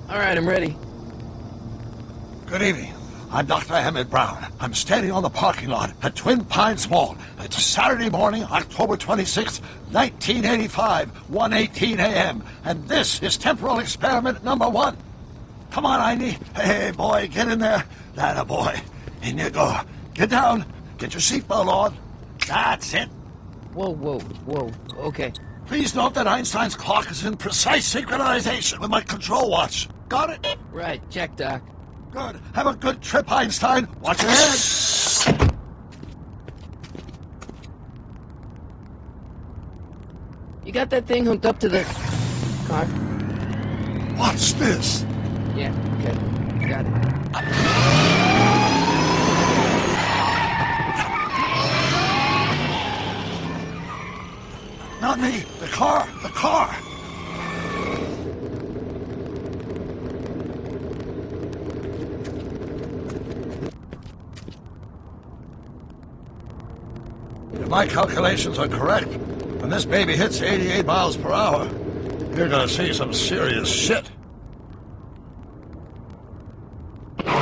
All right, I'm ready. Good evening. I'm Dr. Emmett Brown. I'm standing on the parking lot at Twin Pines Mall. It's Saturday morning, October 26th, 1985, 1:18 a.m. And this is temporal experiment number 1. Come on, Indy. Hey, boy, get in there. That a boy. In you go. Get down. Get your seatbelt on. That's it. Whoa. Okay. Please note that Einstein's clock is in precise synchronization with my control watch. Got it? Right, check, Doc. Good. Have a good trip, Einstein. Watch your head. You got that thing hooked up to the car? Watch this. Yeah, okay. Got it. Not me. The car. The car. If my calculations are correct, when this baby hits 88 miles per hour, you're gonna see some serious shit. Watch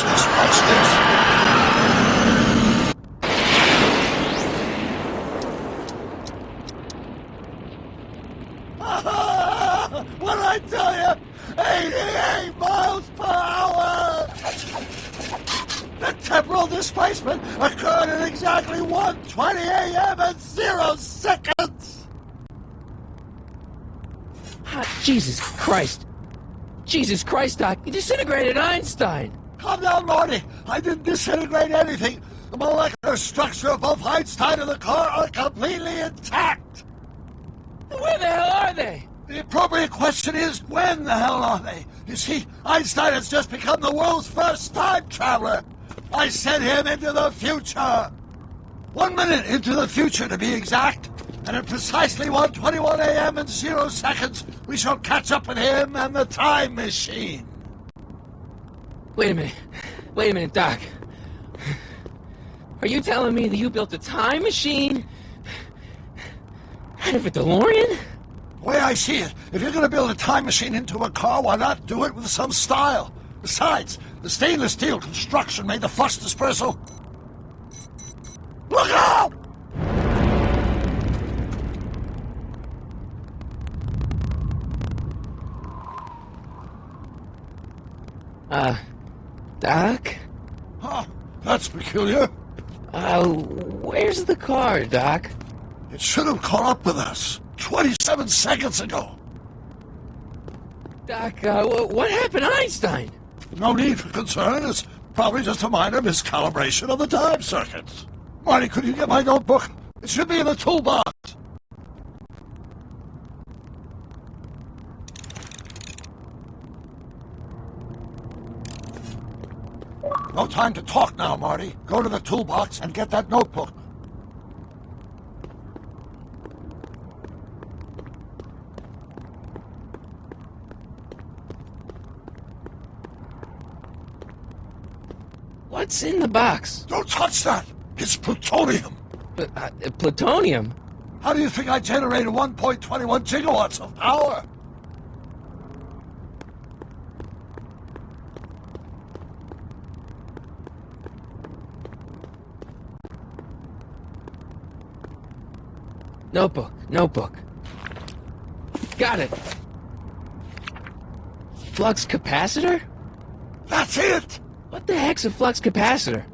this, watch this. What did I tell you? 88 miles per hour! The temporal displacement occurred at exactly 1:20 a.m. and 0 seconds! Jesus Christ. Jesus Christ, Doc. You disintegrated Einstein. Calm down, Marty. I didn't disintegrate anything. The molecular structure of both Einstein and the car are completely intact. Where the hell are they? The appropriate question is, when the hell are they? You see, Einstein has just become the world's first time traveler. I sent him into the future. 1 minute into the future, to be exact. And at precisely 1:21 a.m. and 0 seconds, we shall catch up with him and the time machine. Wait a minute, Doc. Are you telling me that you built a time machine out of a DeLorean? The way I see it, if you're going to build a time machine into a car, why not do it with some style? Besides, the stainless steel construction made the flux dispersal. Look out! Doc? Huh, that's peculiar. Where's the car, Doc? It should have caught up with us 27 seconds ago. Doc, what happened to Einstein? No need for concern. It's probably just a minor miscalibration of the time circuits. Marty, could you get my notebook? It should be in the toolbox. No time to talk now, Marty. Go to the toolbox and get that notebook. What's in the box? Don't touch that! It's plutonium! Plutonium? How do you think I generated 1.21 gigawatts of power? Notebook. Got it. Flux capacitor? That's it! What the heck's a flux capacitor?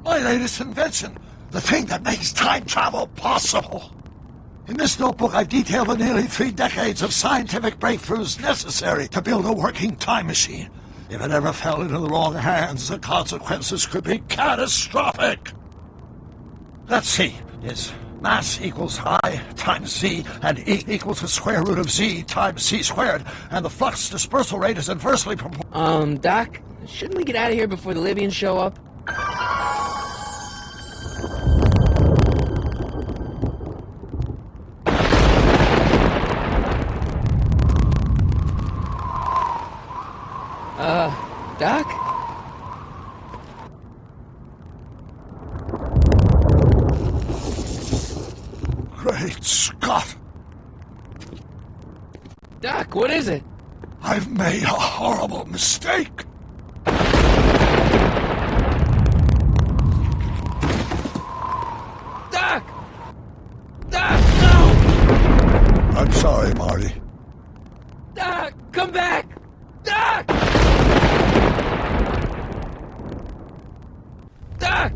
My latest invention. The thing that makes time travel possible. In this notebook, I've detailed the nearly 3 decades of scientific breakthroughs necessary to build a working time machine. If it ever fell into the wrong hands, the consequences could be catastrophic. Let's see. Is mass equals I times Z, and E equals the square root of Z times C squared, and the flux dispersal rate is inversely proportional. Doc, shouldn't we get out of here before the Libyans show up? Doc? Great Scott! Doc, what is it? I've made a horrible mistake! Doc! Doc, no! I'm sorry, Marty. Doc, come back! Doc! Doc!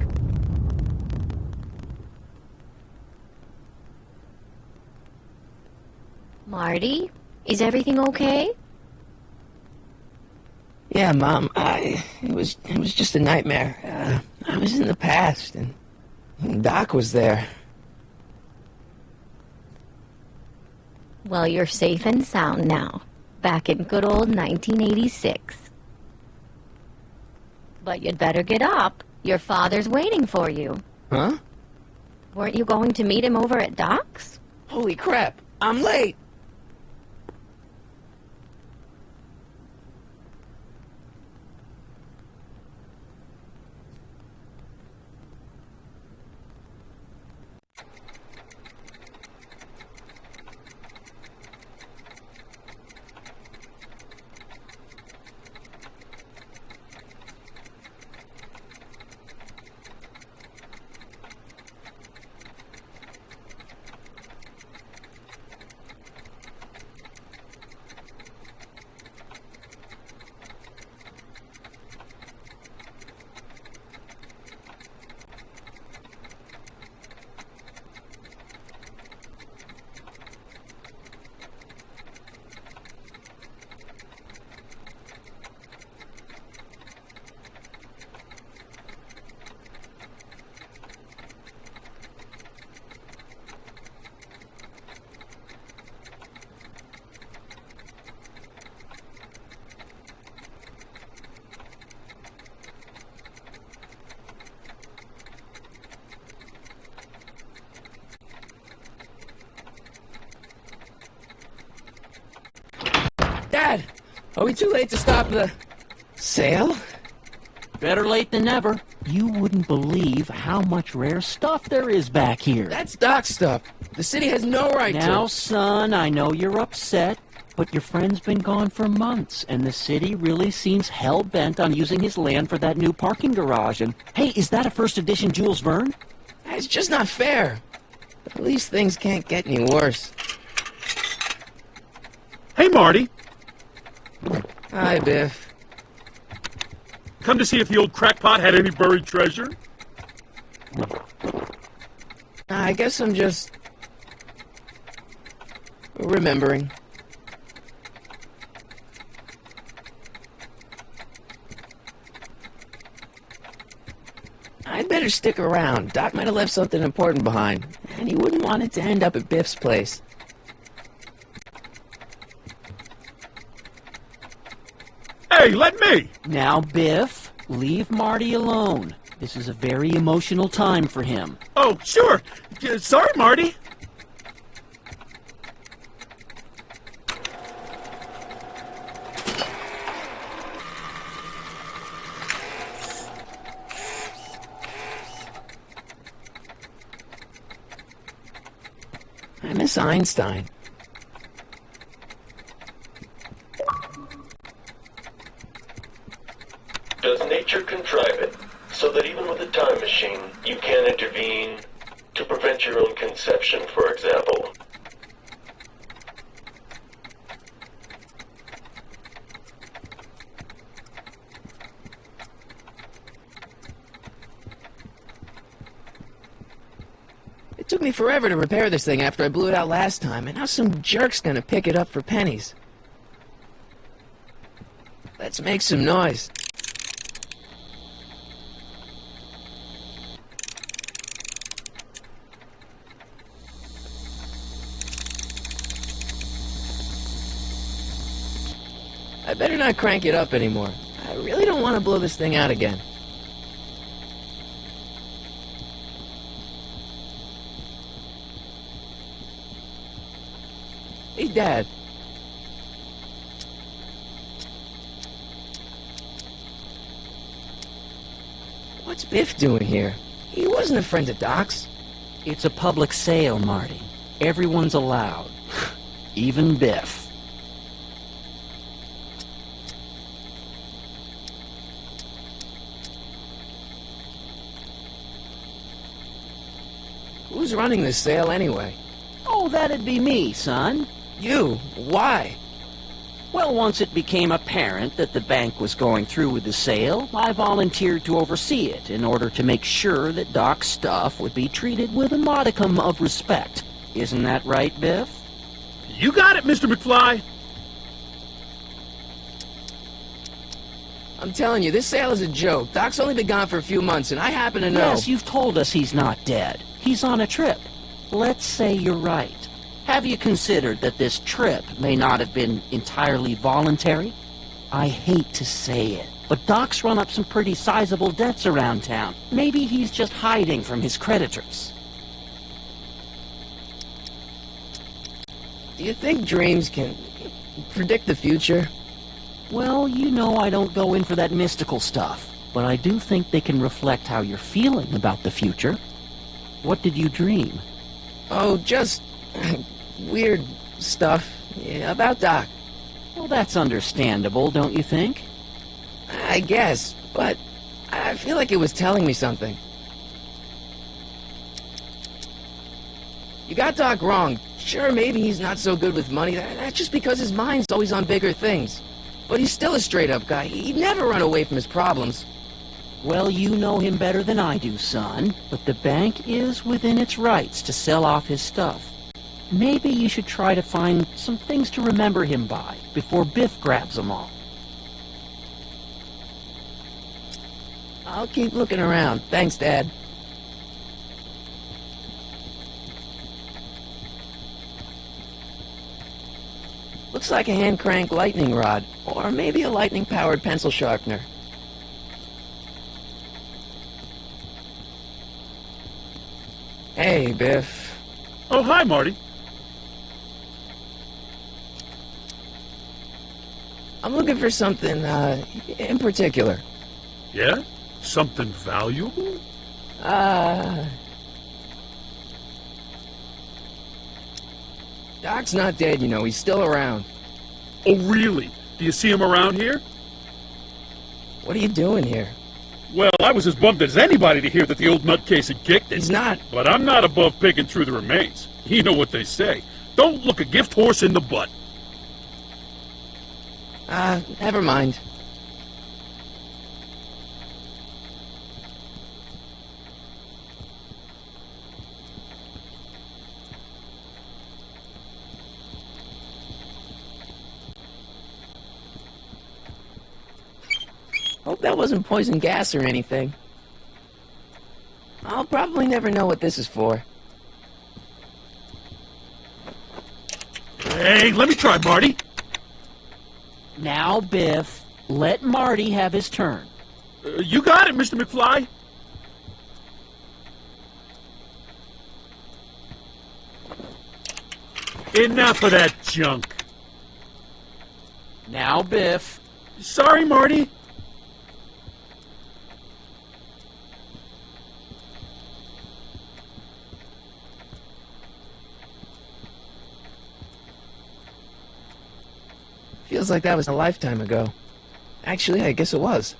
Marty, is everything okay? Yeah, Mom, it was just a nightmare. I was in the past, and Doc was there. Well, you're safe and sound now, back in good old 1986. But you'd better get up. Your father's waiting for you. Huh? Weren't you going to meet him over at Doc's? Holy crap, I'm late! Dad, are we too late to stop the sale? Better late than never. You wouldn't believe how much rare stuff there is back here. That's Doc stuff. The city has no right to. Now, son, I know you're upset, but your friend's been gone for months, and the city really seems hell-bent on using his land for that new parking garage. And, hey, is that a first edition Jules Verne? It's just not fair. At least things can't get any worse. Hey, Marty. Hi, Biff. Come to see if the old crackpot had any buried treasure? I guess I'm just remembering. I'd better stick around. Doc might have left something important behind, and he wouldn't want it to end up at Biff's place. Hey, let me! Now, Biff, leave Marty alone. This is a very emotional time for him. Oh, sure. Sorry, Marty. I miss Einstein. Does nature contrive it so that even with a time machine, you can intervene to prevent your own conception, for example? It took me forever to repair this thing after I blew it out last time, and now some jerk's gonna pick it up for pennies. Let's make some noise. I better not crank it up anymore. I really don't want to blow this thing out again. Hey, Dad. What's Biff doing here? He wasn't a friend of Doc's. It's a public sale, Marty. Everyone's allowed. Even Biff. Who's running this sale anyway? Oh, that'd be me, son. You? Why? Well, once it became apparent that the bank was going through with the sale, I volunteered to oversee it in order to make sure that Doc's stuff would be treated with a modicum of respect. Isn't that right, Biff? You got it, Mr. McFly. I'm telling you, this sale is a joke. Doc's only been gone for a few months, and I happen to know... Yes, you've told us he's not dead. He's on a trip. Let's say you're right. Have you considered that this trip may not have been entirely voluntary? I hate to say it, but Doc's run up some pretty sizable debts around town. Maybe he's just hiding from his creditors. Do you think dreams can predict the future? Well, you know I don't go in for that mystical stuff, but I do think they can reflect how you're feeling about the future. What did you dream? Oh, just weird stuff about Doc. Well, that's understandable, don't you think? I guess, but I feel like it was telling me something. You got Doc wrong. Sure, maybe he's not so good with money. That's just because his mind's always on bigger things. But he's still a straight-up guy. He'd never run away from his problems. Well, you know him better than I do, son. But the bank is within its rights to sell off his stuff. Maybe you should try to find some things to remember him by before Biff grabs them all. I'll keep looking around. Thanks, Dad. Looks like a hand-crank lightning rod, or maybe a lightning-powered pencil sharpener. Hey, Biff. Oh, hi, Marty. I'm looking for something, in particular. Yeah? Something valuable? Doc's not dead, you know. He's still around. Oh, really? Do you see him around here? What are you doing here? Well, I was as bummed as anybody to hear that the old nutcase had kicked it. He's not. But I'm not above picking through the remains. You know what they say. Don't look a gift horse in the butt. Never mind. Hope that wasn't poison gas or anything. I'll probably never know what this is for. Hey, let me try, Marty. Now, Biff, let Marty have his turn. You got it, Mr. McFly. Enough of that junk. Now, Biff. Sorry, Marty. Feels like that was a lifetime ago. Actually, I guess it was.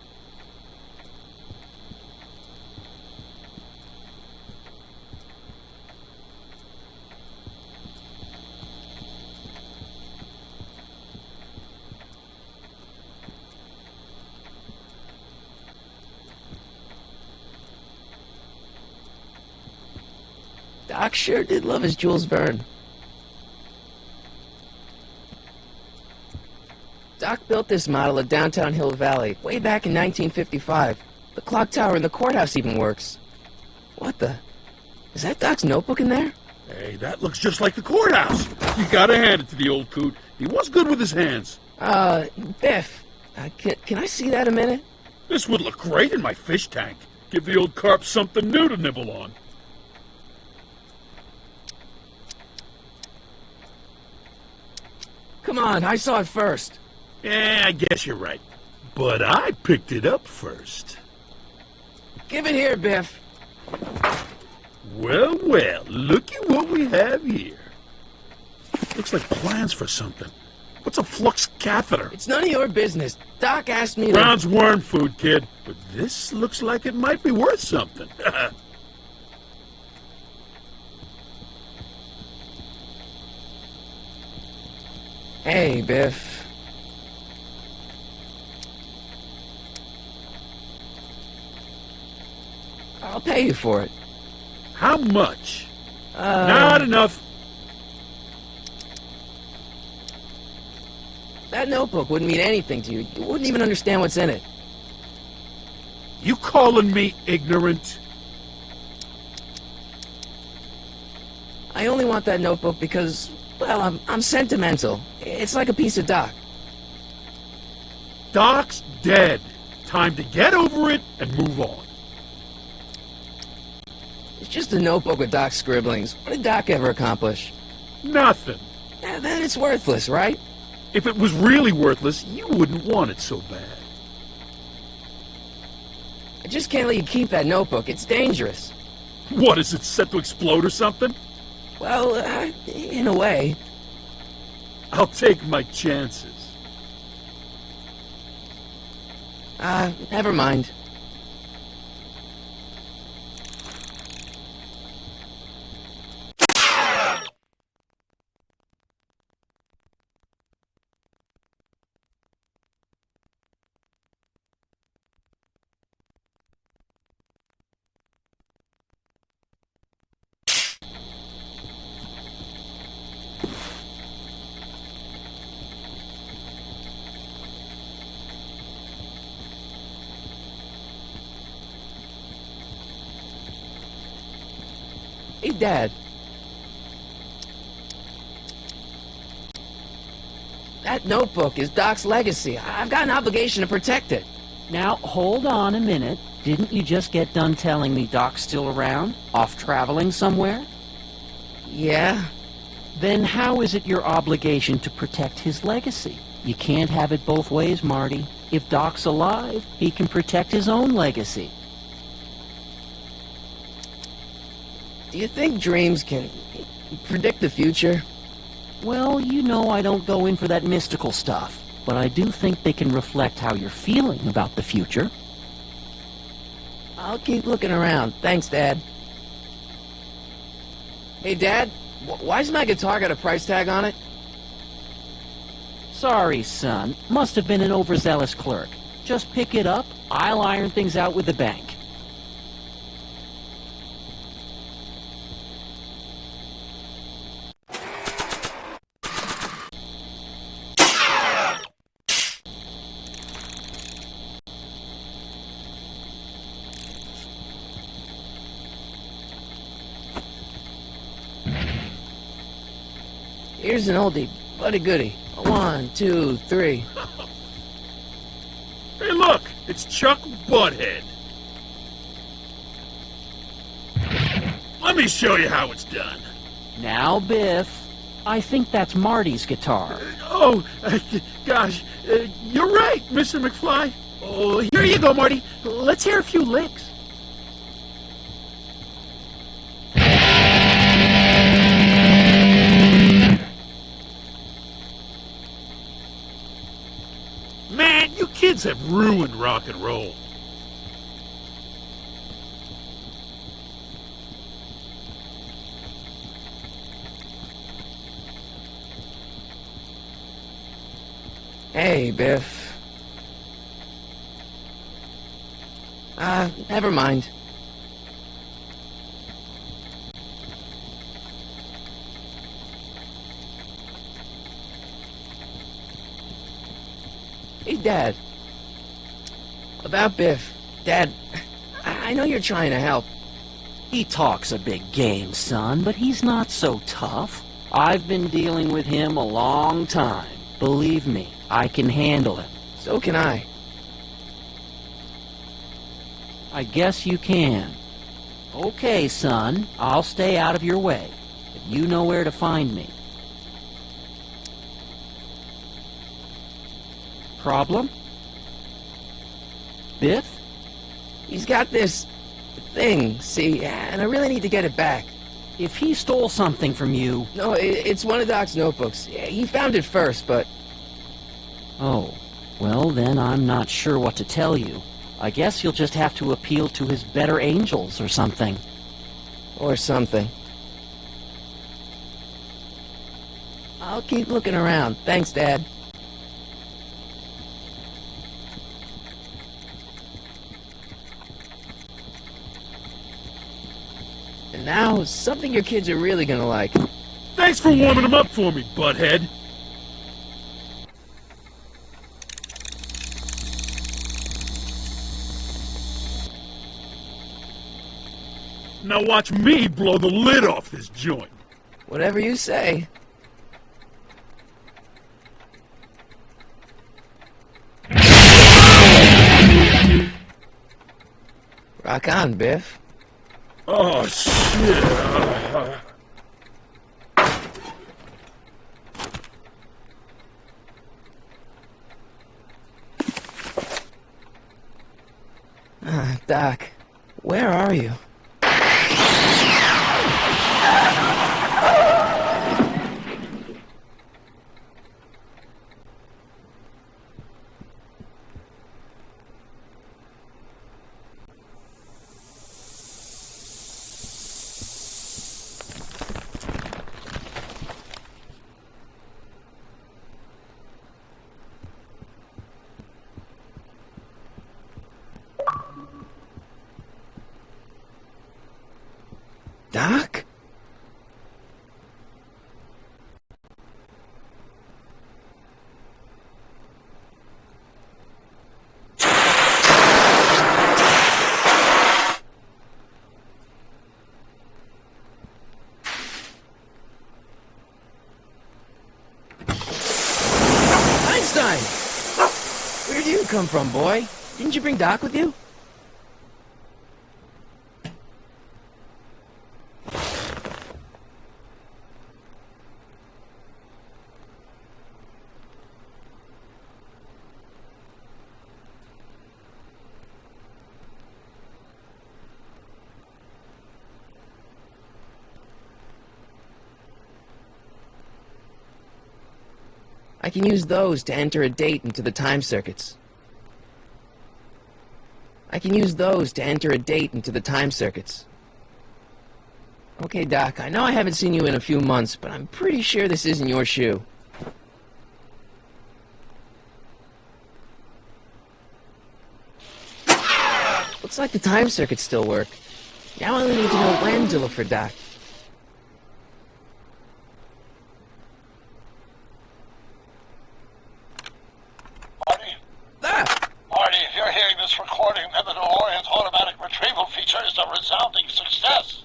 Doc sure did love his Jules Verne. Doc built this model of downtown Hill Valley way back in 1955. The clock tower in the courthouse even works. What the? Is that Doc's notebook in there? Hey, that looks just like the courthouse. You gotta hand it to the old coot. He was good with his hands. Biff, can I see that a minute? This would look great in my fish tank. Give the old carp something new to nibble on. Come on, I saw it first. Yeah, I guess you're right. But I picked it up first. Give it here, Biff. Well, well, looky what we have here. Looks like plans for something. What's a flux catheter? It's none of your business. Doc asked me to... Brown's worm food, kid. But this looks like it might be worth something. Hey, Biff. I'll pay you for it. How much? Not enough. That notebook wouldn't mean anything to you. You wouldn't even understand what's in it. You calling me ignorant? I only want that notebook because, well, I'm sentimental. It's like a piece of Doc. Doc's dead. Time to get over it and move on. It's just a notebook with Doc's scribblings. What did Doc ever accomplish? Nothing. Then it's worthless, right? If it was really worthless, you wouldn't want it so bad. I just can't let you keep that notebook. It's dangerous. What, is it set to explode or something? Well, in a way. I'll take my chances. Never mind. Hey, Dad. That notebook is Doc's legacy. I've got an obligation to protect it. Now, hold on a minute. Didn't you just get done telling me Doc's still around? Off traveling somewhere? Yeah? Then how is it your obligation to protect his legacy? You can't have it both ways, Marty. If Doc's alive, he can protect his own legacy. Do you think dreams can predict the future? Well, you know I don't go in for that mystical stuff, but I do think they can reflect how you're feeling about the future. I'll keep looking around. Thanks, Dad. Hey, Dad, why's my guitar got a price tag on it? Sorry, son. Must have been an overzealous clerk. Just pick it up. I'll iron things out with the bank. Here's an oldie, buddy goody. 1, 2, 3. Hey, look! It's Chuck Butthead. Let me show you how it's done. Now, Biff, I think that's Marty's guitar. Oh, gosh, you're right, Mr. McFly. Oh, here you go, Marty. Let's hear a few licks. Man, you kids have ruined rock and roll. Hey, Biff. Never mind. Hey, Dad. About Biff. Dad, I know you're trying to help. He talks a big game, son, but he's not so tough. I've been dealing with him a long time. Believe me, I can handle him. So can I. I guess you can. Okay, son, I'll stay out of your way. But you know where to find me. Problem? Biff? He's got this thing, see, and I really need to get it back. If he stole something from you... No, it's one of Doc's notebooks. Yeah, he found it first, but... Oh, well then I'm not sure what to tell you. I guess you'll just have to appeal to his better angels or something. Or something. I'll keep looking around. Thanks, Dad. And now, something your kids are really gonna like. Thanks for warming them up for me, Butthead. Now watch me blow the lid off this joint. Whatever you say. Rock on, Biff. Oh, shit. Doc, where are you? Doc? Einstein! Where did you come from, boy? Didn't you bring Doc with you? I can use those to enter a date into the time circuits. Okay, Doc, I know I haven't seen you in a few months, but I'm pretty sure this isn't your shoe. Looks like the time circuits still work. Now I only need to know when to look for Doc. Marty, if you're hearing this recording, then the DeLorean's automatic retrieval feature is a resounding success.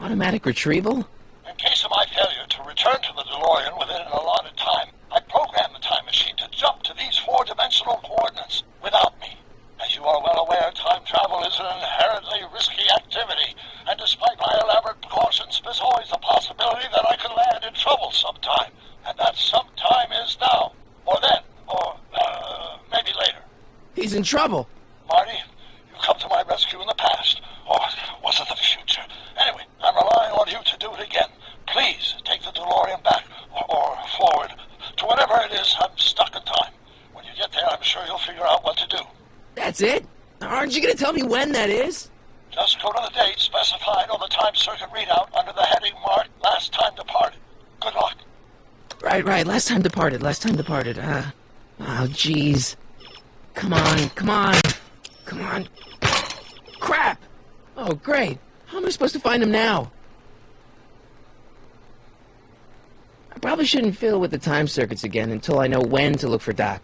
Automatic retrieval? In case of my failure to return to the DeLorean within an allotted time, I programmed the time machine to jump to these four-dimensional coordinates without me. As you in trouble. Marty, you come to my rescue in the past, or was it the future? Anyway, I'm relying on you to do it again. Please take the DeLorean back, or forward, to whatever it is. I'm stuck in time. When you get there, I'm sure you'll figure out what to do. That's it? Aren't you going to tell me when that is? Just go to the date specified on the time circuit readout under the heading marked Last Time Departed. Good luck. Right. Last time departed. Oh, jeez. Come on. Crap! Oh, great. How am I supposed to find him now? I probably shouldn't fiddle with the time circuits again until I know when to look for Doc.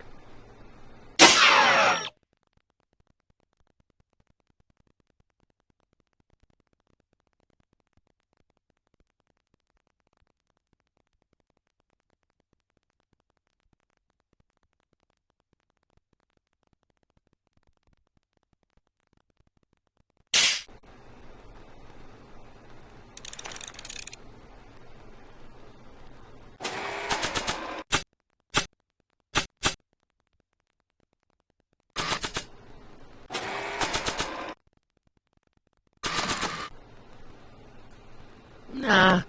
Nah.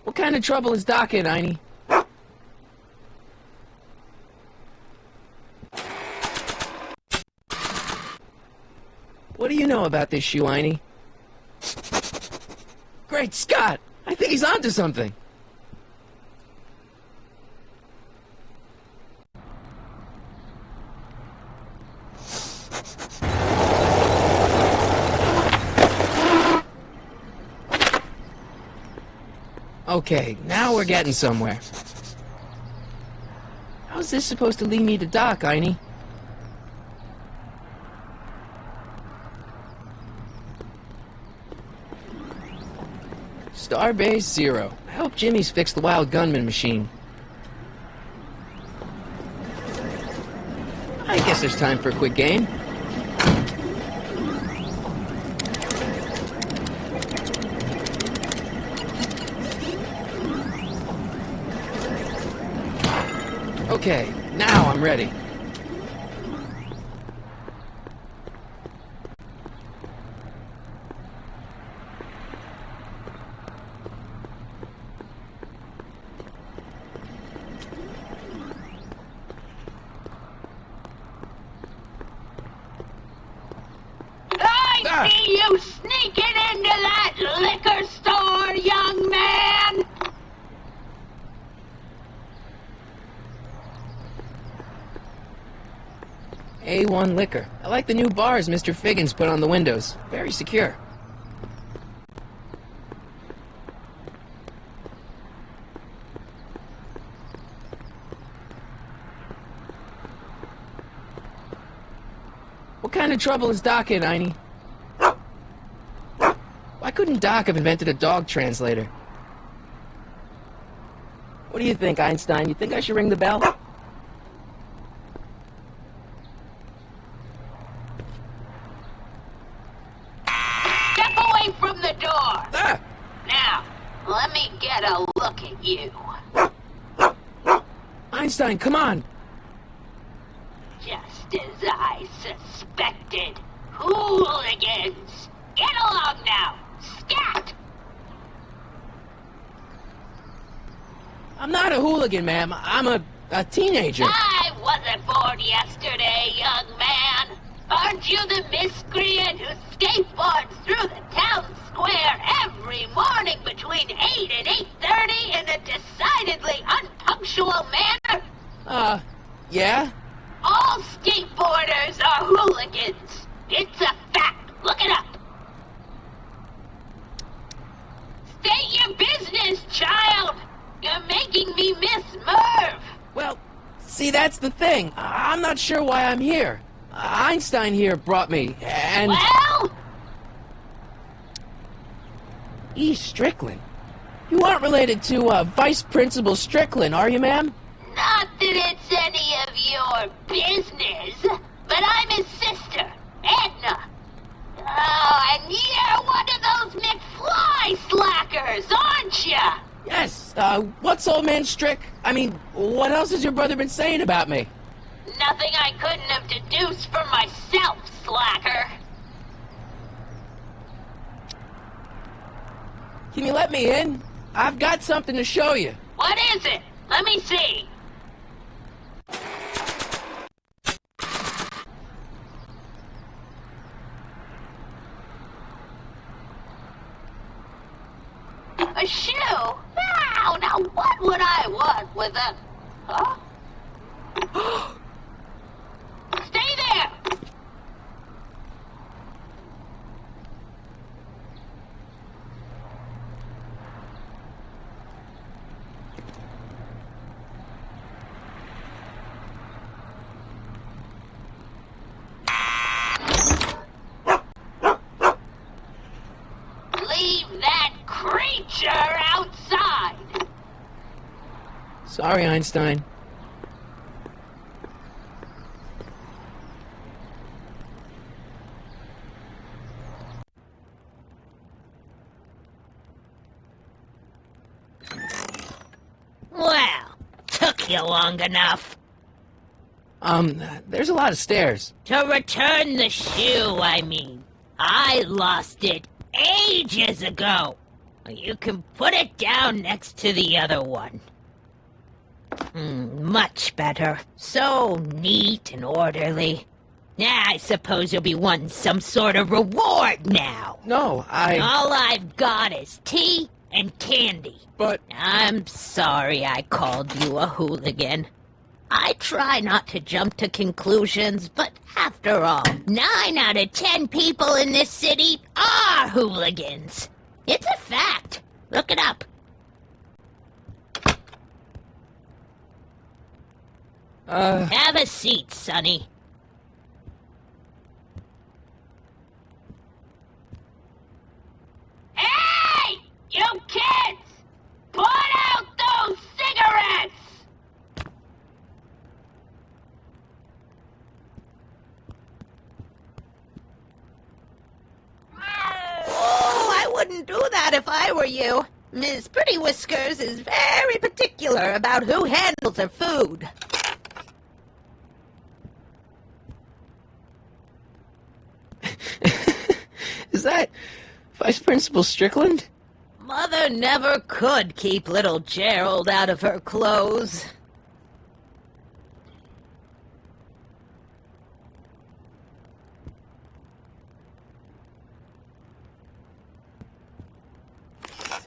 What kind of trouble is Doc in, Einie? What do you know about this shoe, Einie? Great Scott! I think he's onto something. Okay, now we're getting somewhere. How's this supposed to lead me to Doc, Einie? Starbase 0. I hope Jimmy's fixed the Wild Gunman machine. I guess there's time for a quick game. Okay, now I'm ready. I see you sneaking into that liquor store, young man! A1 Liquor. I like the new bars Mr. Figgins put on the windows. Very secure. What kind of trouble is Doc in, Einie? Why couldn't Doc have invented a dog translator? What do you think, Einstein? You think I should ring the bell? Step away from the door! Ah! Now, let me get a look at you. Einstein, come on! Just as I suspected. Hooligans! Get along now! Scat! I'm not a hooligan, ma'am. I'm a teenager. I wasn't born yesterday, young man. Aren't you the miscreant who skateboards through the town square every morning between 8 and 8:30 in a decidedly unpunctual manner? Yeah? All skateboarders are hooligans. It's a fact. Look it up. State your business, child. You're making me miss Merv. Well, see, that's the thing. I'm not sure why I'm here. Einstein here brought me, and... Well? E. Strickland? You aren't related to, Vice Principal Strickland, are you, ma'am? Not that it's any of your business, but I'm his sister, Edna. Oh, and you're one of those McFly gotcha! Yes, what's old man Strick? I mean, what else has your brother been saying about me? Nothing I couldn't have deduced from myself, slacker. Can you let me in? I've got something to show you. What is it? Let me see. A shoe? Now what would I want with a... Huh? Stay there! Leave that creature outside! Sorry, Einstein. Well, took you long enough. There's a lot of stairs. To return the shoe, I mean. I lost it ages ago. You can put it down next to the other one. Much better. So neat and orderly. I suppose you'll be wanting some sort of reward now. No, All I've got is tea and candy. But... I'm sorry I called you a hooligan. I try not to jump to conclusions, but after all, 9 out of 10 people in this city are hooligans. It's a fact. Look it up. Have a seat, Sonny. Hey! You kids! Put out those cigarettes! Oh, I wouldn't do that if I were you. Miss Pretty Whiskers is very particular about who handles her food. Is that Vice Principal Strickland? Mother never could keep little Gerald out of her clothes.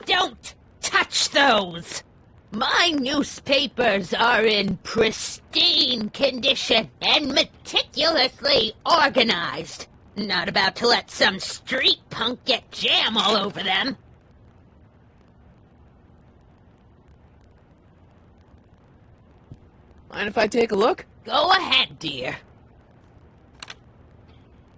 Don't touch those! My newspapers are in pristine condition and meticulously organized. Not about to let some street punk get jam all over them. Mind if I take a look? Go ahead, dear.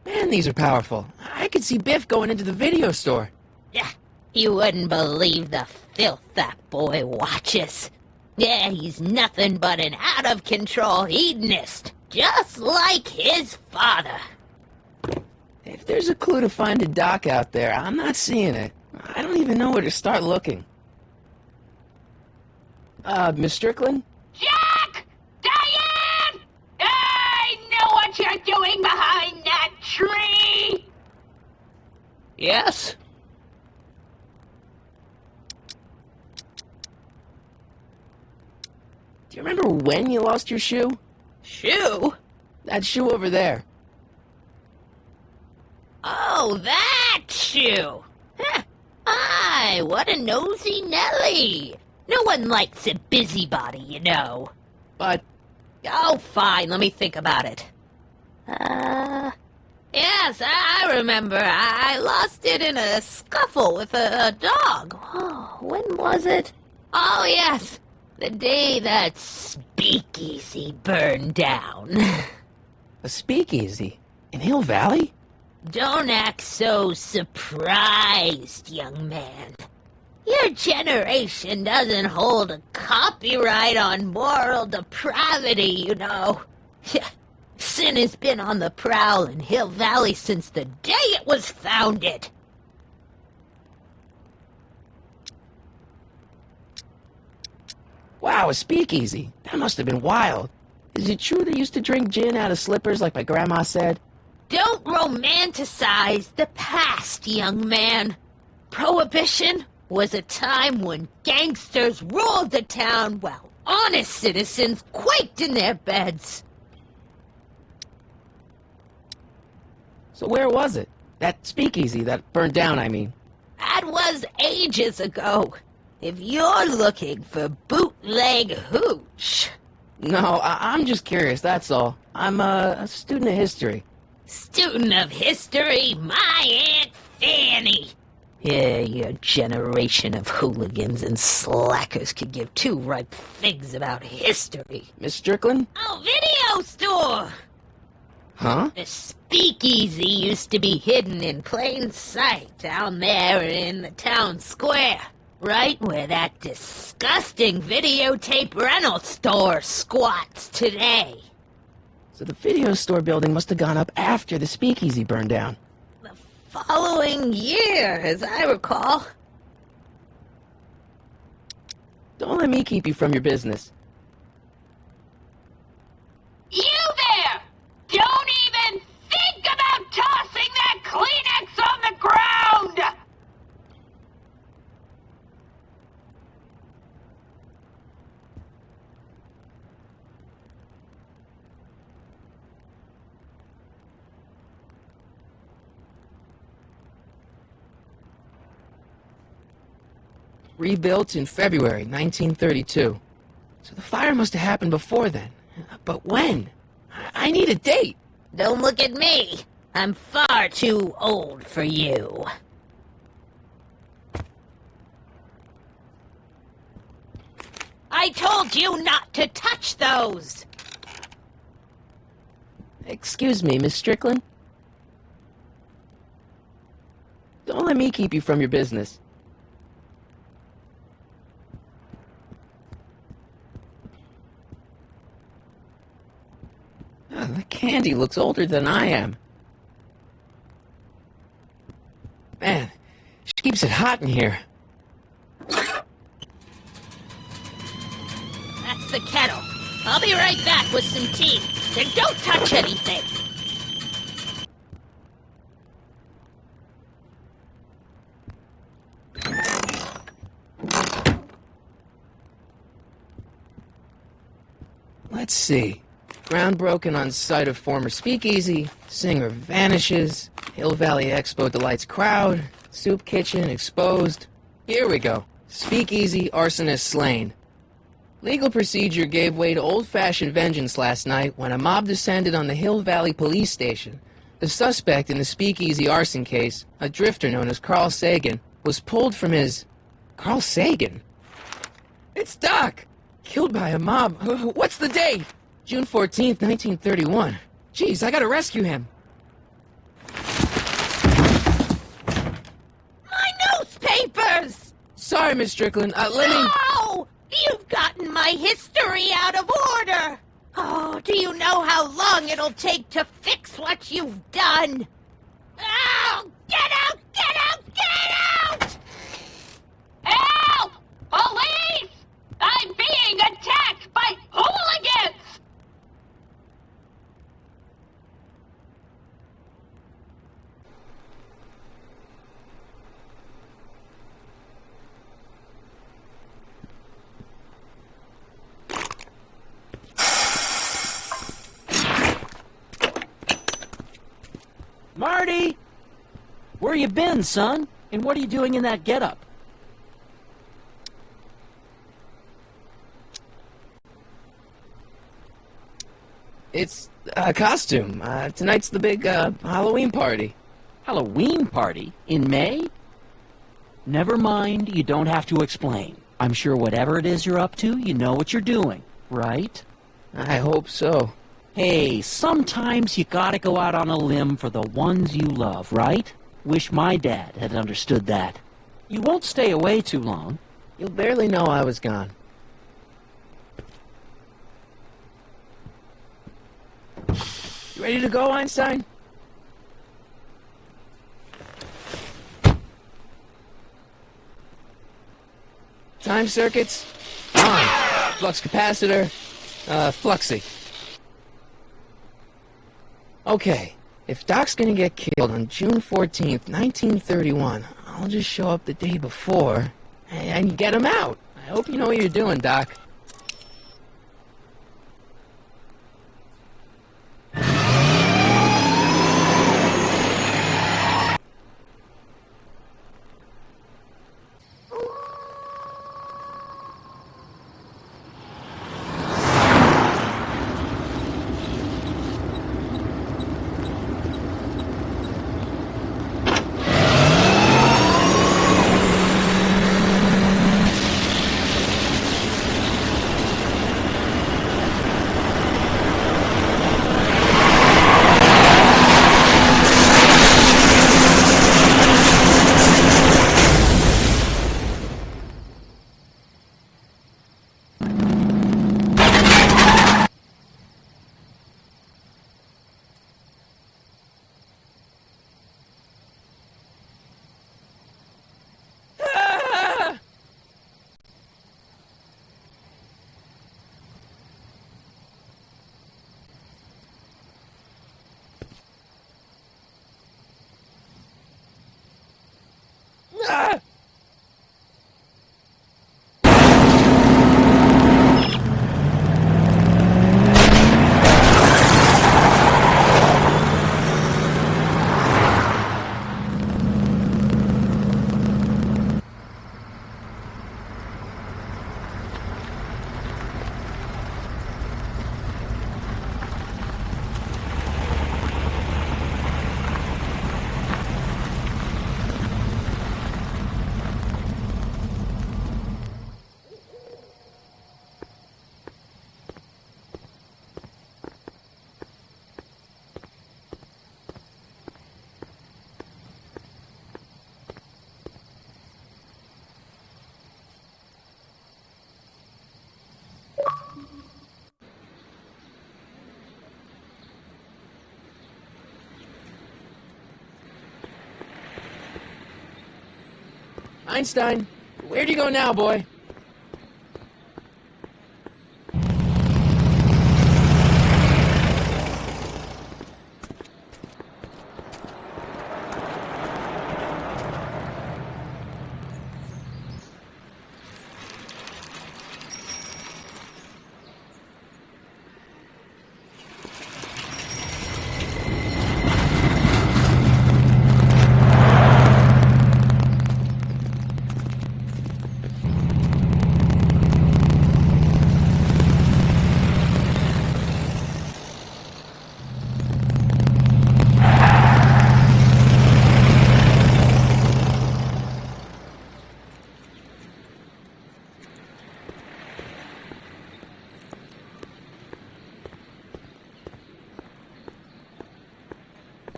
Man, these are powerful. I could see Biff going into the video store. Yeah, you wouldn't believe the filth that boy watches. Yeah, he's nothing but an out-of-control hedonist, just like his father. If there's a clue to find a doc out there, I'm not seeing it. I don't even know where to start looking. Miss Strickland? Jack! Diane! I know what you're doing behind that tree! Yes? Do you remember when you lost your shoe? Shoe? That shoe over there. Oh, that shoe! Huh. Aye, what a nosy Nelly! No one likes a busybody, you know. But... Oh, fine, let me think about it. Yes, I remember. I lost it in a scuffle with a dog. Oh, when was it? Oh, yes, the day that speakeasy burned down. a speakeasy? In Hill Valley? Don't act so surprised, young man. Your generation doesn't hold a copyright on moral depravity, you know. Sin has been on the prowl in Hill Valley since the day it was founded. Wow, a speakeasy. That must have been wild. Is it true they used to drink gin out of slippers like my grandma said? Don't romanticize the past, young man. Prohibition was a time when gangsters ruled the town while honest citizens quaked in their beds. So where was it? That speakeasy that burned down, I mean. That was ages ago. If you're looking for bootleg hooch. No, I'm just curious, that's all. I'm a student of history. Student of history, my Aunt Fanny. Yeah, your generation of hooligans and slackers could give two ripe figs about history. Miss Strickland? Oh, video store! Huh? The speakeasy used to be hidden in plain sight down there in the town square. Right where that disgusting videotape rental store squats today. So the video store building must have gone up after the speakeasy burned down. The following year, as I recall. Don't let me keep you from your business. You there! Don't even think about tossing that Kleenex on the ground! Rebuilt in February 1932. So the fire must have happened before then. But when? I need a date. Don't look at me. I'm far too old for you. I told you not to touch those! Excuse me, Miss Strickland? Don't let me keep you from your business. The candy looks older than I am. Man, she keeps it hot in here. That's the kettle. I'll be right back with some tea. Then don't touch anything. Let's see. Ground broken on site of former speakeasy. Singer vanishes. Hill Valley Expo delights crowd. Soup kitchen exposed. Here we go. Speakeasy arsonist slain. Legal procedure gave way to old-fashioned vengeance last night when a mob descended on the Hill Valley police station. The suspect in the speakeasy arson case, a drifter known as Carl Sagan, was pulled from his... Carl Sagan? It's Doc! Killed by a mob. What's the date? June 14th, 1931. Jeez, I gotta rescue him. My newspapers! Sorry, Miss Strickland. Let me... No! You've gotten my history out of order! Oh, do you know how long it'll take to fix what you've done? Oh, get out! Get out! Get out! Help! Police! I'm being attacked by hooligans! Marty! Where you been, son? And what are you doing in that getup? It's a costume. Tonight's the big Halloween party. Halloween party? In May? Never mind, you don't have to explain. I'm sure whatever it is you're up to, you know what you're doing, right? I hope so. Hey, sometimes you gotta go out on a limb for the ones you love, right? Wish my dad had understood that. You won't stay away too long. You'll barely know I was gone. You ready to go, Einstein? Time circuits on. Flux capacitor, Fluxy. Okay, if Doc's gonna get killed on June 14th, 1931, I'll just show up the day before and get him out. I hope you know what you're doing, Doc. Ah! Einstein, where'd you go now, boy?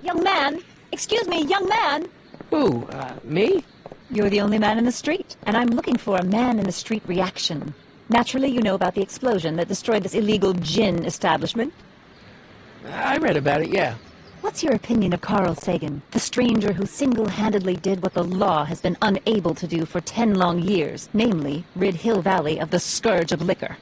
Young man! Excuse me, young man! Who, me? You're the only man in the street, and I'm looking for a man-in-the-street reaction. Naturally, you know about the explosion that destroyed this illegal gin establishment. I read about it, yeah. What's your opinion of Carl Sagan, the stranger who single-handedly did what the law has been unable to do for 10 long years, namely, rid Hill Valley of the scourge of liquor?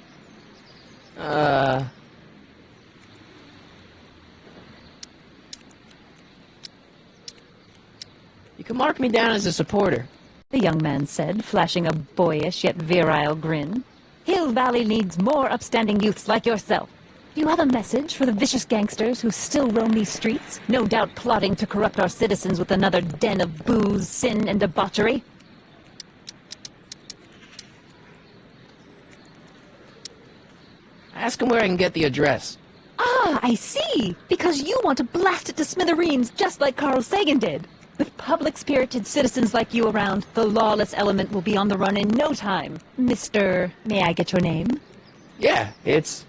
You can mark me down as a supporter. The young man said, flashing a boyish yet virile grin. Hill Valley needs more upstanding youths like yourself. Do you have a message for the vicious gangsters who still roam these streets, no doubt plotting to corrupt our citizens with another den of booze, sin, and debauchery? Ask him where I can get the address. Ah, I see! Because you want to blast it to smithereens just like Carl Sagan did. With public-spirited citizens like you around, the lawless element will be on the run in no time. Mr. May I get your name? Yeah, it's...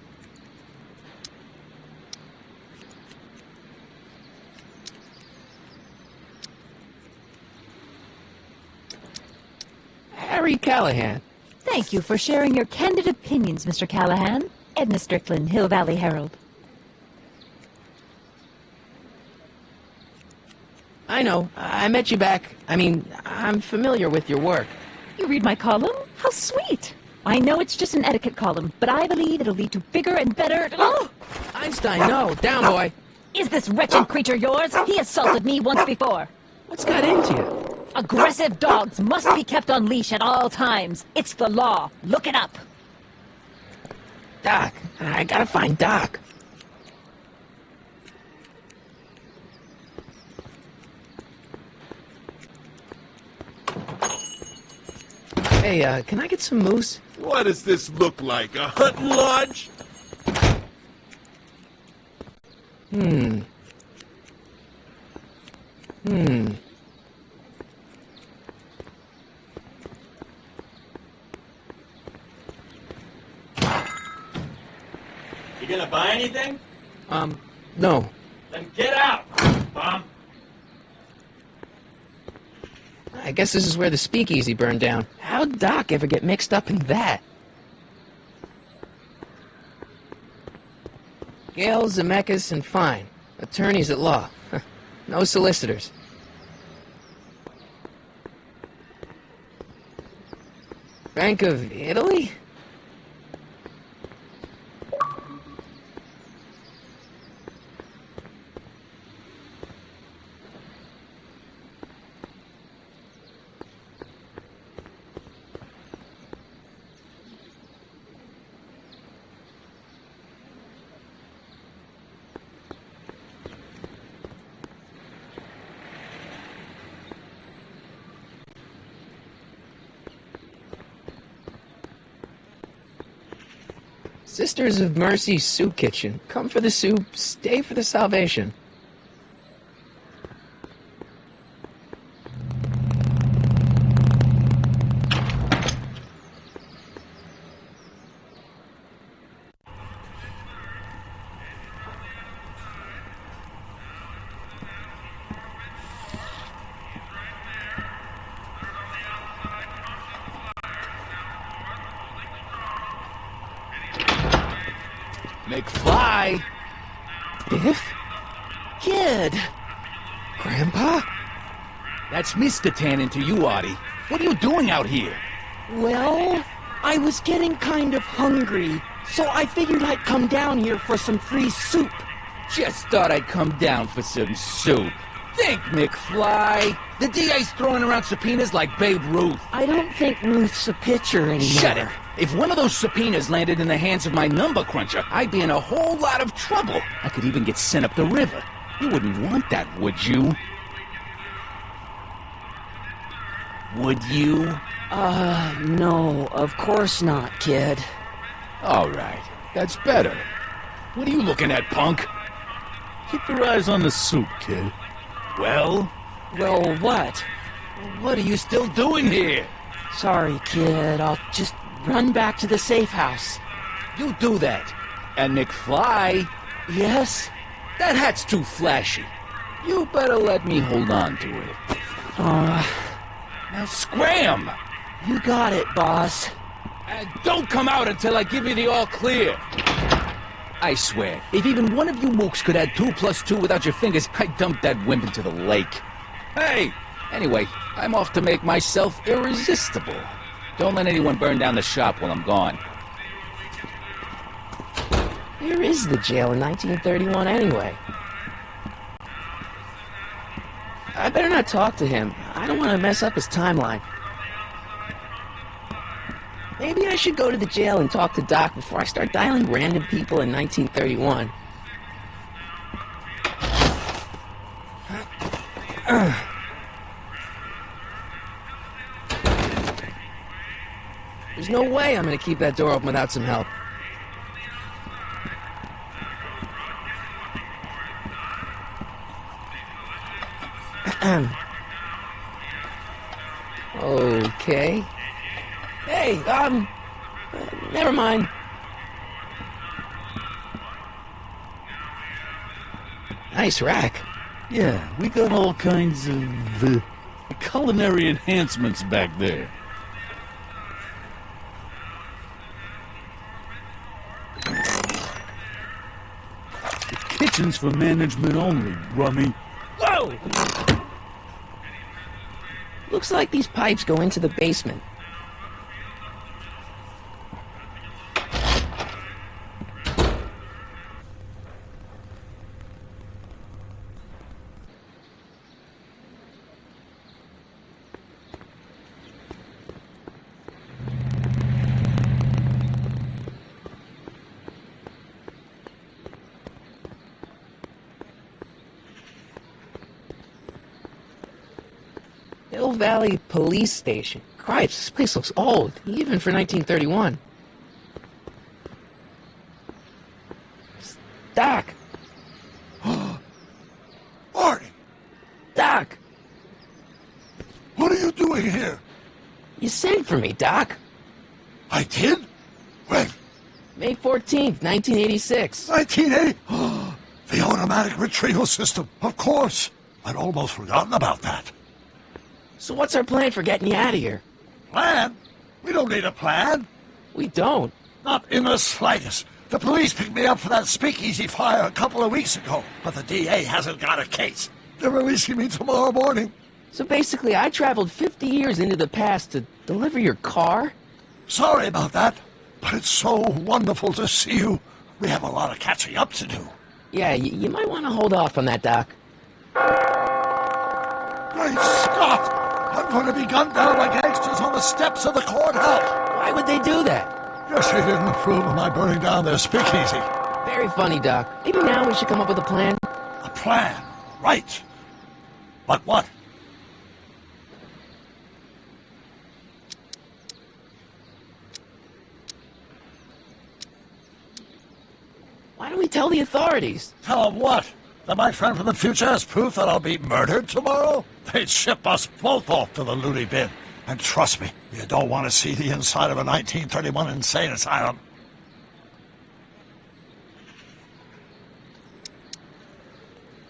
Harry Callahan. Thank you for sharing your candid opinions, Mr. Callahan. Edna Strickland, Hill Valley Herald. I know. I met you back. I mean, I'm familiar with your work. You read my column? How sweet! I know it's just an etiquette column, but I believe it'll lead to bigger and better... Oh! Einstein, no! Down, boy! Is this wretched creature yours? He assaulted me once before. What's got into you? Aggressive dogs must be kept on leash at all times. It's the law. Look it up. Doc. I gotta find Doc. Hey, can I get some moose? What does this look like? A hunting lodge? You gonna buy anything? No. Then get out, bum! I guess this is where the speakeasy burned down. How'd Doc ever get mixed up in that? Gale, Zemeckis, and Fine. Attorneys at law. No solicitors. Bank of Italy? Sisters of Mercy Soup Kitchen. Come for the soup, stay for the salvation. McFly! Biff? Kid! Grandpa? That's Mr. Tannen to you, Artie. What are you doing out here? Well, I was getting kind of hungry, so I figured I'd come down here for some free soup. Just thought I'd come down for some soup. Think, McFly. The DA's throwing around subpoenas like Babe Ruth. I don't think Ruth's a pitcher anymore. Shut it! If one of those subpoenas landed in the hands of my number cruncher, I'd be in a whole lot of trouble. I could even get sent up the river. You wouldn't want that, would you? Would you? No, of course not, kid. All right, that's better. What are you looking at, punk? Keep your eyes on the soup, kid. Well, Well, what? what are you still doing here? Sorry, kid. I'll just run back to the safe house. You do that. And McFly, Yes? that hat's too flashy. You better let me hold on to it. Now scram! You got it, boss. And don't come out until I give you the all clear. I swear, if even one of you mooks could add 2 + 2 without your fingers, I'd dump that wimp into the lake. Hey! Anyway, I'm off to make myself irresistible. Don't let anyone burn down the shop while I'm gone. Where is the jail in 1931 anyway? I better not talk to him. I don't want to mess up his timeline. Maybe I should go to the jail and talk to Doc before I start dialing random people in 1931. There's no way I'm gonna keep that door open without some help. Okay. Hey, never mind. Nice rack. Yeah, we got all kinds of culinary enhancements back there. The kitchen's for management only, Rummy. Whoa! Looks like these pipes go into the basement. Hill Valley Police Station. Cripes, this place looks old, even for 1931. Doc! Marty! Doc! What are you doing here? You sent for me, Doc. I did? When? May 14th, 1986. 1980? The automatic retrieval system, of course. I'd almost forgotten about that. So what's our plan for getting you out of here? Plan? We don't need a plan. We don't. Not in the slightest. The police picked me up for that speakeasy fire a couple of weeks ago, but the DA hasn't got a case. They're releasing me tomorrow morning. So basically, I traveled 50 years into the past to deliver your car? Sorry about that, but it's so wonderful to see you. We have a lot of catching up to do. Yeah, you might want to hold off on that, Doc. Great Scott! I'm going to be gunned down by gangsters on the steps of the courthouse. Why would they do that? Guess they didn't approve of my burning down their speakeasy. Very funny, Doc. Maybe now we should come up with a plan. A plan? Right. But what? Why don't we tell the authorities? Tell them what? That my friend from the future has proof that I'll be murdered tomorrow? They'd ship us both off to the loony bin. And trust me, you don't want to see the inside of a 1931 insane asylum.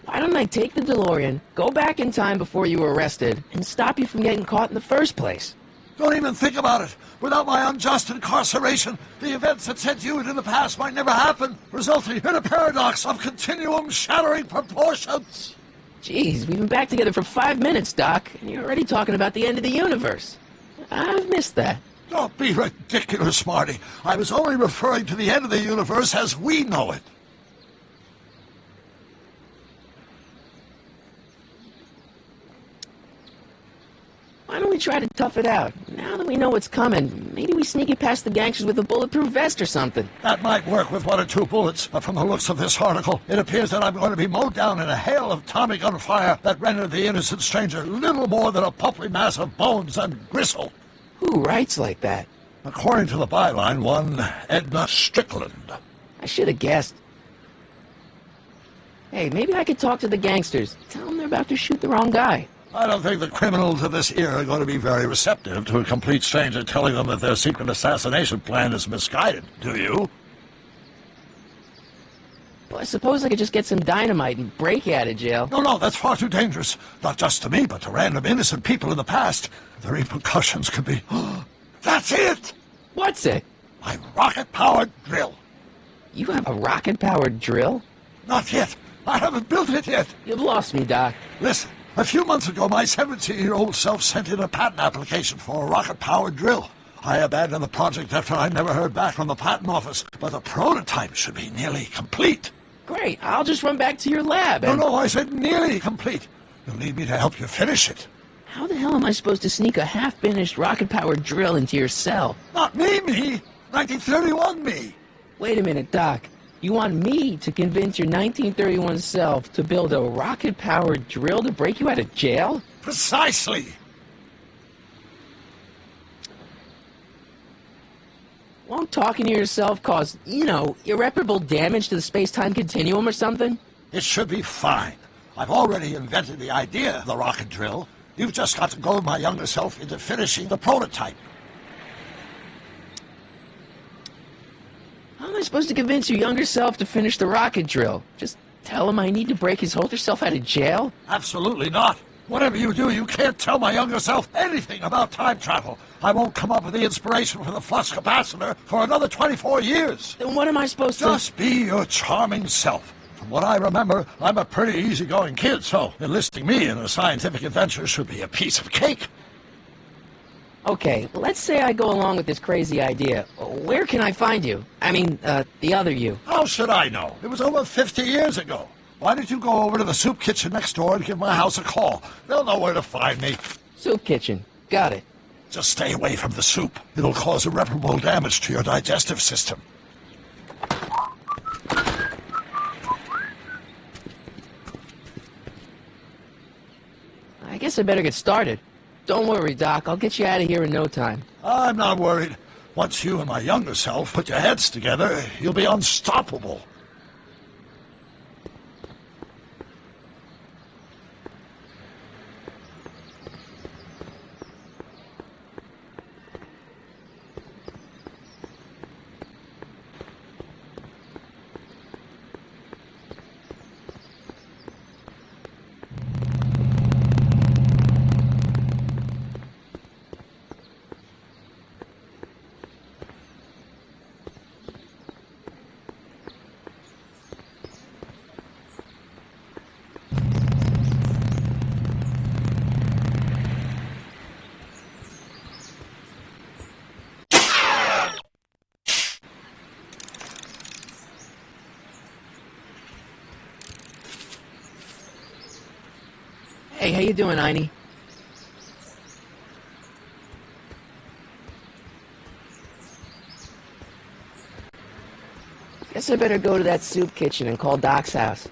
Why don't I take the DeLorean, go back in time before you were arrested, and stop you from getting caught in the first place? Don't even think about it. Without my unjust incarceration, the events that sent you into the past might never happen, resulting in a paradox of continuum-shattering proportions. Jeez, we've been back together for 5 minutes, Doc, and you're already talking about the end of the universe. I've missed that. Don't be ridiculous, Marty. I was only referring to the end of the universe as we know it. Why don't we try to tough it out? Now that we know what's coming, maybe we sneak it past the gangsters with a bulletproof vest or something. That might work with 1 or 2 bullets, but from the looks of this article, it appears that I'm going to be mowed down in a hail of Tommy gun fire that rendered the innocent stranger little more than a pulpy mass of bones and gristle. Who writes like that? According to the byline, one Edna Strickland. I should have guessed. Hey, maybe I could talk to the gangsters. Tell them they're about to shoot the wrong guy. I don't think the criminals of this era are going to be very receptive to a complete stranger telling them that their secret assassination plan is misguided, do you? Well, I suppose I could just get some dynamite and break you out of jail. No, that's far too dangerous. Not just to me, but to random innocent people in the past. The repercussions could be... That's it! What's it? My rocket-powered drill. You have a rocket-powered drill? Not yet. I haven't built it yet. You've lost me, Doc. Listen, a few months ago, my 17-year-old self sent in a patent application for a rocket-powered drill. I abandoned the project after I never heard back from the patent office, but the prototype should be nearly complete. Great, I'll just run back to your lab and... No, I said nearly complete. You'll need me to help you finish it. How the hell am I supposed to sneak a half-finished rocket-powered drill into your cell? Not me. 1931 me. Wait a minute, Doc. You want me to convince your 1931 self to build a rocket-powered drill to break you out of jail? Precisely. Won't talking to yourself cause, irreparable damage to the space-time continuum or something? It should be fine. I've already invented the idea of the rocket drill. You've just got to goad my younger self into finishing the prototype. How am I supposed to convince your younger self to finish the rocket drill? Just tell him I need to break his older self out of jail? Absolutely not. Whatever you do, you can't tell my younger self anything about time travel. I won't come up with the inspiration for the flux capacitor for another 24 years. Then what am I supposed to... Just be your charming self. From what I remember, I'm a pretty easygoing kid, so enlisting me in a scientific adventure should be a piece of cake. Okay, let's say I go along with this crazy idea. Where can I find you? I mean, the other you. How should I know? It was over 50 years ago. Why don't you go over to the soup kitchen next door and give my house a call? They'll know where to find me. Soup kitchen. Got it. Just stay away from the soup. It'll cause irreparable damage to your digestive system. I guess I better get started. Don't worry, Doc. I'll get you out of here in no time. I'm not worried. Once you and my younger self put your heads together, you'll be unstoppable. Hey, how you doing, Einie? Guess I better go to that soup kitchen and call Doc's house.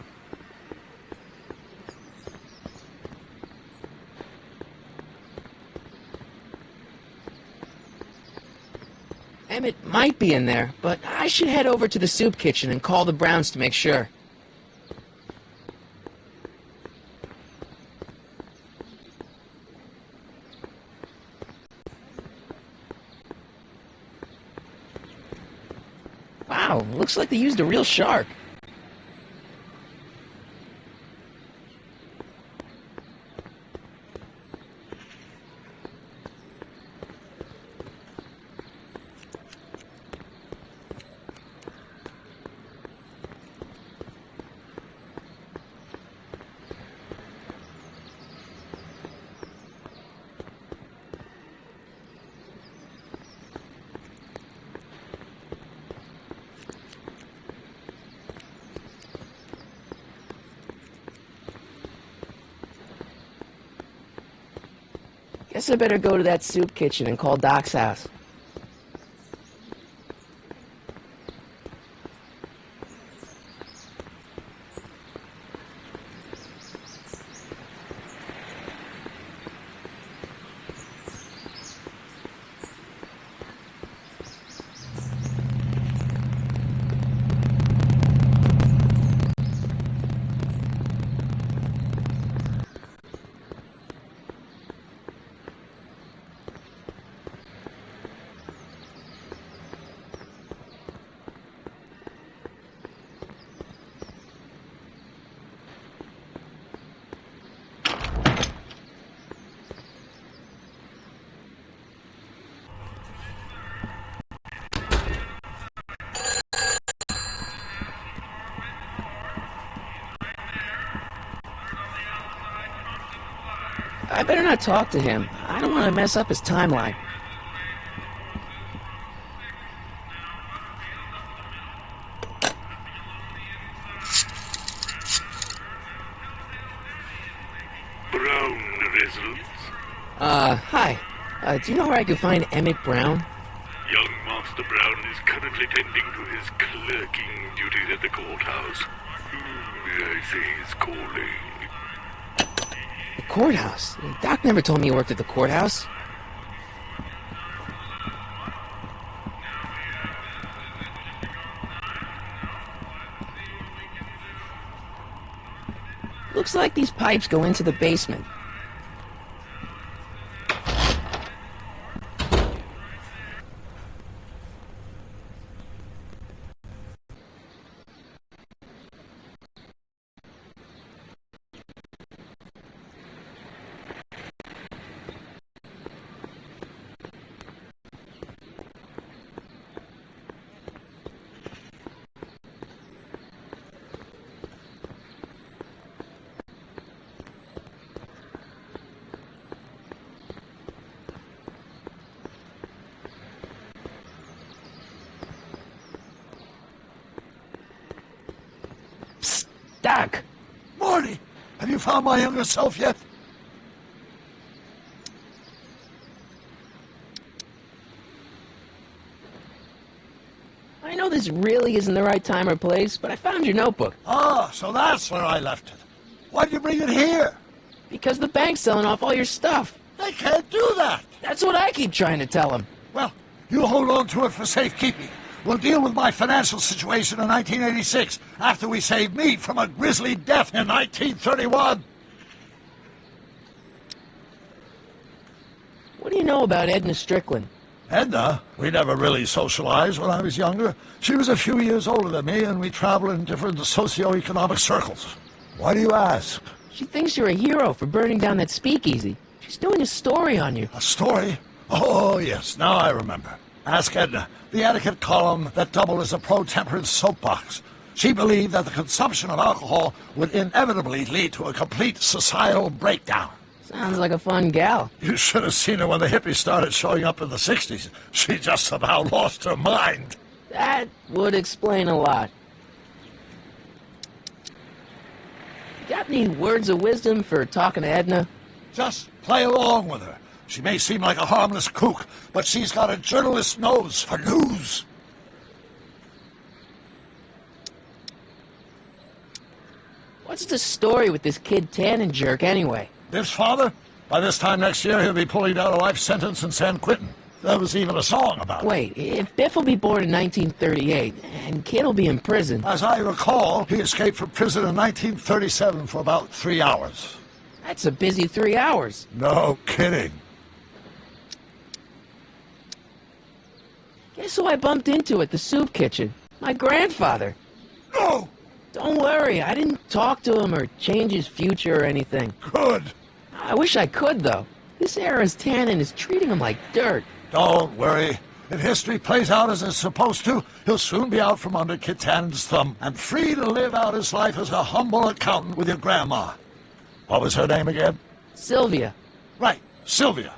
Emmett might be in there, but I should head over to the soup kitchen and call the Browns to make sure. Wow, looks like they used a real shark. Guess I better go to that soup kitchen and call Doc's house. I better not talk to him. I don't want to mess up his timeline. Brown residence? Hi. Do you know where I can find Emmett Brown? Young Master Brown is currently tending to his clerking duties at the courthouse. I say he's calling. The courthouse? Doc never told me he worked at the courthouse. Looks like these pipes go into the basement. Doc! Marty, have you found my younger self yet? I know this really isn't the right time or place, but I found your notebook. Ah, so that's where I left it. Why'd you bring it here? Because the bank's selling off all your stuff. They can't do that. That's what I keep trying to tell him. Well, you hold on to it for safekeeping. We'll deal with my financial situation in 1986 after we save me from a grisly death in 1931. What do you know about Edna Strickland? Edna? We never really socialized when I was younger. She was a few years older than me, and we traveled in different socio-economic circles. Why do you ask? She thinks you're a hero for burning down that speakeasy. She's doing a story on you. A story? Oh, yes, now I remember. Ask Edna, the etiquette column that doubled as a pro-temperance soapbox. She believed that the consumption of alcohol would inevitably lead to a complete societal breakdown. Sounds like a fun gal. You should have seen her when the hippies started showing up in the 60s. She just about lost her mind. That would explain a lot. Got any words of wisdom for talking to Edna? Just play along with her. She may seem like a harmless kook, but she's got a journalist's nose for news. What's the story with this kid Tannen jerk anyway? Biff's father? By this time next year, he'll be pulling down a life sentence in San Quentin. There was even a song about it. Wait, if Biff will be born in 1938, and Kid will be in prison... As I recall, he escaped from prison in 1937 for about 3 hours. That's a busy 3 hours. No kidding. Guess who I bumped into at the soup kitchen? My grandfather. No! Don't worry, I didn't talk to him or change his future or anything. Good. I wish I could, though. This era's Tannen is treating him like dirt. Don't worry. If history plays out as it's supposed to, he'll soon be out from under Kit Tannen's thumb and free to live out his life as a humble accountant with your grandma. What was her name again? Sylvia. Right, Sylvia.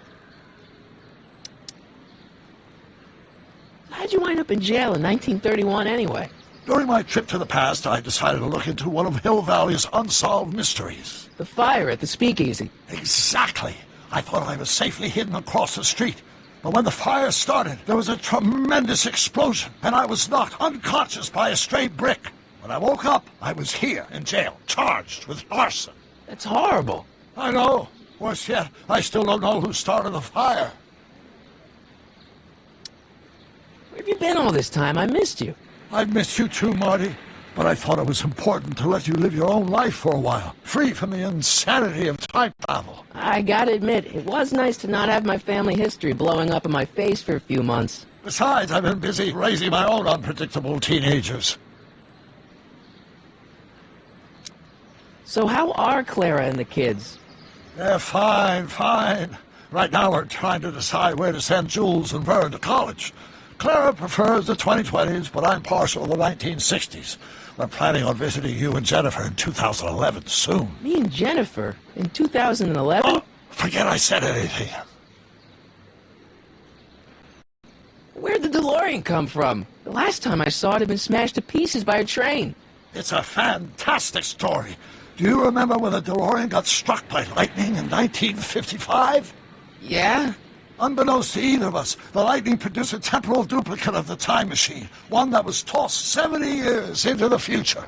How'd you wind up in jail in 1931 anyway? During my trip to the past, I decided to look into one of Hill Valley's unsolved mysteries. The fire at the speakeasy. Exactly. I thought I was safely hidden across the street. But when the fire started, there was a tremendous explosion, and I was knocked unconscious by a stray brick. When I woke up, I was here in jail, charged with arson. That's horrible. I know. Worse yet, I still don't know who started the fire. Where have you been all this time? I missed you. I've missed you too, Marty. But I thought it was important to let you live your own life for a while, free from the insanity of time travel. I gotta admit, it was nice to not have my family history blowing up in my face for a few months. Besides, I've been busy raising my own unpredictable teenagers. So how are Clara and the kids? They're fine, fine. Right now we're trying to decide where to send Jules and Vern to college. Clara prefers the 2020s, but I'm partial to the 1960s. We're planning on visiting you and Jennifer in 2011 soon. Me and Jennifer? In 2011? Oh, forget I said anything. Where'd the DeLorean come from? The last time I saw it had been smashed to pieces by a train. It's a fantastic story. Do you remember when the DeLorean got struck by lightning in 1955? Yeah? Unbeknownst to either of us, the lightning produced a temporal duplicate of the time machine, one that was tossed 70 years into the future.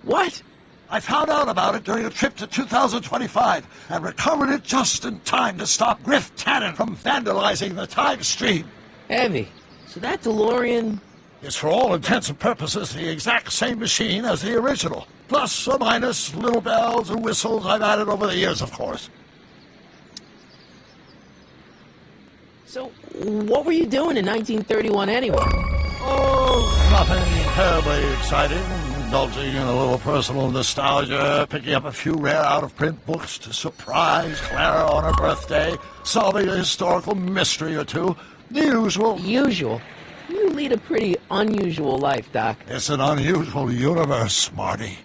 What? I found out about it during a trip to 2025 and recovered it just in time to stop Griff Tannen from vandalizing the time stream. Heavy. So that DeLorean... It's for all intents and purposes the exact same machine as the original. Plus or minus little bells and whistles I've added over the years, of course. So, what were you doing in 1931 anyway? Oh, nothing terribly exciting. Indulging in a little personal nostalgia, picking up a few rare out-of-print books to surprise Clara on her birthday, solving a historical mystery or two. The usual. Usual? You lead a pretty unusual life, Doc. It's an unusual universe, Marty.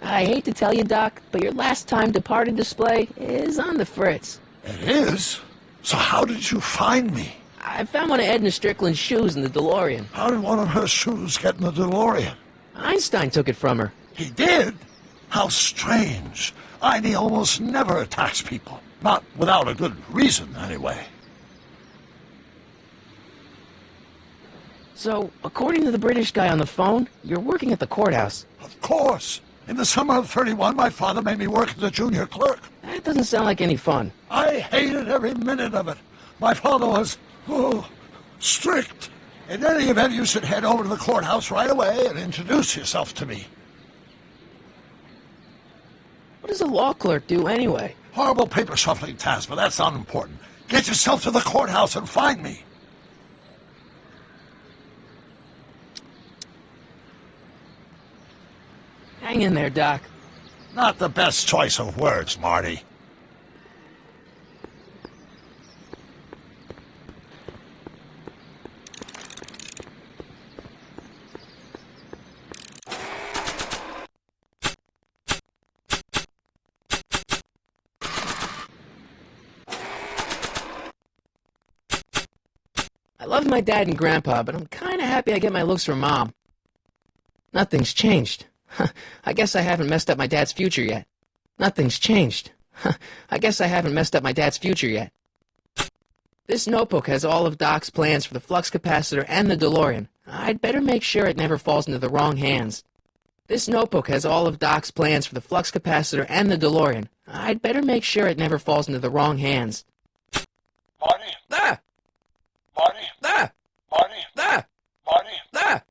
I hate to tell you, Doc, but your last time departed display is on the fritz. It is? So how did you find me? I found one of Edna Strickland's shoes in the DeLorean. How did one of her shoes get in the DeLorean? Einstein took it from her. He did? How strange. Einie almost never attacks people. Not without a good reason, anyway. So, according to the British guy on the phone, you're working at the courthouse. Of course. In the summer of 31, my father made me work as a junior clerk. That doesn't sound like any fun. I hated every minute of it. My father was, strict. In any event, you should head over to the courthouse right away and introduce yourself to me. What does a law clerk do anyway? Horrible paper shuffling task, but that's not important. Get yourself to the courthouse and find me. Hang in there, Doc. Not the best choice of words, Marty. I love my dad and grandpa, but I'm kind of happy I get my looks from Mom. Nothing's changed. I guess I haven't messed up my dad's future yet. Nothing's changed. I guess I haven't messed up my dad's future yet. This notebook has all of Doc's plans for the flux capacitor and the DeLorean. I'd better make sure it never falls into the wrong hands. This notebook has all of Doc's plans for the flux capacitor and the DeLorean. I'd better make sure it never falls into the wrong hands. Marty? Ah! Marty? Ah! Marty? Ah! Marty? Ah!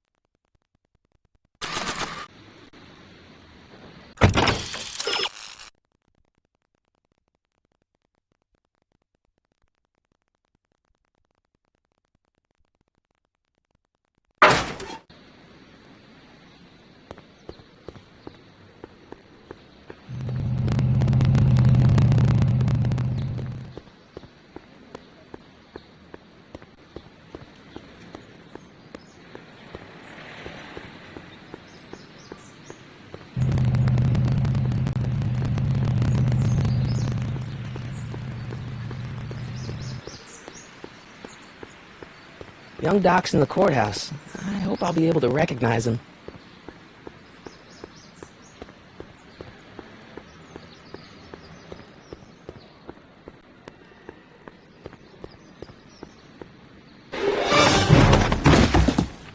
Young Doc's in the courthouse. I hope I'll be able to recognize him.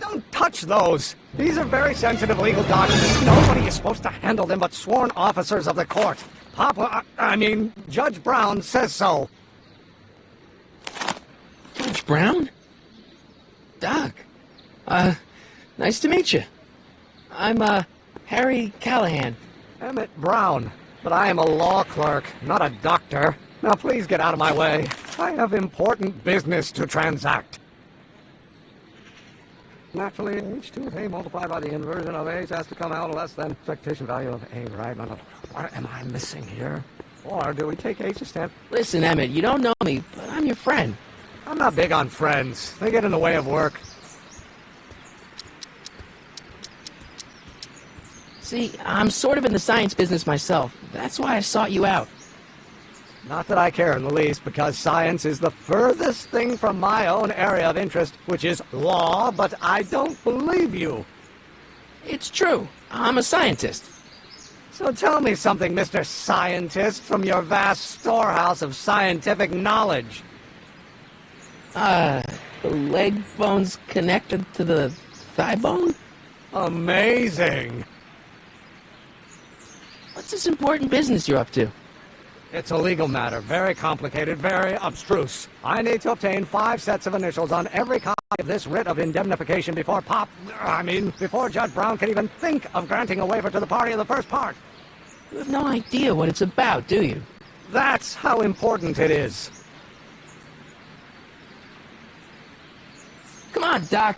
Don't touch those! These are very sensitive legal documents. Nobody is supposed to handle them but sworn officers of the court. Judge Brown says so. Judge Brown? Doc. Nice to meet you. I'm, Harry Callahan. Emmett Brown. But I am a law clerk, not a doctor. Now please get out of my way. I have important business to transact. Naturally, H2 of A multiplied by the inversion of A has to come out less than expectation value of A, right? What am I missing here? Or do we take H to stand? Listen, Emmett, you don't know me, but I'm your friend. I'm not big on friends. They get in the way of work. See, I'm sort of in the science business myself. That's why I sought you out. Not that I care in the least, because science is the furthest thing from my own area of interest, which is law, but I don't believe you. It's true. I'm a scientist. So tell me something, Mr. Scientist, from your vast storehouse of scientific knowledge. The leg bone's connected to the thigh bone? Amazing. What's this important business you're up to? It's a legal matter, very complicated, very abstruse. I need to obtain 5 sets of initials on every copy of this writ of indemnification before before Judge Brown can even think of granting a waiver to the party in the first part. You have no idea what it's about, do you? That's how important it is. Come on, Doc.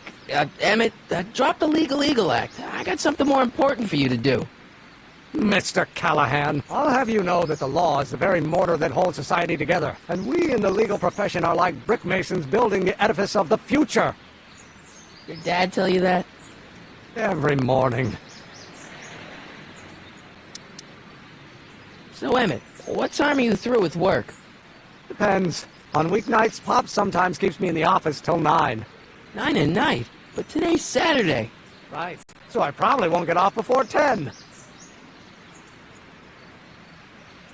Emmett, drop the Legal Eagle Act. I got something more important for you to do. Mr. Callahan, I'll have you know that the law is the very mortar that holds society together, and we in the legal profession are like brick masons building the edifice of the future. Your dad tell you that? Every morning. So, Emmett, what time are you through with work? Depends. On weeknights, Pop sometimes keeps me in the office till 9. 9 at night? But today's Saturday. Right. So I probably won't get off before 10.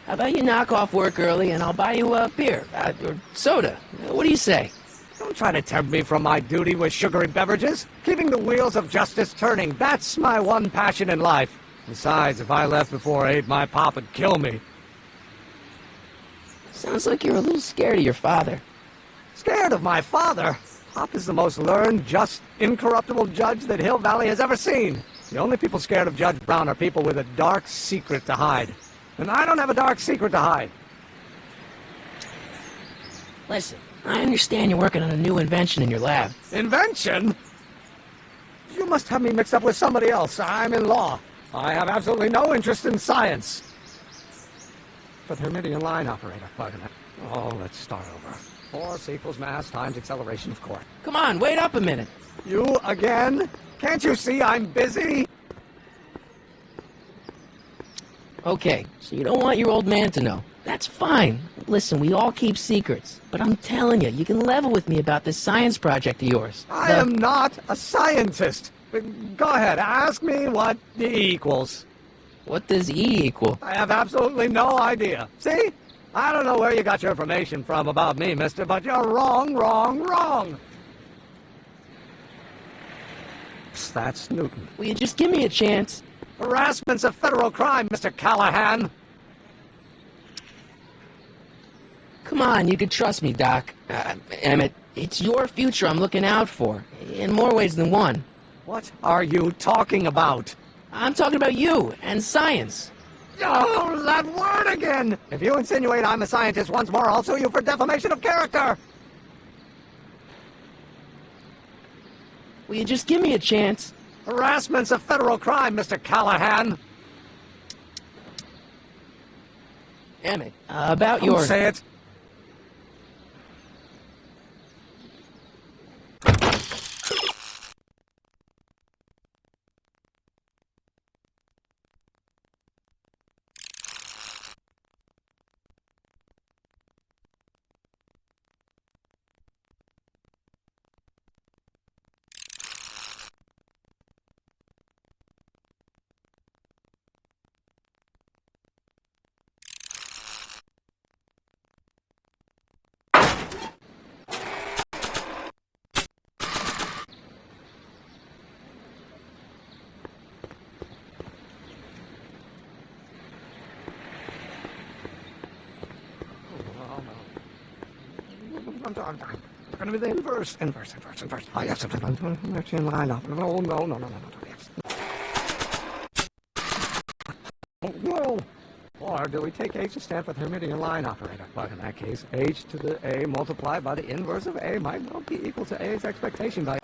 How about you knock off work early and I'll buy you a beer, or soda. What do you say? Don't try to tempt me from my duty with sugary beverages. Keeping the wheels of justice turning, that's my one passion in life. Besides, if I left before 8, my pop would kill me. Sounds like you're a little scared of your father. Scared of my father? Pop is the most learned, just, incorruptible judge that Hill Valley has ever seen. The only people scared of Judge Brown are people with a dark secret to hide. And I don't have a dark secret to hide. Listen, I understand you're working on a new invention in your lab. Invention? You must have me mixed up with somebody else. I'm in law. I have absolutely no interest in science. For the Hermitian line operator. Oh, let's start over. Force equals mass times acceleration of course. Come on, wait up a minute. You again? Can't you see I'm busy? Okay, so you don't want your old man to know. That's fine. Listen, we all keep secrets. But I'm telling you, you can level with me about this science project of yours. I am not a scientist. Go ahead, ask me what E equals. What does E equal? I have absolutely no idea. See? I don't know where you got your information from about me, mister, but you're wrong. That's Newton. Will you just give me a chance? Harassment's a federal crime, Mr. Callahan. Come on, you can trust me, Doc. Emmett, it's your future I'm looking out for, in more ways than one. What are you talking about? I'm talking about you and science. Oh, that word again! If you insinuate I'm a scientist once more, I'll sue you for defamation of character! Will you just give me a chance? Harassment's a federal crime, Mr. Callahan. Emmett, about your... Don't say it. I'm going to be the inverse. Oh, yes, I'm actually in line up. No. Yes. No. Or do we take H to stand for the Hermitian line operator? Well, in that case, H to the A multiplied by the inverse of A might well be equal to A's expectation value.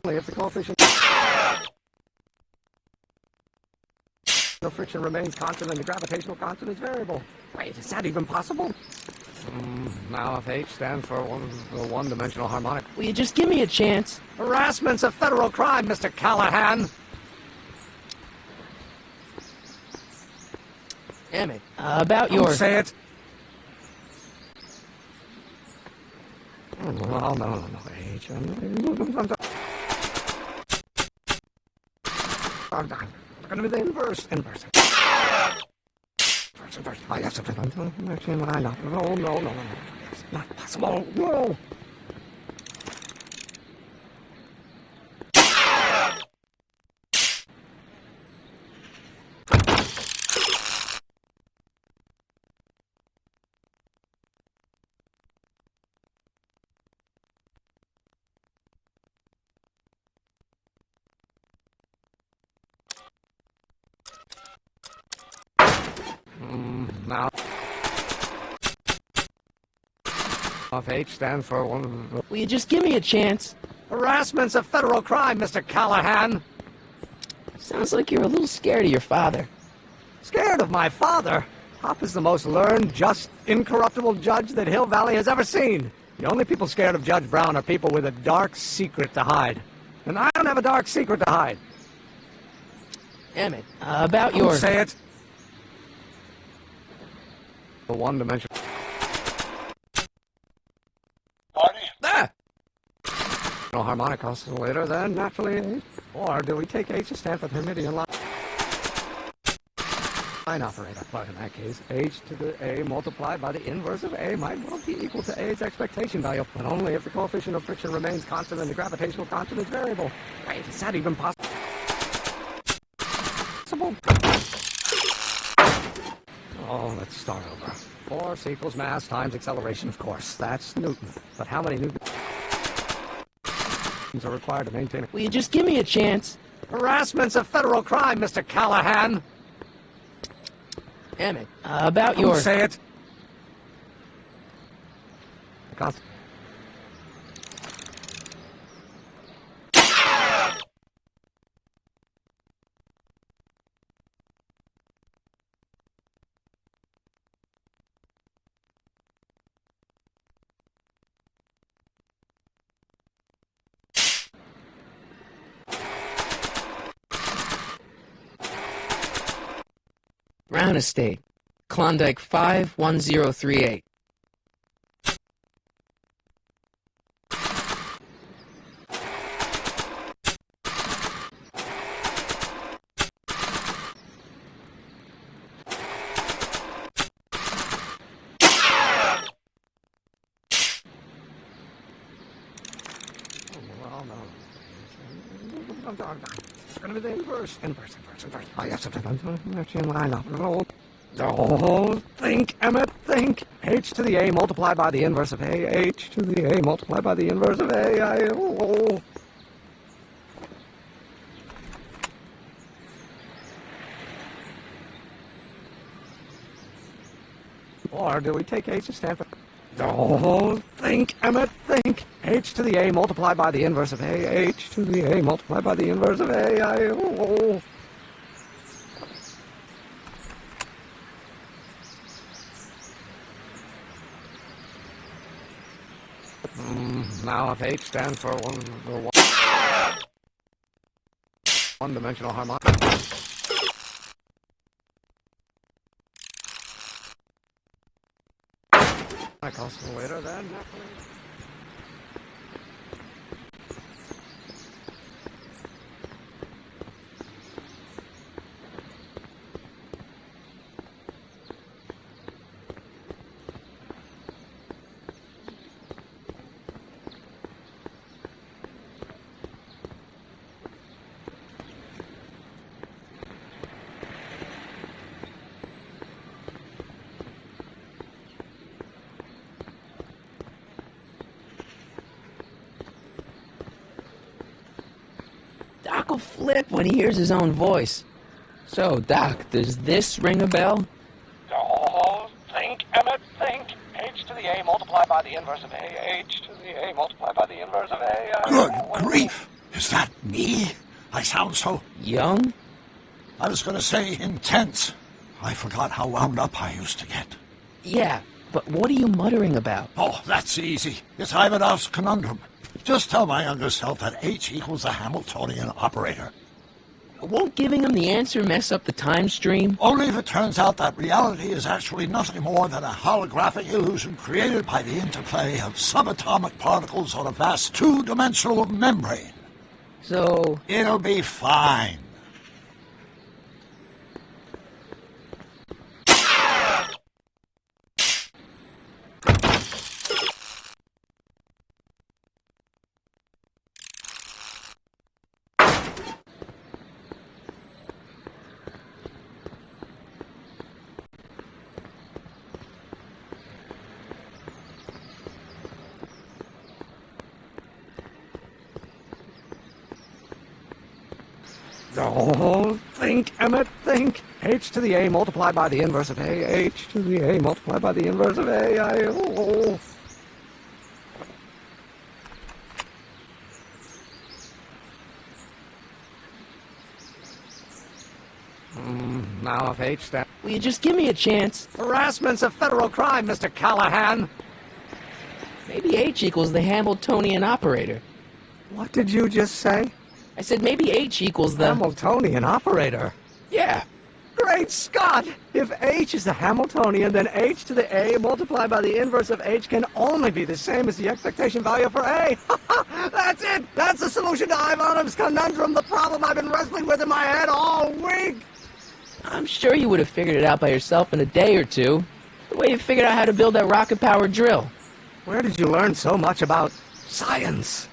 Only if the coefficient of friction remains constant and the gravitational constant is variable. Wait, is that even possible? Now if H stands for a one-dimensional harmonic... Will you just give me a chance? Harassment's a federal crime, Mr. Callahan. Emmett, about your... Don't say it. No. H... I'm going to be the inverse. Inverse. Oh, yes, I'm actually in line up. No. It's not possible. No. Now, if H stands for one... Will you just give me a chance? Harassment's a federal crime, Mr. Callahan. Sounds like you're a little scared of your father. Scared of my father? Pop is the most learned, just, incorruptible judge that Hill Valley has ever seen. The only people scared of Judge Brown are people with a dark secret to hide. And I don't have a dark secret to hide. Emmett, about your... Don't say it. The one-dimensional... Marty? There! No harmonic oscillator, then naturally H. Or do we take H to stand for the Hermitian line? line operator. But in that case, h to the a multiplied by the inverse of a might well be equal to a's expectation value, but only if the coefficient of friction remains constant and the gravitational constant is variable. Wait, is that even possible? Oh, let's start over. Force equals mass times acceleration, of course. That's Newton. But how many Newtons are required to maintain it? Will you just give me a chance? Harassment's a federal crime, Mr. Callahan. Emmett, about Don't your... say it. The Const- Brown Estate, Klondike 51038. Well, no. It's going to be the inverse. Inverse. Oh, yes, actually, line up. Oh, think, Emmett, think. H to the a multiplied by the inverse of a. H to the a multiplied by the inverse of a. Or do we take h to stand for... Oh, think, Emmett, think. H to the a multiplied by the inverse of a. H to the a multiplied by the inverse of a. Now if h stands for one-dimensional harmonic. Oscillator then, naturally. Doc will flip when he hears his own voice. So, Doc, does this ring a bell? Oh, think, Emmett, think. H to the a multiplied by the inverse of a. H to the a multiplied by the inverse of a. Good grief! Is that me? I sound so... Young? I was going to say intense. I forgot how wound up I used to get. Yeah, but what are you muttering about? Oh, that's easy. It's Ivanov's conundrum. Just tell my younger self that H equals the Hamiltonian operator. Won't giving him the answer mess up the time stream? Only if it turns out that reality is actually nothing more than a holographic illusion created by the interplay of subatomic particles on a vast two-dimensional membrane. So... It'll be fine. Oh, think, Emmett, think. H to the a multiplied by the inverse of a. H to the a multiplied by the inverse of a. Now if H stands... Will you just give me a chance? Harassment's a federal crime, Mr. Callahan. Maybe H equals the Hamiltonian operator. What did you just say? I said maybe H equals the... Hamiltonian operator? Yeah. Great Scott! If H is the Hamiltonian, then H to the A multiplied by the inverse of H can only be the same as the expectation value for A. That's it! That's the solution to Ivanov's conundrum, the problem I've been wrestling with in my head all week! I'm sure you would have figured it out by yourself in a day or two. The way you figured out how to build that rocket-powered drill. Where did you learn so much about science?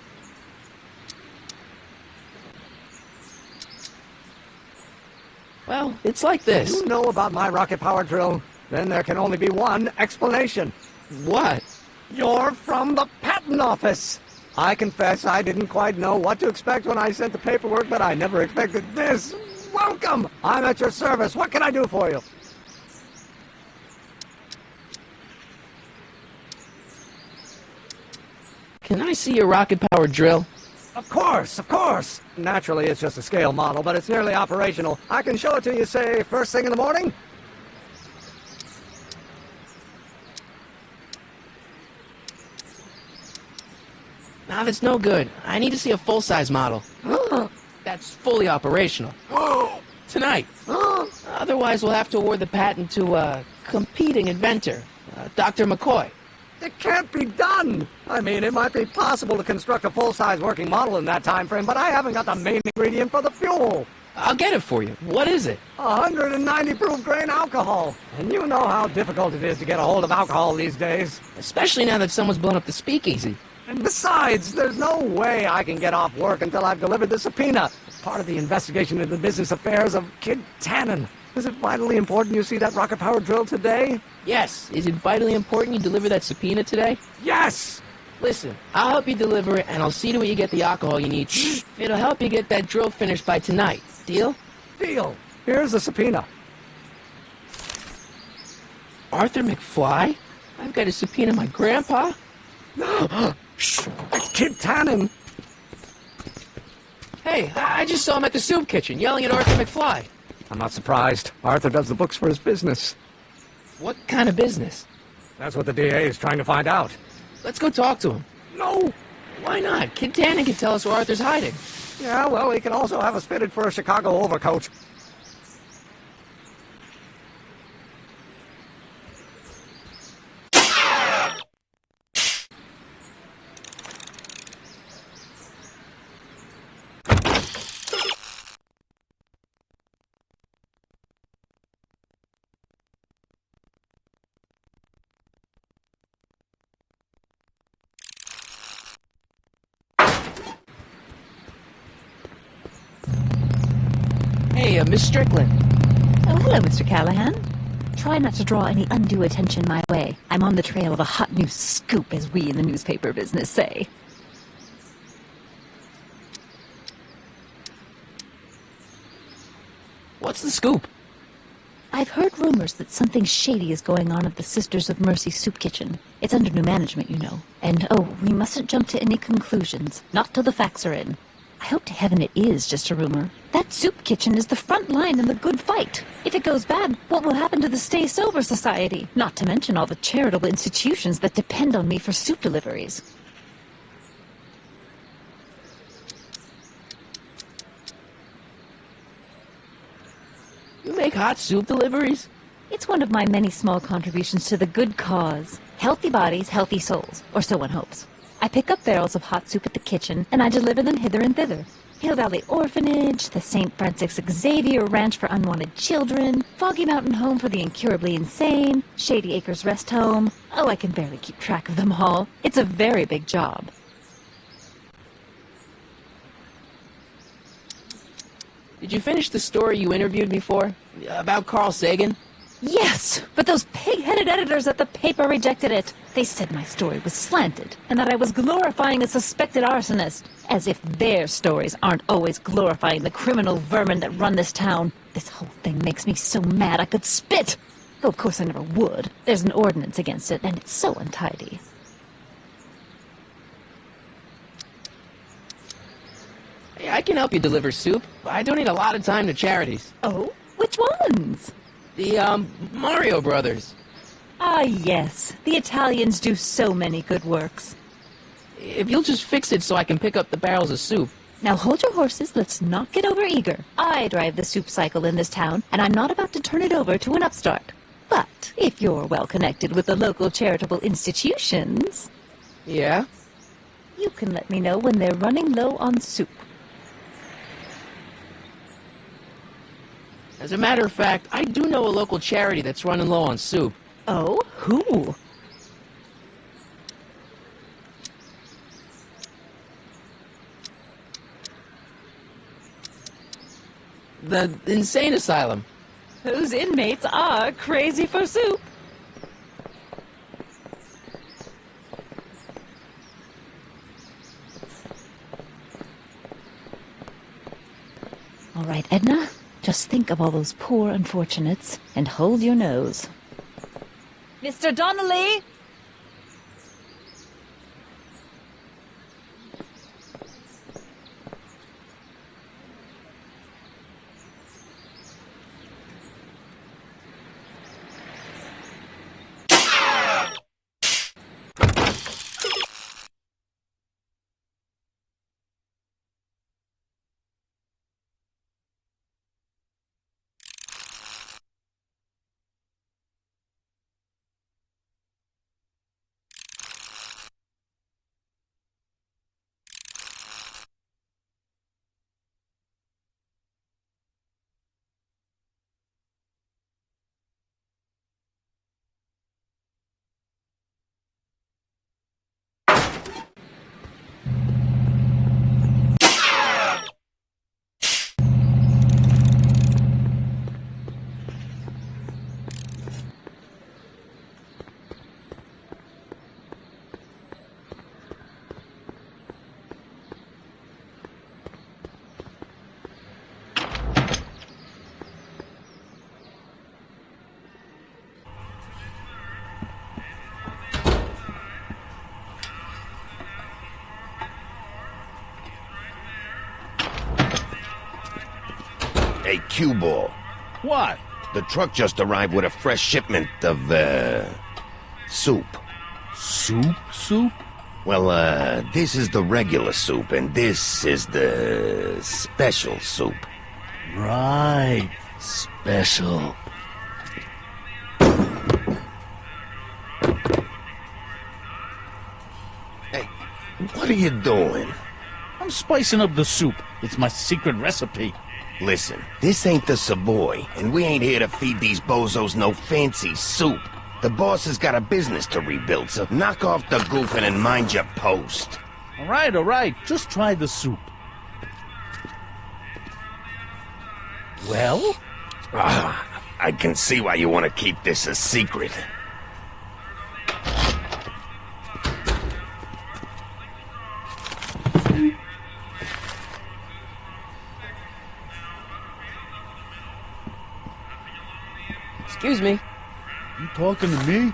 Well, it's like this. You know about my rocket-powered drill? Then there can only be one explanation. What? You're from the patent office. I confess I didn't quite know what to expect when I sent the paperwork, but I never expected this. Welcome! I'm at your service. What can I do for you? Can I see your rocket-powered drill? Of course, of course. Naturally, it's just a scale model, but it's nearly operational. I can show it to you, say, first thing in the morning? Nah, that's no good. I need to see a full-size model. That's fully operational. Tonight. Otherwise, we'll have to award the patent to a competing inventor, Dr. McCoy. It can't be done! I mean, it might be possible to construct a full-size working model in that time frame, but I haven't got the main ingredient for the fuel. I'll get it for you. What is it? 190 proof grain alcohol. And you know how difficult it is to get a hold of alcohol these days. Especially now that someone's blown up the speakeasy. And besides, there's no way I can get off work until I've delivered the subpoena. It's part of the investigation into the business affairs of Kid Tannen. Is it vitally important you see that rocket-powered drill today? Yes. Is it vitally important you deliver that subpoena today? Yes! Listen, I'll help you deliver it, and I'll see to it you get the alcohol you need. It'll help you get that drill finished by tonight. Deal? Deal. Here's the subpoena. Arthur McFly? I've got to subpoena my grandpa? Shh! It's Kid Tannen! Hey, I just saw him at the soup kitchen, yelling at Arthur McFly. I'm not surprised. Arthur does the books for his business. What kind of business? That's what the DA is trying to find out. Let's go talk to him. No! Why not? Kid Tannen can tell us where Arthur's hiding. Yeah, well, he can also have us fitted for a Chicago overcoat. Hey, Miss Strickland. Oh, hello, Mr. Callahan. Try not to draw any undue attention my way. I'm on the trail of a hot new scoop, as we in the newspaper business say. What's the scoop? I've heard rumors that something shady is going on at the Sisters of Mercy Soup Kitchen. It's under new management, you know. And, oh, we mustn't jump to any conclusions. Not till the facts are in. I hope to heaven it is just a rumor. That soup kitchen is the front line in the good fight. If it goes bad, what will happen to the Stay Sober Society? Not to mention all the charitable institutions that depend on me for soup deliveries. You make hot soup deliveries? It's one of my many small contributions to the good cause. Healthy bodies, healthy souls, or so one hopes. I pick up barrels of hot soup at the kitchen, and I deliver them hither and thither. Hill Valley Orphanage, the St. Francis Xavier Ranch for Unwanted Children, Foggy Mountain Home for the Incurably Insane, Shady Acres Rest Home. Oh, I can barely keep track of them all. It's a very big job. Did you finish the story you interviewed me for? About Carl Sagan? Yes, but those pig-headed editors at the paper rejected it. They said my story was slanted, and that I was glorifying a suspected arsonist. As if their stories aren't always glorifying the criminal vermin that run this town. This whole thing makes me so mad I could spit. Though of course I never would. There's an ordinance against it, and it's so untidy. Hey, I can help you deliver soup. I donate a lot of time to charities. Oh? Which ones? The, Mario Brothers. Ah, yes. The Italians do so many good works. If you'll just fix it so I can pick up the barrels of soup. Now hold your horses, let's not get overeager. I drive the soup cycle in this town, and I'm not about to turn it over to an upstart. But if you're well connected with the local charitable institutions... Yeah? You can let me know when they're running low on soup. As a matter of fact, I do know a local charity that's running low on soup. Oh? Who? The insane asylum. Whose inmates are crazy for soup. All right, Edna, just think of all those poor unfortunates and hold your nose. Mr. Donnelly! Hey, cue ball. What? The truck just arrived with a fresh shipment of, soup. Soup? Well, this is the regular soup, and this is the special soup. Right. Special. Hey, what are you doing? I'm spicing up the soup. It's my secret recipe. Listen, this ain't the Savoy, and we ain't here to feed these bozos no fancy soup. The boss has got a business to rebuild, so knock off the goofing and mind your post. All right. Just try the soup. Well? I can see why you want to keep this a secret. Excuse me. You talking to me?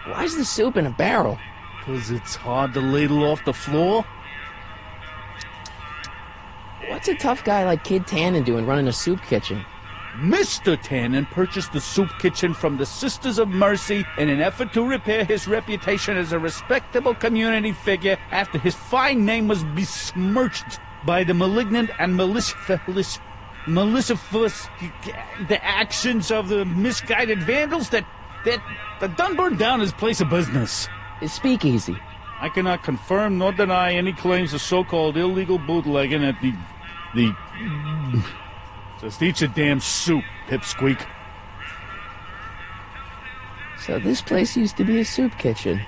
Why's the soup in a barrel? 'Cause it's hard to ladle off the floor. What's a tough guy like Kid Tannen doing running a soup kitchen? Mr. Tannen purchased the soup kitchen from the Sisters of Mercy in an effort to repair his reputation as a respectable community figure after his fine name was besmirched by the malignant and malicious the actions of the misguided vandals that done burned down his place of business. His speakeasy. I cannot confirm nor deny any claims of so-called illegal bootlegging at the Just eat your damn soup, pipsqueak. So this place used to be a soup kitchen.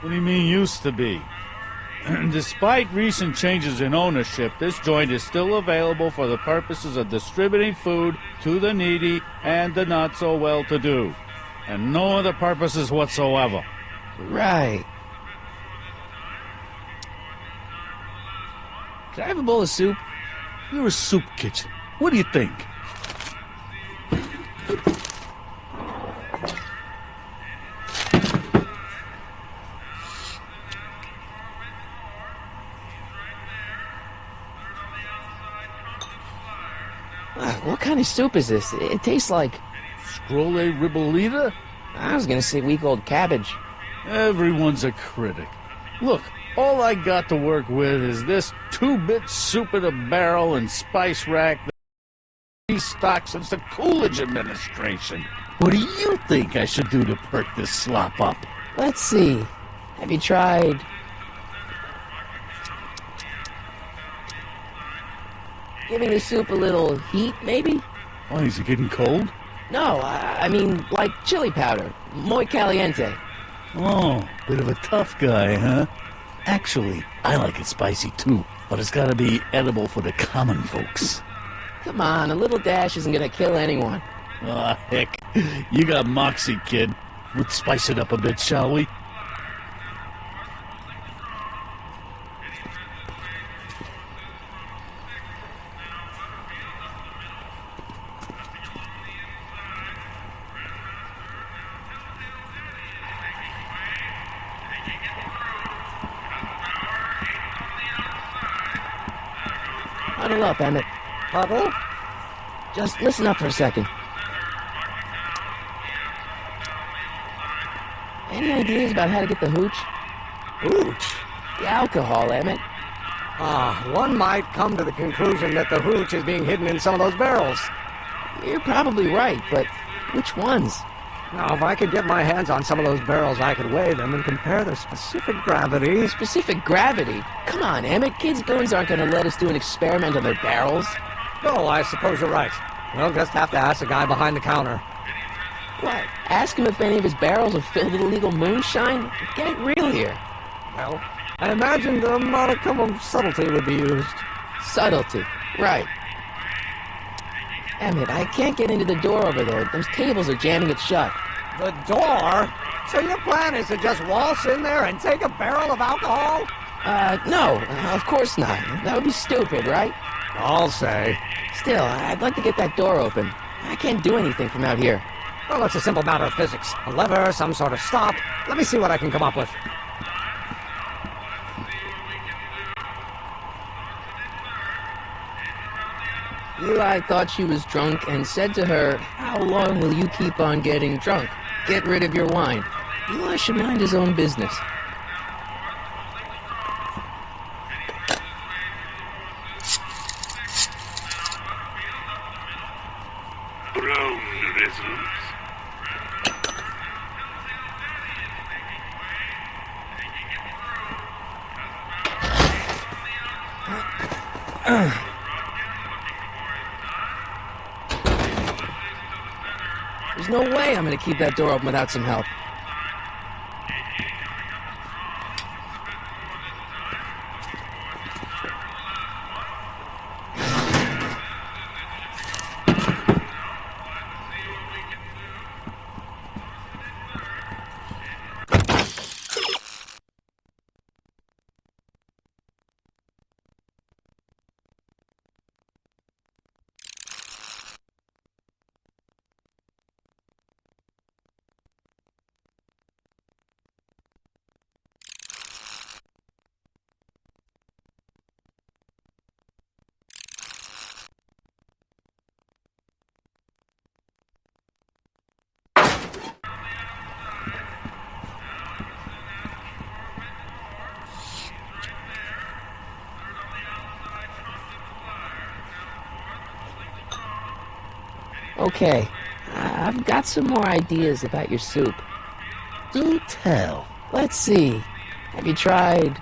What do you mean used to be? Despite recent changes in ownership, this joint is still available for the purposes of distributing food to the needy and the not-so-well-to-do. And no other purposes whatsoever. Right. Can I have a bowl of soup? You're a soup kitchen. What do you think? What kind of soup is this? It tastes like... Scrolle ribollita? I was gonna say week-old cabbage. Everyone's a critic. Look, all I got to work with is this 2-bit soup in a barrel and spice rack that restocked since the Coolidge administration. What do you think I should do to perk this slop up? Let's see. Have you tried... giving the soup a little heat, maybe? Why, is it getting cold? No, I mean, like chili powder. Muy caliente. Oh, bit of a tough guy, huh? Actually, I like it spicy too, but it's gotta be edible for the common folks. Come on, a little dash isn't gonna kill anyone. Ah, heck. You got moxie, kid. Let's spice it up a bit, shall we? Huddle up, Emmett. Huddle? Just listen up for a second. Any ideas about how to get the hooch? Hooch? The alcohol, Emmett. One might come to the conclusion that the hooch is being hidden in some of those barrels. You're probably right, but which ones? Now, if I could get my hands on some of those barrels, I could weigh them and compare their specific gravity. Specific gravity? Come on, Emmett. Kids' goons aren't going to let us do an experiment on their barrels. No, I suppose you're right. We'll just have to ask the guy behind the counter. What? Ask him if any of his barrels are filled with illegal moonshine? Get real here. Well, I imagined a modicum of subtlety would be used. Subtlety. Right. Emmett, I can't get into the door over there. Those tables are jamming it shut. The door? So your plan is to just waltz in there and take a barrel of alcohol? No, of course not. That would be stupid, right? I'll say. Still, I'd like to get that door open. I can't do anything from out here. Well, it's a simple matter of physics. A lever, some sort of stop. Let me see what I can come up with. Eli thought she was drunk and said to her, "How long will you keep on getting drunk? Get rid of your wine." Eli should mind his own business. Brown results. There's no way I'm going to keep that door open without some help. Okay, I've got some more ideas about your soup. Do tell. Let's see. Have you tried...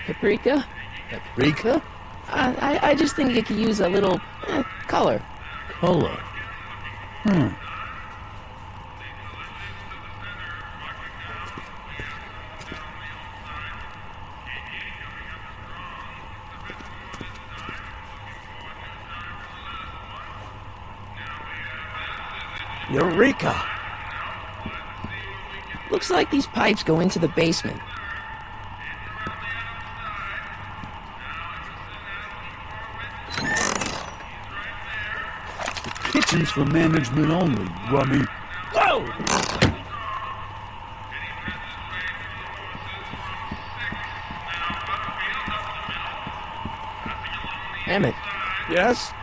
paprika? Paprika? I just think you could use a little color. Color? Eureka! Looks like these pipes go into the basement. The kitchen's for management only, rummy. Whoa! Emmett. Yes?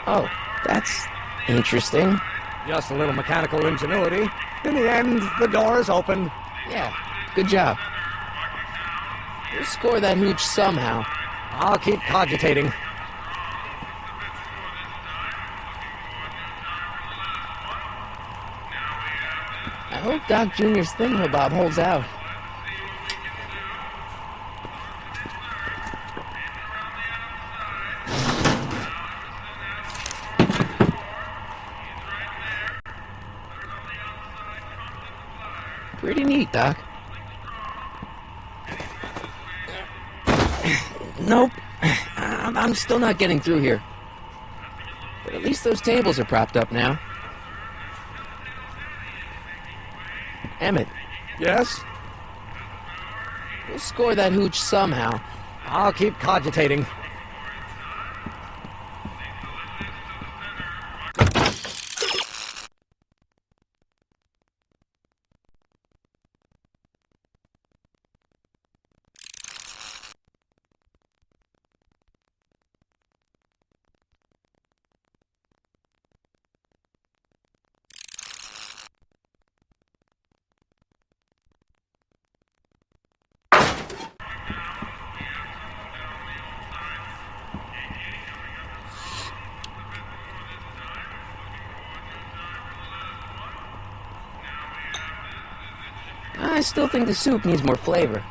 Oh, that's interesting. Just a little mechanical ingenuity. In the end, the door is open. Yeah, good job. We'll score that hooch somehow. I'll keep cogitating. hope Doc Jr.'s thingamabob holds out. Pretty neat, Doc. Nope. I'm still not getting through here. But at least those tables are propped up now. Emmett. Yes? We'll score that hooch somehow. I'll keep cogitating. I still think the soup needs more flavor.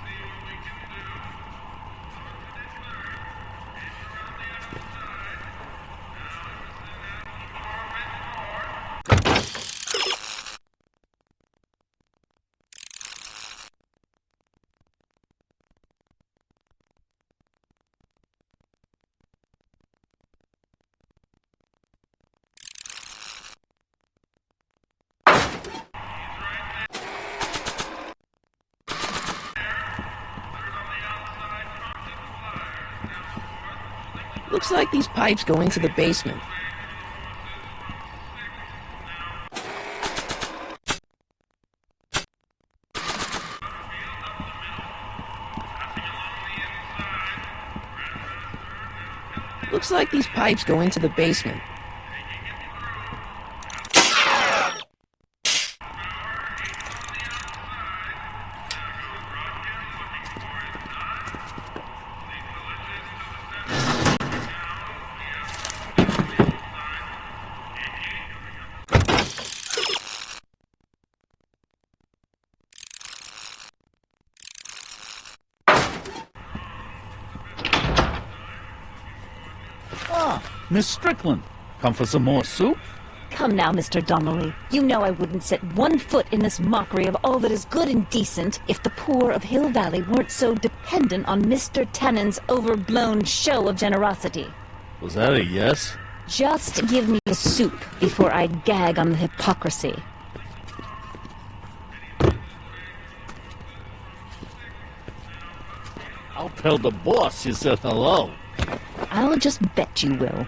Looks like these pipes go into the basement. Looks like these pipes go into the basement. Miss Strickland, come for some more soup? Come now, Mr. Donnelly. You know I wouldn't set one foot in this mockery of all that is good and decent if the poor of Hill Valley weren't so dependent on Mr. Tennant's overblown show of generosity. Was that a yes? Just give me the soup before I gag on the hypocrisy. I'll tell the boss you said hello. I'll just bet you will.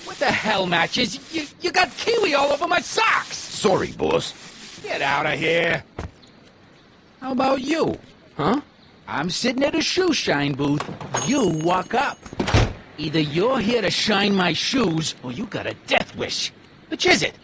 What the hell, Matches? You got kiwi all over my socks! Sorry, boss. Get out of here! How about you? Huh? I'm sitting at a shoe shine booth. You walk up. Either you're here to shine my shoes, or you got a death wish. Which is it?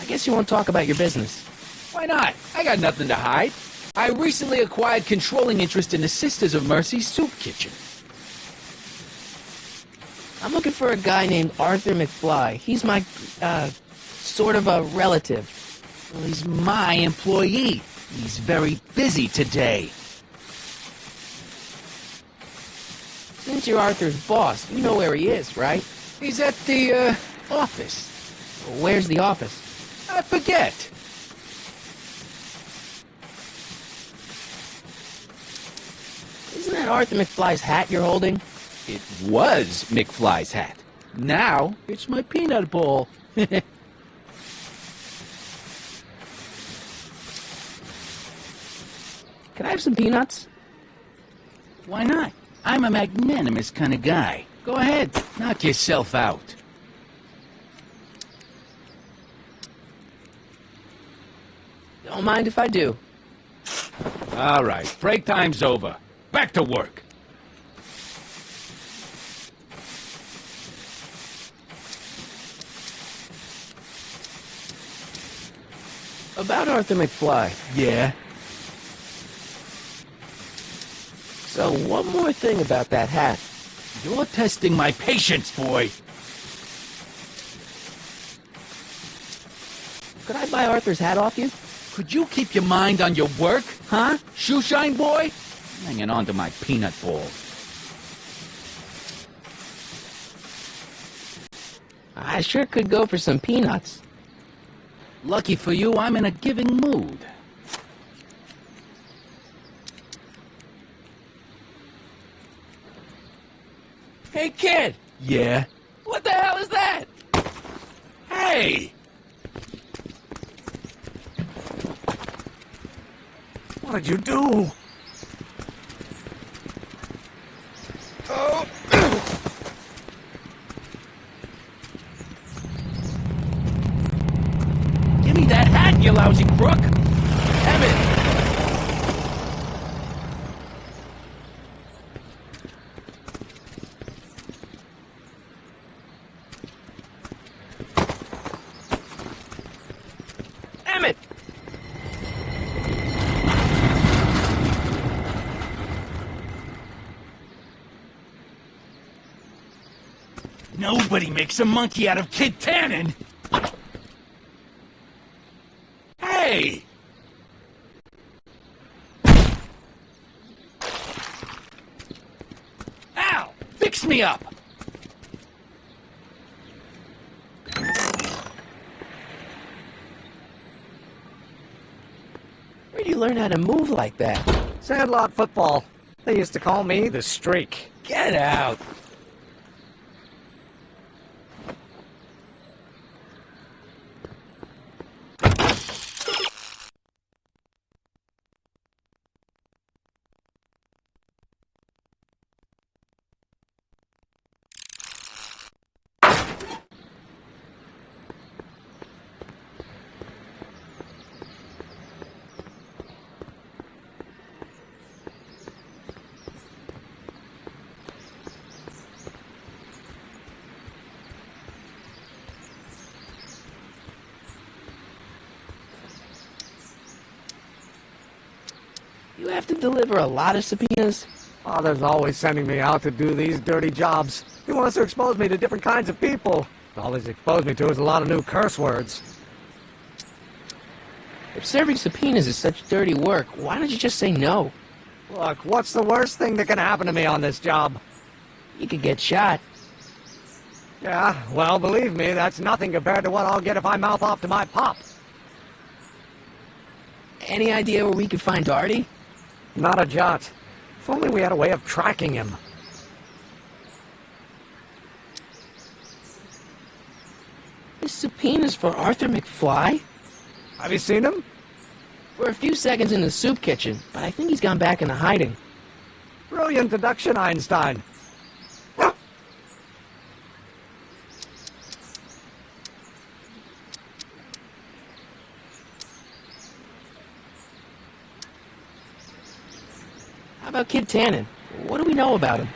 I guess you won't talk about your business. Why not? I got nothing to hide. I recently acquired controlling interest in the Sisters of Mercy Soup Kitchen. I'm looking for a guy named Arthur McFly. He's my, sort of a relative. Well, he's my employee. He's very busy today. Since you're Arthur's boss, you know where he is, right? He's at the, office. Where's the office? I forget. Isn't that Arthur McFly's hat you're holding? It was McFly's hat. Now, it's my peanut bowl. Could I have some peanuts? Why not? I'm a magnanimous kind of guy. Go ahead, knock yourself out. Don't mind if I do. All right, break time's over. Back to work. About Arthur McFly. Yeah? So, one more thing about that hat. You're testing my patience, boy. Could I buy Arthur's hat off you? Could you keep your mind on your work, huh? Shoeshine boy? Hanging on to my peanut ball. I sure could go for some peanuts. Lucky for you, I'm in a giving mood. Hey, kid! Yeah? What the hell is that? Hey! What did you do? Oh! Give me that hat, you lousy crook! Emmett! Emmett! Nobody makes a monkey out of Kid Tannen! Hey! Ow! Fix me up! Where'd you learn how to move like that? Sandlot football. They used to call me the Streak. Get out! You have to deliver a lot of subpoenas? Father's always sending me out to do these dirty jobs. He wants to expose me to different kinds of people. All he's exposed me to is a lot of new curse words. If serving subpoenas is such dirty work, why don't you just say no? Look, what's the worst thing that can happen to me on this job? You could get shot. Yeah, well, believe me, that's nothing compared to what I'll get if I mouth off to my pop. Any idea where we could find Artie? Not a jot. If only we had a way of tracking him. This subpoena's for Arthur McFly? Have you seen him? For a few seconds in the soup kitchen, but I think he's gone back into hiding. Brilliant deduction, Einstein. How about Kid Tannen? What do we know about him?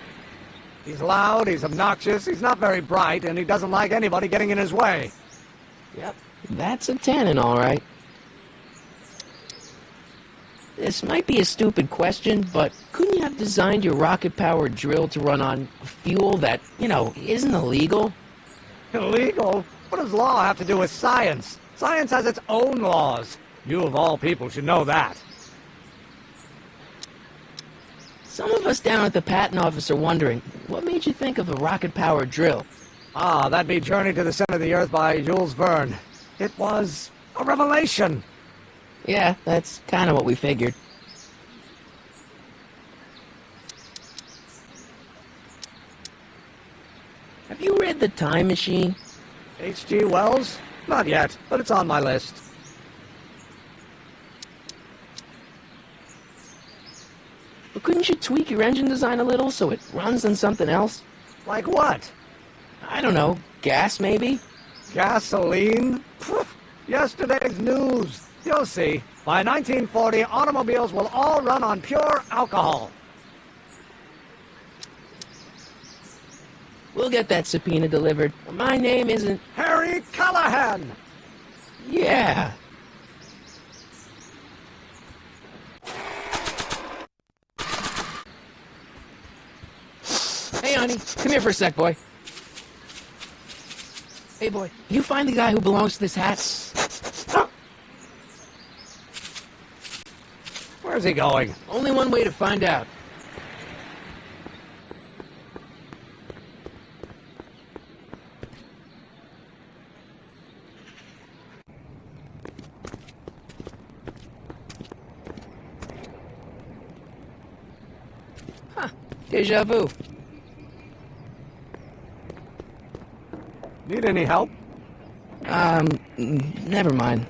He's loud, he's obnoxious, he's not very bright, and he doesn't like anybody getting in his way. Yep, That's a Tannen, all right. This might be a stupid question, but couldn't you have designed your rocket-powered drill to run on fuel that, isn't illegal? Illegal? What does law have to do with science? Science has its own laws. You of all people should know that. Some of us down at the patent office are wondering, what made you think of a rocket-powered drill? Ah, that'd be Journey to the Center of the Earth by Jules Verne. It was a revelation. Yeah, that's kind of what we figured. Have you read The Time Machine? H.G. Wells? Not yet, but it's on my list. But couldn't you tweak your engine design a little so it runs on something else? Like what? I don't know. Gas, maybe? Gasoline? Pfft, yesterday's news. You'll see. By 1940, automobiles will all run on pure alcohol. We'll get that subpoena delivered. My name isn't... Harry Callahan! Yeah. Hey, honey. Come here for a sec, boy. Hey, boy. You find the guy who belongs to this hat? Where's he going? Only one way to find out. Huh. Deja vu. Need any help? Never mind.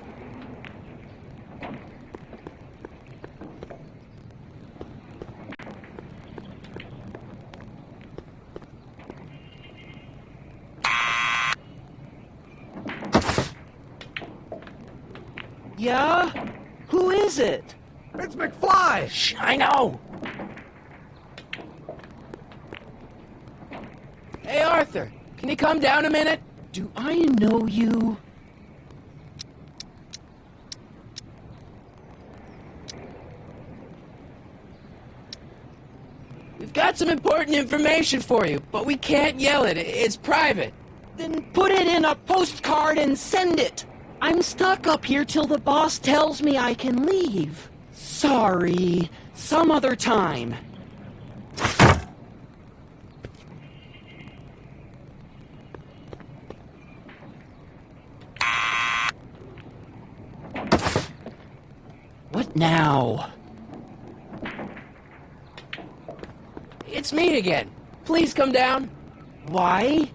Yeah? Who is it? It's McFly! Shh, I know! Hey, Arthur, can you come down a minute? Do I know you? We've got some important information for you, but we can't yell it. It's private. Then put it in a postcard and send it. I'm stuck up here till the boss tells me I can leave. Sorry. Some other time. What now? It's me again. Please come down. Why?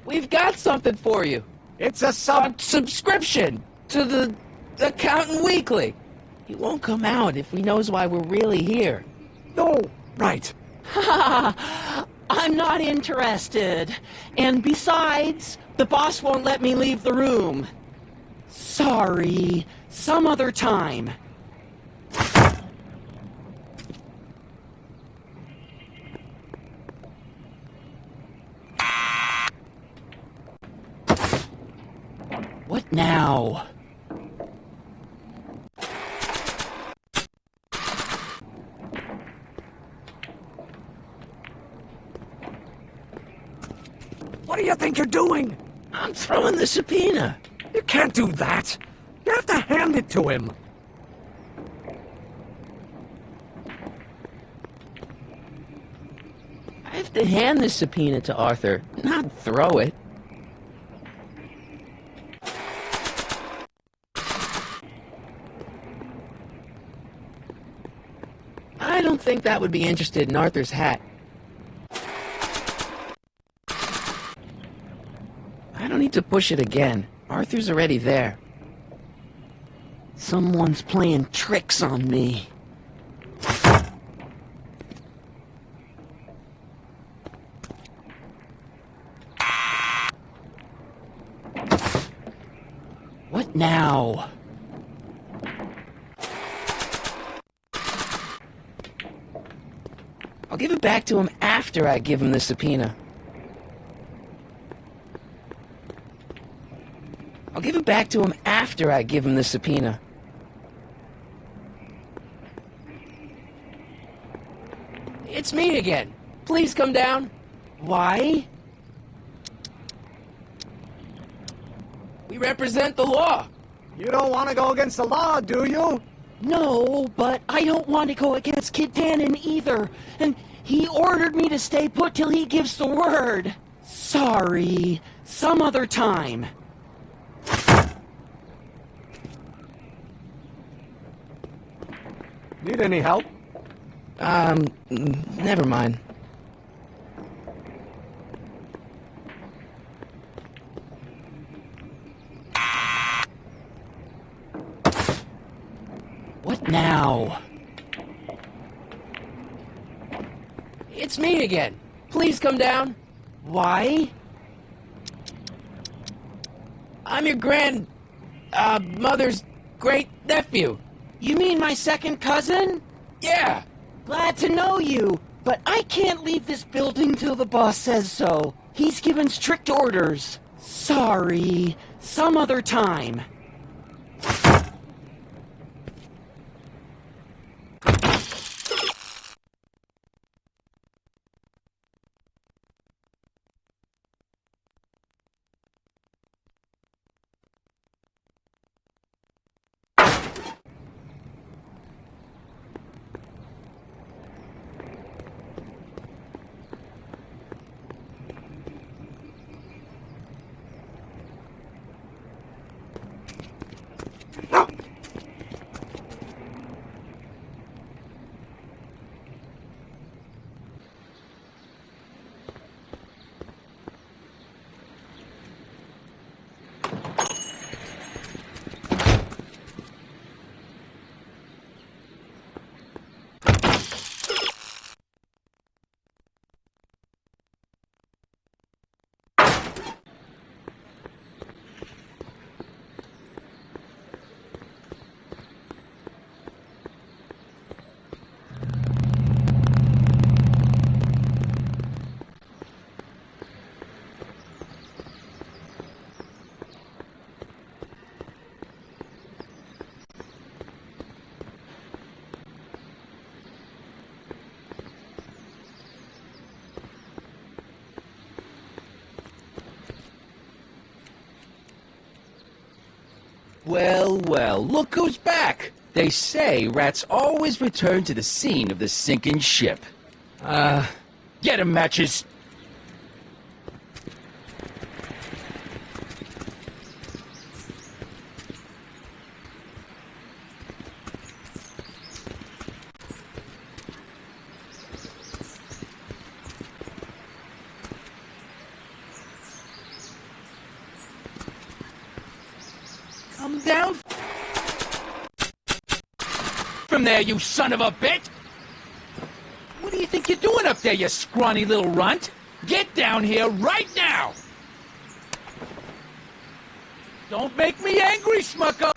We've got something for you. It's a subscription to the Accountant Weekly. He won't come out if he knows why we're really here. No, right. I'm not interested. And besides, the boss won't let me leave the room. Sorry. Some other time. What now? What do you think you're doing? I'm throwing the subpoena. You can't do that. You have to hand it to him. I have to hand this subpoena to Arthur, not throw it. I don't think that would be interested in Arthur's hat. I don't need to push it again. Arthur's already there. Someone's playing tricks on me. What now? I'll give it back to him after I give him the subpoena. it back to him after I give him the subpoena. It's me again. Please come down. Why? We represent the law. You don't want to go against the law, do you? No, but I don't want to go against Kid Tannen either. And he ordered me to stay put till he gives the word. Sorry. Some other time. Need any help? Never mind. What now? It's me again. Please come down. Why? I'm your mother's great nephew. You mean my second cousin? Yeah. Glad to know you, but I can't leave this building till the boss says so. He's given strict orders. Sorry. Some other time. Well, well, look who's back! They say rats always return to the scene of the sinking ship. Get 'em, Matches! Come down from there, you son of a bitch! What do you think you're doing up there, you scrawny little runt? Get down here right now! Don't make me angry, Smucko!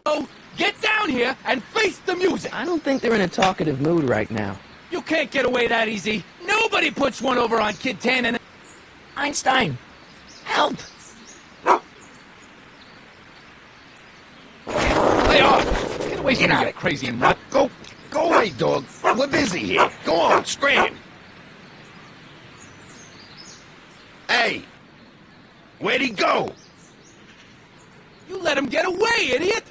Oh, get down here and face the music! I don't think they're in a talkative mood right now. You can't get away that easy. Nobody puts one over on Kid Tannen. Einstein, help! Lay off! Get away from me, you crazy nut! Go away, dog. We're busy here. Go on, scram. Hey, where'd he go? You let him get away, idiot!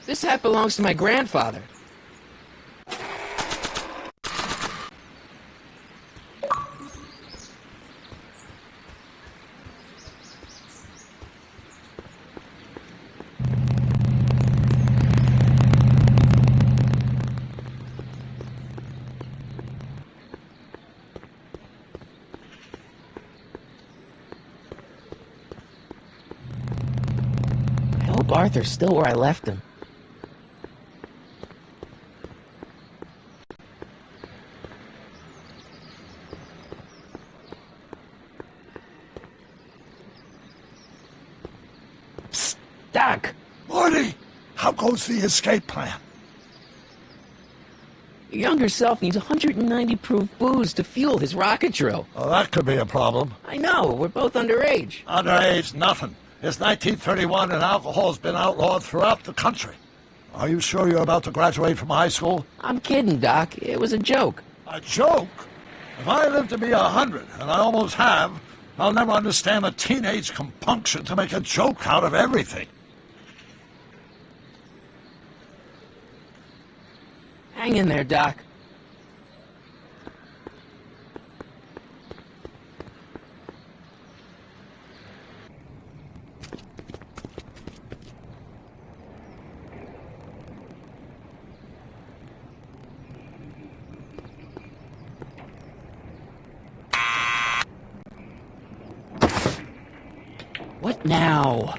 This hat belongs to my grandfather. hope Arthur's still where I left him. Psst, Doc! Morty! How goes the escape plan? Your younger self needs 190 proof booze to fuel his rocket drill. Well, that could be a problem. I know, we're both underage. Underage, nothing. It's 1931 and alcohol's been outlawed throughout the country. Are you sure you're about to graduate from high school? I'm kidding, Doc. It was a joke. A joke? If I live to be 100, and I almost have, I'll never understand a teenage compunction to make a joke out of everything. Hang in there, Doc. What now?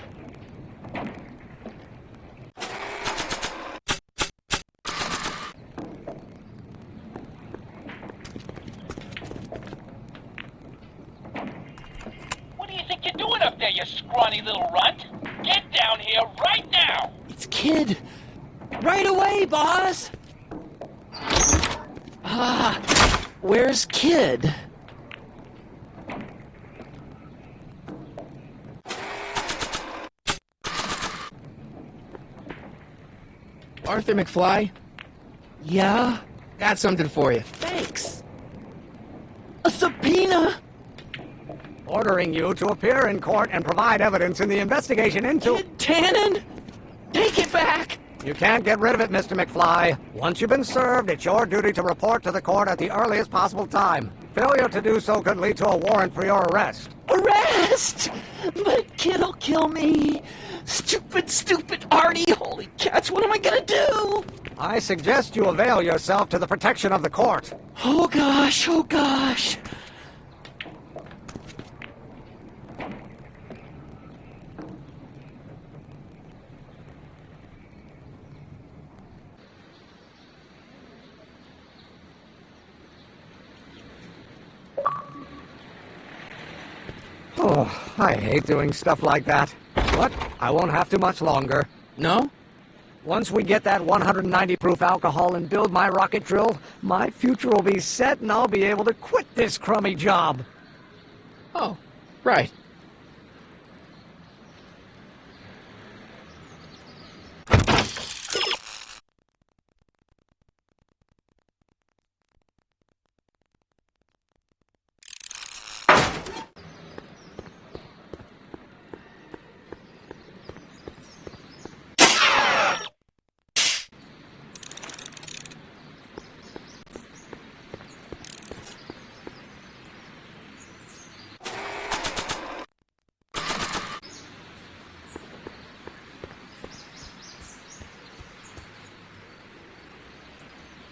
What do you think you're doing up there, you scrawny little runt? Get down here right now! It's Kid. Right away, boss! Where's Kid? Arthur McFly? Yeah? Got something for you. Thanks. A subpoena? Ordering you to appear in court and provide evidence in the investigation into... Kid Tannen? Take it back! You can't get rid of it, Mr. McFly. Once you've been served, it's your duty to report to the court at the earliest possible time. Failure to do so could lead to a warrant for your arrest. Arrest! But Kid'll kill me. Stupid Artie. Holy cats, what am I gonna do? I suggest you avail yourself to the protection of the court. Oh gosh. Oh, I hate doing stuff like that. But I won't have to much longer. No? Once we get that 190 proof alcohol and build my rocket drill, my future will be set and I'll be able to quit this crummy job. Oh, right.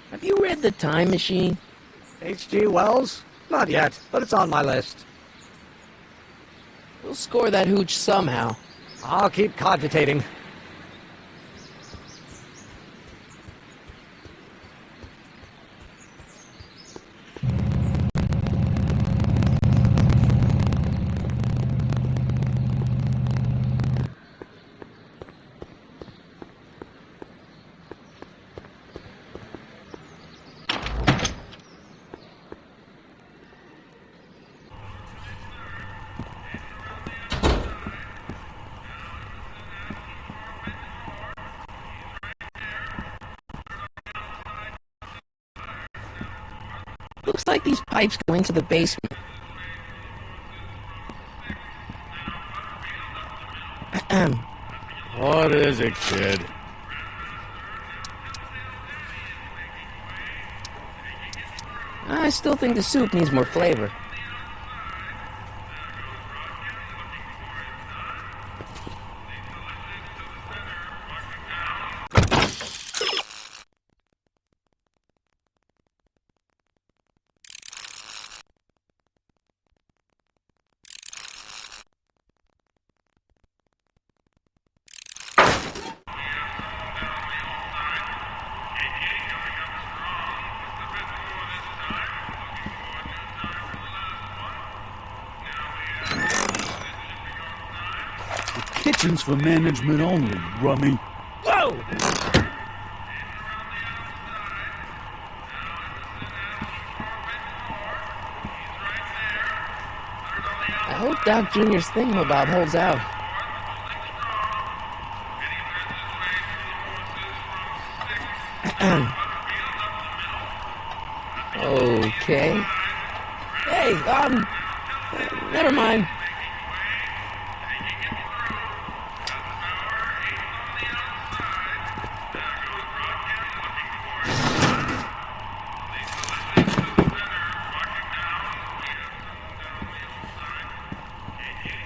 Have you read The Time Machine? H.G. Wells? Not yet, but it's on my list. We'll score that hooch somehow. I'll keep cogitating. Looks like these pipes go into the basement. What is it, kid? I still think the soup needs more flavor. kitchen's for management only, rummy. Whoa! I hope Doc Jr.'s thingamabob holds out. Okay. Hey, never mind.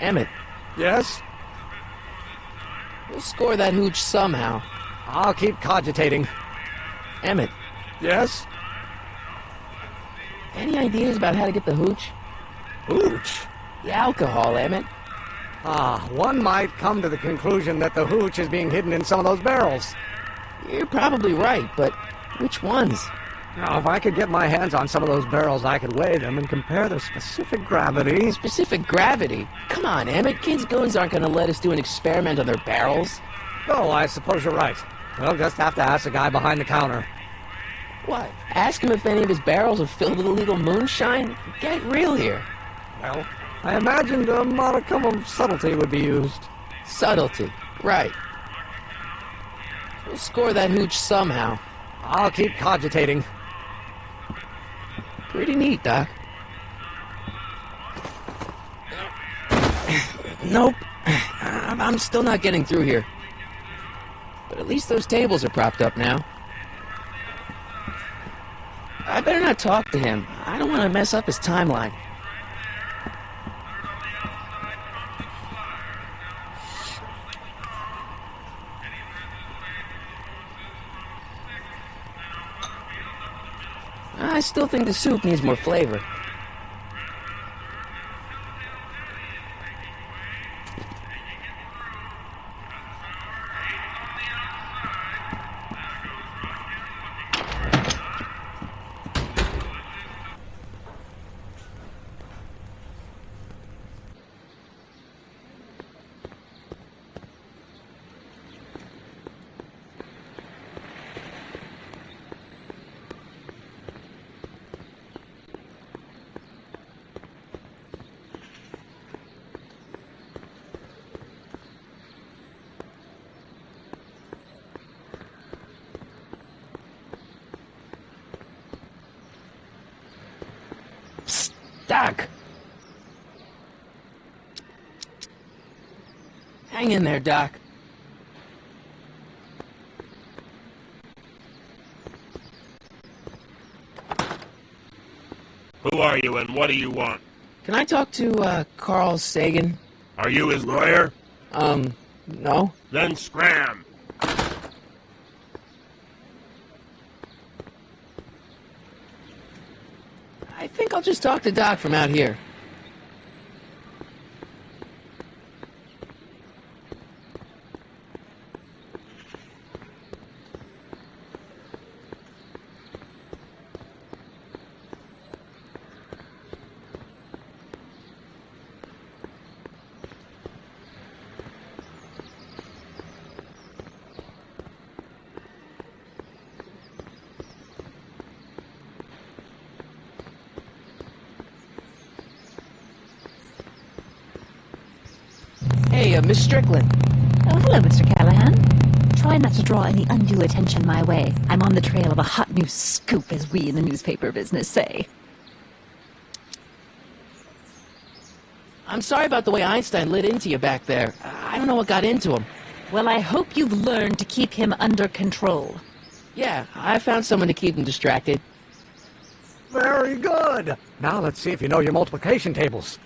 Emmett. Yes? We'll score that hooch somehow. I'll keep cogitating. Emmett. Yes? Any ideas about how to get the hooch? Hooch? The alcohol, Emmett. One might come to the conclusion that the hooch is being hidden in some of those barrels. You're probably right, but which ones? Now, if I could get my hands on some of those barrels, I could weigh them and compare their specific gravity. Specific gravity? Come on, Emmett. Kids' goons aren't going to let us do an experiment on their barrels. Oh, I suppose you're right. We'll just have to ask the guy behind the counter. What? Ask him if any of his barrels are filled with illegal moonshine? Get real here. Well, I imagined a modicum of subtlety would be used. Subtlety. Right. We'll score that hooch somehow. I'll keep cogitating. Pretty neat, Doc. Nope. I'm still not getting through here. But at least those tables are propped up now. I better not talk to him. I don't want to mess up his timeline. I still think the soup needs more flavor. Doc! Hang in there, Doc. Who are you and what do you want? Can I talk to, Carl Sagan? Are you his lawyer? No. Then scram! I think I'll just talk to Doc from out here. Hey, Miss Strickland. Oh, hello, Mr. Callahan. Try not to draw any undue attention my way. I'm on the trail of a hot new scoop, as we in the newspaper business say. I'm sorry about the way Einstein lit into you back there. I don't know what got into him. Well, I hope you've learned to keep him under control. Yeah, I found someone to keep him distracted. Very good. Now let's see if you know your multiplication tables.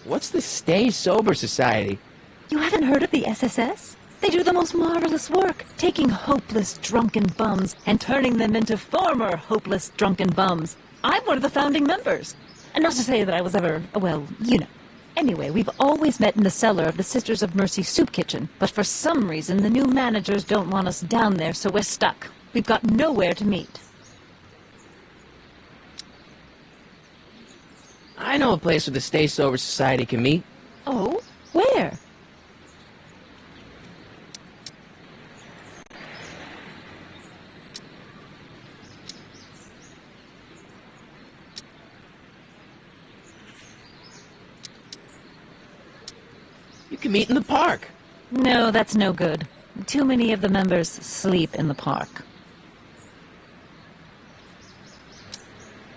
What's the Stay Sober Society? You haven't heard of the SSS? They do the most marvelous work, taking hopeless drunken bums and turning them into former hopeless drunken bums. I'm one of the founding members. And not to say that I was ever, well, you know. Anyway, we've always met in the cellar of the Sisters of Mercy soup kitchen, but for some reason the new managers don't want us down there, so we're stuck. We've got nowhere to meet. I know a place where the Stay Sober Society can meet. Oh? Where? You can meet in the park. No, that's no good. Too many of the members sleep in the park.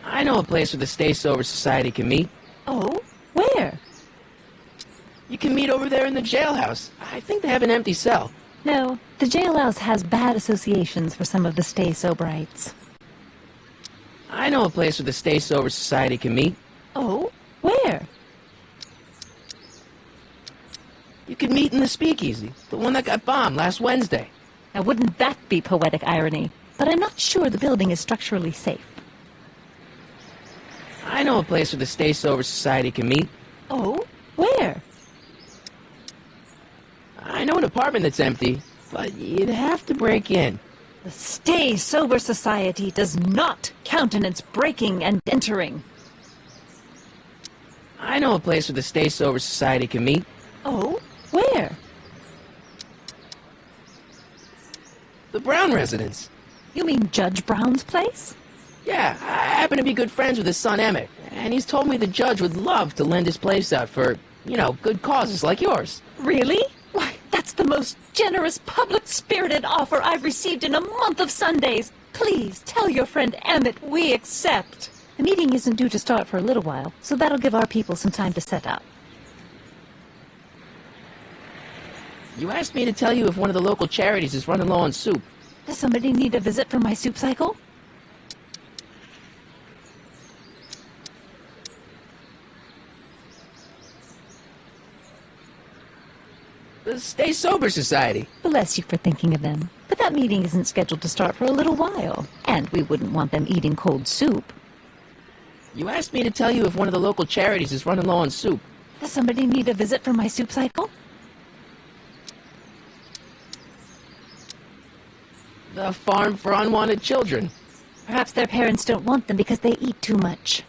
I know a place where the Stay Sober Society can meet. Oh? Where? You can meet over there in the jailhouse. I think they have an empty cell. No, the jailhouse has bad associations for some of the Stay Soberites. I know a place where the Stay Sober Society can meet. Oh? Where? You could meet in the Speakeasy, the one that got bombed last Wednesday. Now, wouldn't that be poetic irony? But I'm not sure the building is structurally safe. I know a place where the Stay Sober Society can meet. Oh? Where? I know an apartment that's empty, but you'd have to break in. The Stay Sober Society does not countenance breaking and entering. I know a place where the Stay Sober Society can meet. Oh? Where? The Brown residence. You mean Judge Brown's place? Yeah, I happen to be good friends with his son Emmett, and he's told me the judge would love to lend his place out for, good causes like yours. Really? Why, that's the most generous, public-spirited offer I've received in a month of Sundays. Please tell your friend Emmett we accept. The meeting isn't due to start for a little while, so that'll give our people some time to set up. You asked me to tell you if one of the local charities is running low on soup. Does somebody need a visit from my soup cycle? The Stay Sober Society. Bless you for thinking of them. But that meeting isn't scheduled to start for a little while, and we wouldn't want them eating cold soup. You asked me to tell you if one of the local charities is running low on soup. Does somebody need a visit from my soup cycle? The Farm for Unwanted Children. Perhaps their parents don't want them because they eat too much.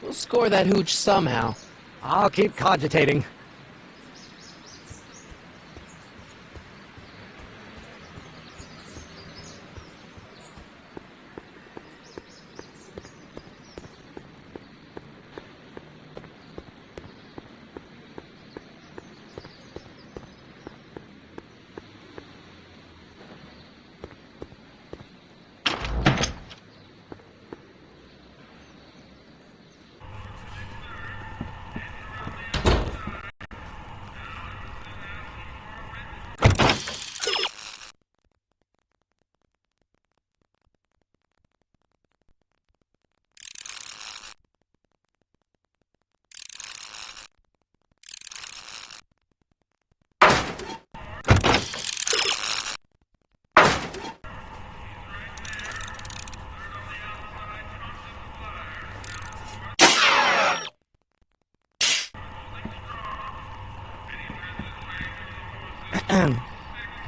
We'll score that hooch somehow. I'll keep cogitating.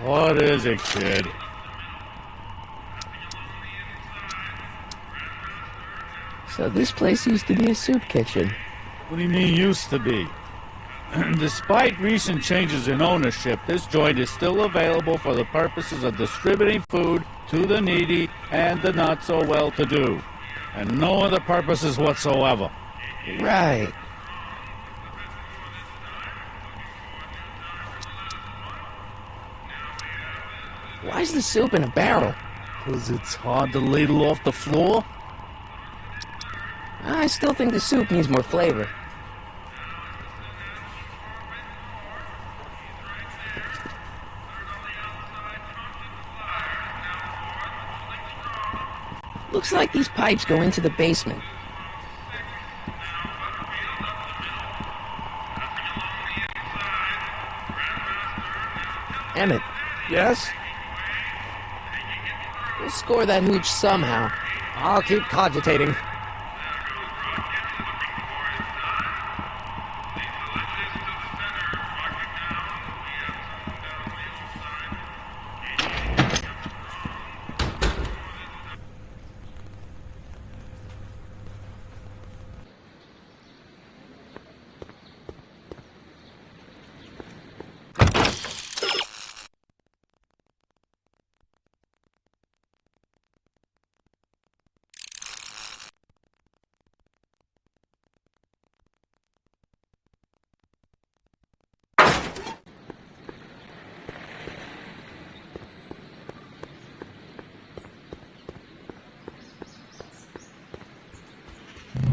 What is it, kid? So this place used to be a soup kitchen. What do you mean used to be? Despite recent changes in ownership, this joint is still available for the purposes of distributing food to the needy and the not-so-well-to-do, and no other purposes whatsoever. Right. Why's the soup in a barrel? 'Cause it's hard to ladle off the floor? I still think the soup needs more flavor. Looks like these pipes go into the basement. Emmett. Yes? We'll score that hooch somehow. I'll keep cogitating.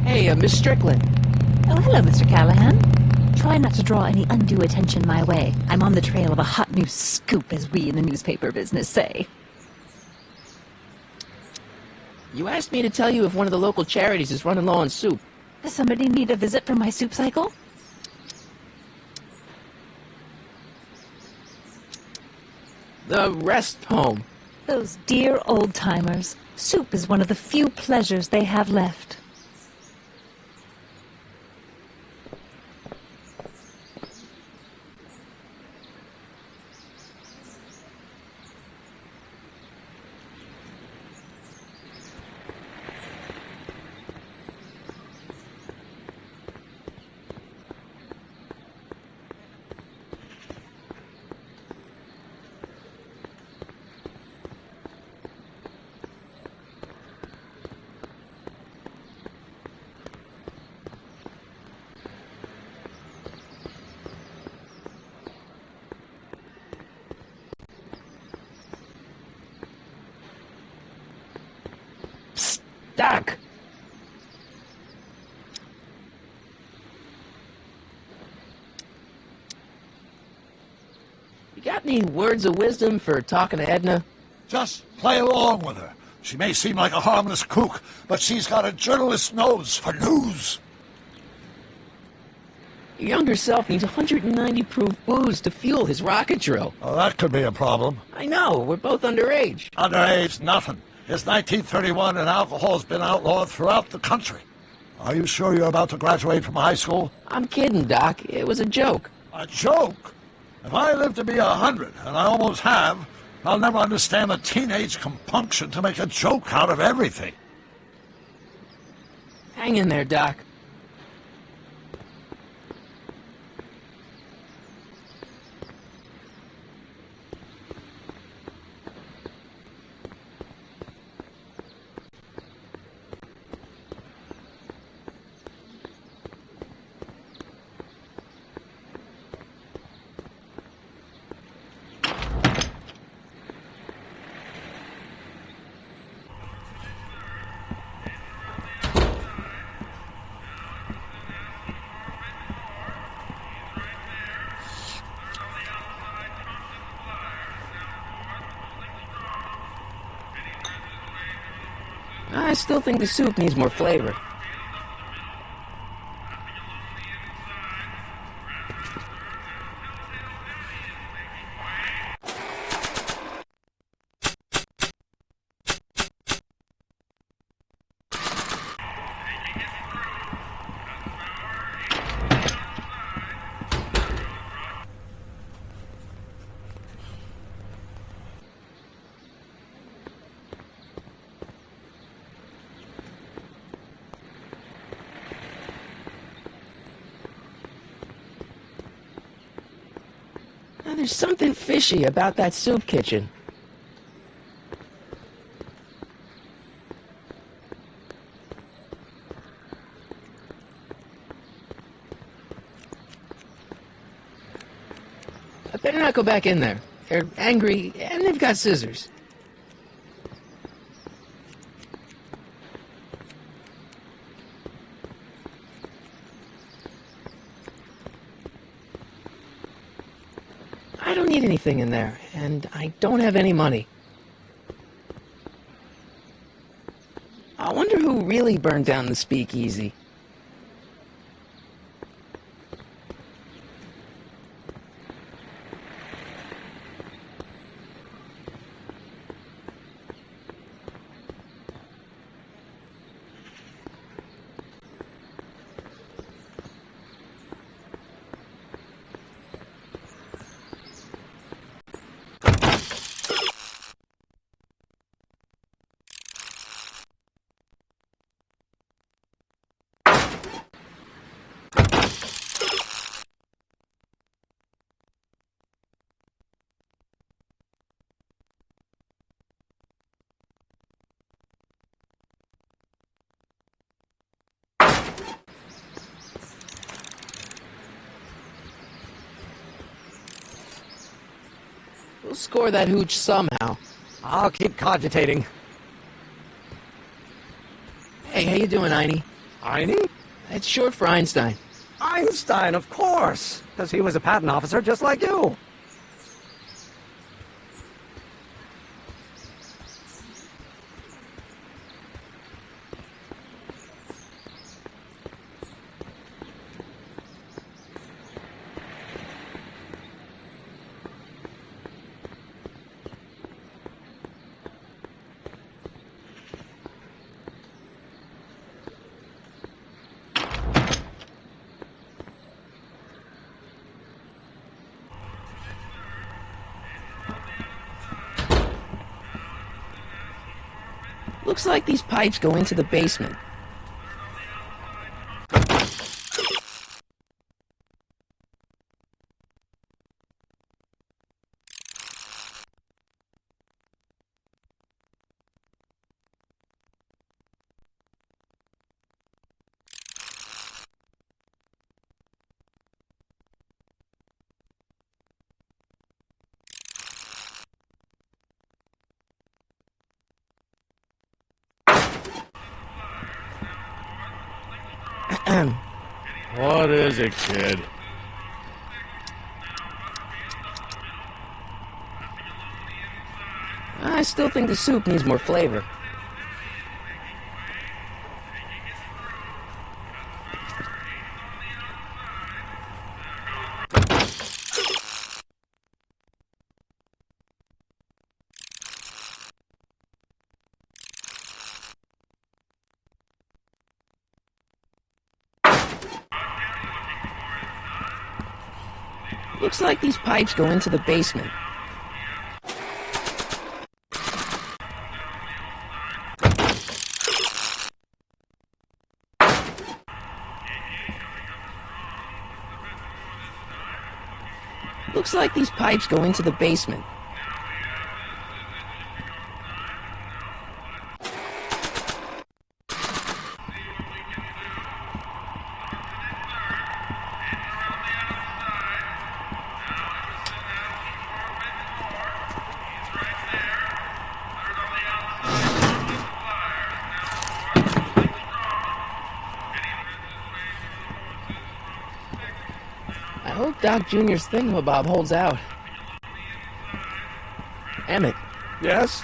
Hey, Miss Strickland. Oh, hello, Mr. Callahan. Try not to draw any undue attention my way. I'm on the trail of a hot new scoop, as we in the newspaper business say. You asked me to tell you if one of the local charities is running low on soup. Does somebody need a visit from my soup cycle? The rest home. Those dear old-timers. Soup is one of the few pleasures they have left. Doc! You got any words of wisdom for talking to Edna? Just play along with her. She may seem like a harmless kook, but she's got a journalist's nose for news. Your younger self needs 190 proof booze to fuel his rocket drill. Oh, that could be a problem. I know, we're both underage. Underage, nothing. It's 1931 and alcohol's been outlawed throughout the country. Are you sure you're about to graduate from high school? I'm kidding, Doc. It was a joke. A joke? If I live to be 100, and I almost have, I'll never understand the teenage compunction to make a joke out of everything. Hang in there, Doc. I still think the soup needs more flavor. Now, there's something fishy about that soup kitchen. I better not go back in there. They're angry, and they've got scissors. I don't need anything in there, and I don't have any money. I wonder who really burned down the speakeasy. We'll score that hooch somehow. I'll keep cogitating. Hey, how you doing, Einie? Einie? It's short for Einstein. Einstein, of course, because he was a patent officer just like you. Looks like these pipes go into the basement. What is it, kid? I still think the soup needs more flavor. Looks like these pipes go into the basement. Looks like these pipes go into the basement. I hope Doc Jr.'s thingamabob holds out. Emmett. Yes?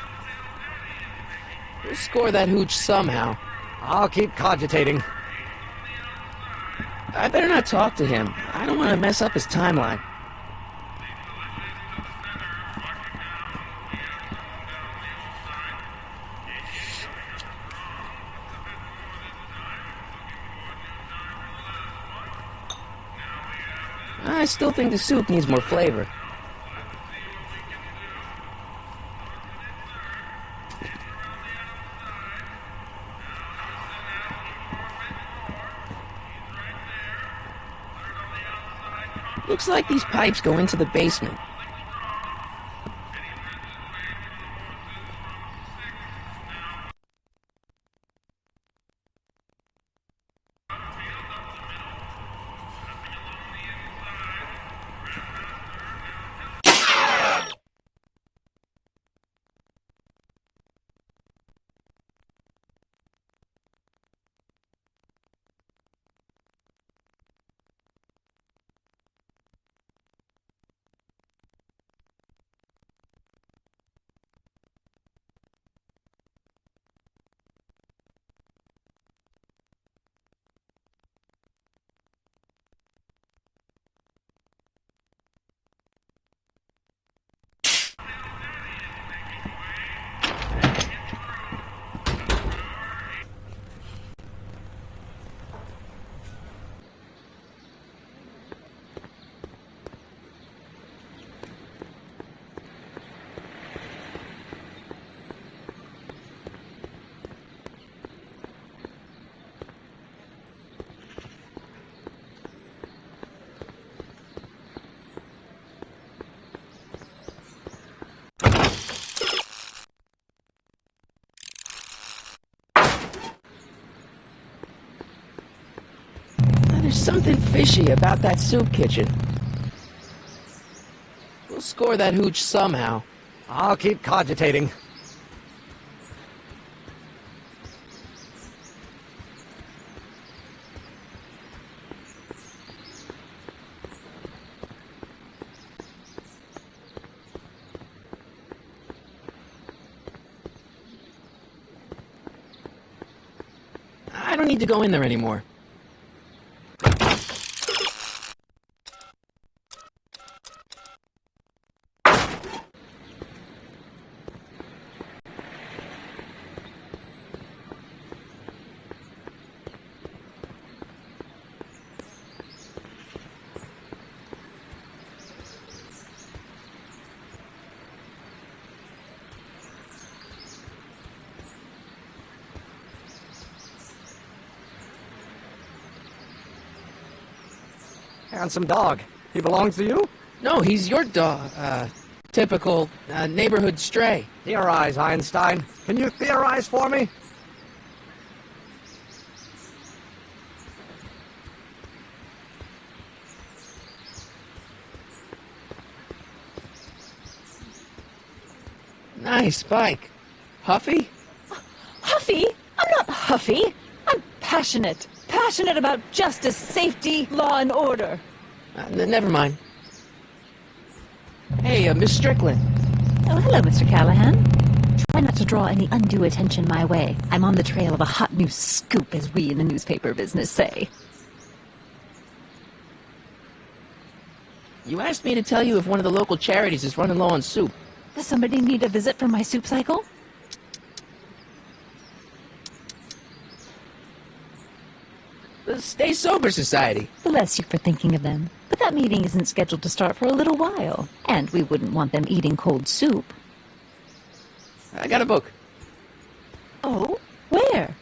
We'll score that hooch somehow. I'll keep cogitating. I better not talk to him. I don't want to mess up his timeline. I still think the soup needs more flavor. Looks like these pipes go into the basement. There's something fishy about that soup kitchen. We'll score that hooch somehow. I'll keep cogitating. I don't need to go in there anymore. Handsome dog. He belongs to you? No, he's your dog. Typical neighborhood stray. Theorize, Einstein. Can you theorize for me? Nice bike. Huffy? Huffy? I'm not huffy. I'm passionate. Passionate about justice, safety, law, and order. Never mind. Hey, Miss Strickland. Oh, hello, Mr. Callahan. Try not to draw any undue attention my way. I'm on the trail of a hot new scoop, as we in the newspaper business say. You asked me to tell you if one of the local charities is running low on soup. Does somebody need a visit from my soup cycle? The Stay Sober Society. Bless you for thinking of them. But that meeting isn't scheduled to start for a little while. And we wouldn't want them eating cold soup. I got a book. Oh? Where?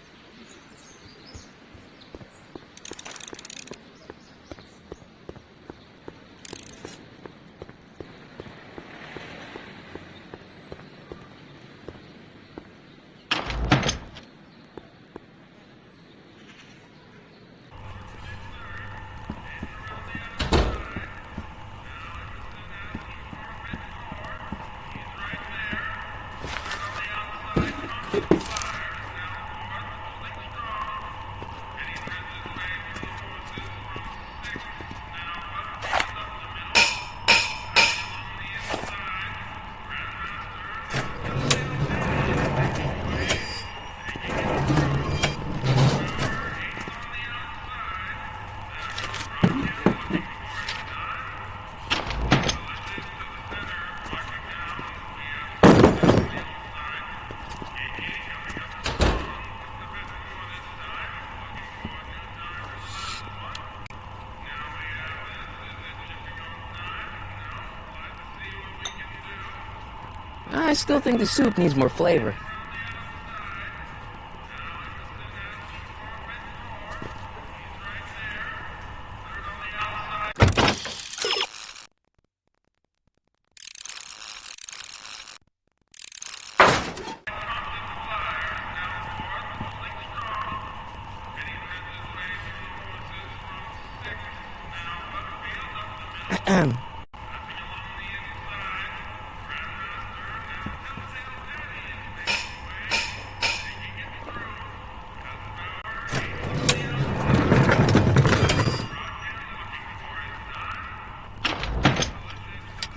I still think the soup needs more flavor.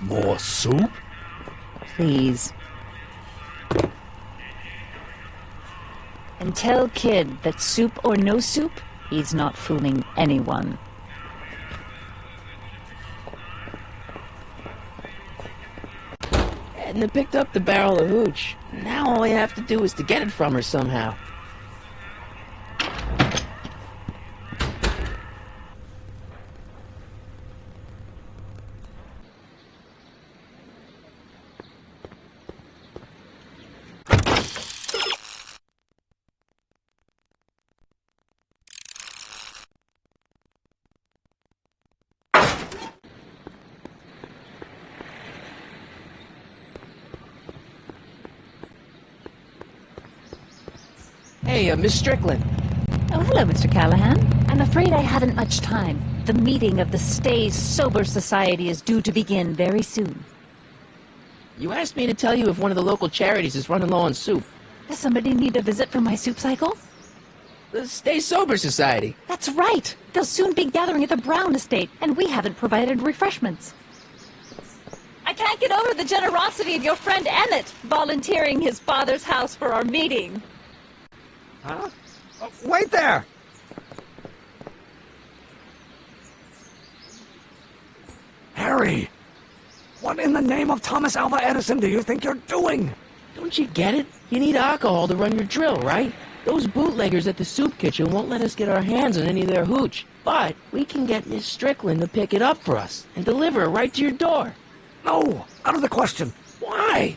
More soup? Please. And tell Kid that soup or no soup, he's not fooling anyone. Edna picked up the barrel of hooch. Now all I have to do is to get it from her somehow. Hey, Miss Strickland. Oh, hello, Mr. Callahan. I'm afraid I haven't much time. The meeting of the Stay Sober Society is due to begin very soon. You asked me to tell you if one of the local charities is running low on soup. Does somebody need a visit for my soup cycle? The Stay Sober Society. That's right! They'll soon be gathering at the Brown estate, and we haven't provided refreshments. I can't get over the generosity of your friend Emmett, volunteering his father's house for our meeting. Huh? Oh, wait there! Harry! What in the name of Thomas Alva Edison do you think you're doing? Don't you get it? You need alcohol to run your drill, right? Those bootleggers at the soup kitchen won't let us get our hands on any of their hooch. But we can get Miss Strickland to pick it up for us and deliver it right to your door. No, out of the question. Why?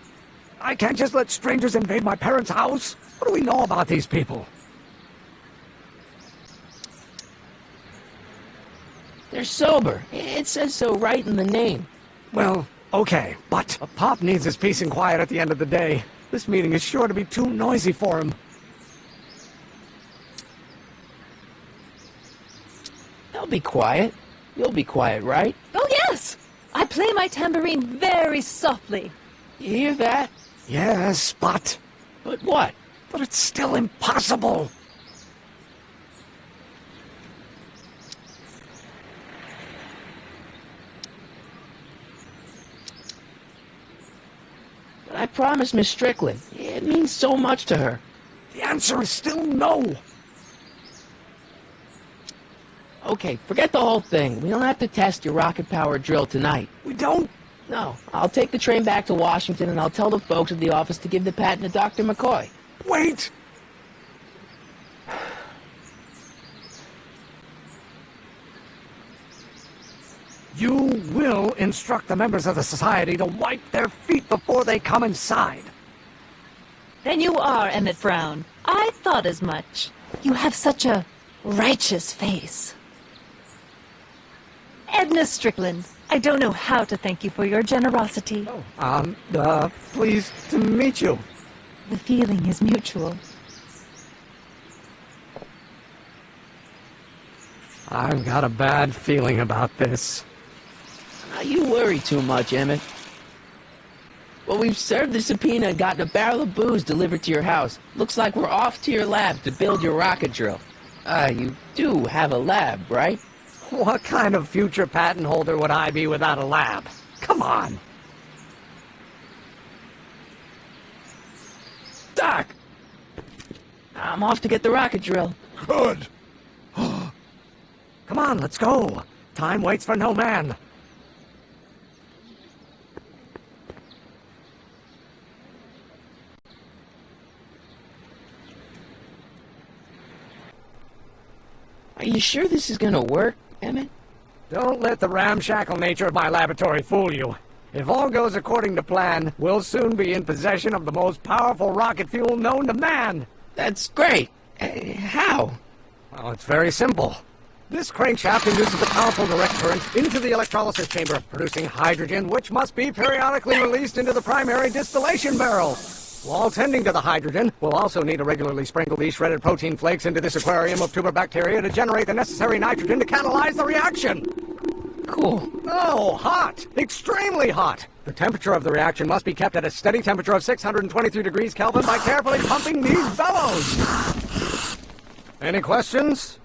I can't just let strangers invade my parents' house. What do we know about these people? They're sober. It says so right in the name. Well, okay, but Pop needs his peace and quiet at the end of the day. This meeting is sure to be too noisy for him. They'll be quiet. You'll be quiet, right? Oh, yes! I play my tambourine very softly. You hear that? Yes, but... But what? But it's still impossible. But I promised Miss Strickland. It means so much to her. The answer is still no. Okay, forget the whole thing. We don't have to test your rocket-powered drill tonight. We don't? No. I'll take the train back to Washington and I'll tell the folks at the office to give the patent to Dr. McCoy. Wait! You will instruct the members of the society to wipe their feet before they come inside. Then you are Emmett Brown. I thought as much. You have such a righteous face. Edna Strickland, I don't know how to thank you for your generosity. Pleased to meet you. The feeling is mutual. I've got a bad feeling about this. You worry too much, Emmett. Well, we've served the subpoena and gotten a barrel of booze delivered to your house. Looks like we're off to your lab to build your rocket drill. You do have a lab, right? What kind of future patent holder would I be without a lab? Come on! Doc! I'm off to get the rocket drill. Good! Come on, let's go! Time waits for no man! Are you sure this is gonna work, Emmett? Don't let the ramshackle nature of my laboratory fool you. If all goes according to plan, we'll soon be in possession of the most powerful rocket fuel known to man. That's great. How? Well, it's very simple. This crankshaft induces a powerful direct current into the electrolysis chamber, producing hydrogen, which must be periodically released into the primary distillation barrel. While tending to the hydrogen, we'll also need to regularly sprinkle these shredded protein flakes into this aquarium of tuber bacteria to generate the necessary nitrogen to catalyze the reaction. Cool. No, hot. Extremely hot. The temperature of the reaction must be kept at a steady temperature of 623 degrees Kelvin by carefully pumping these bellows. Any questions?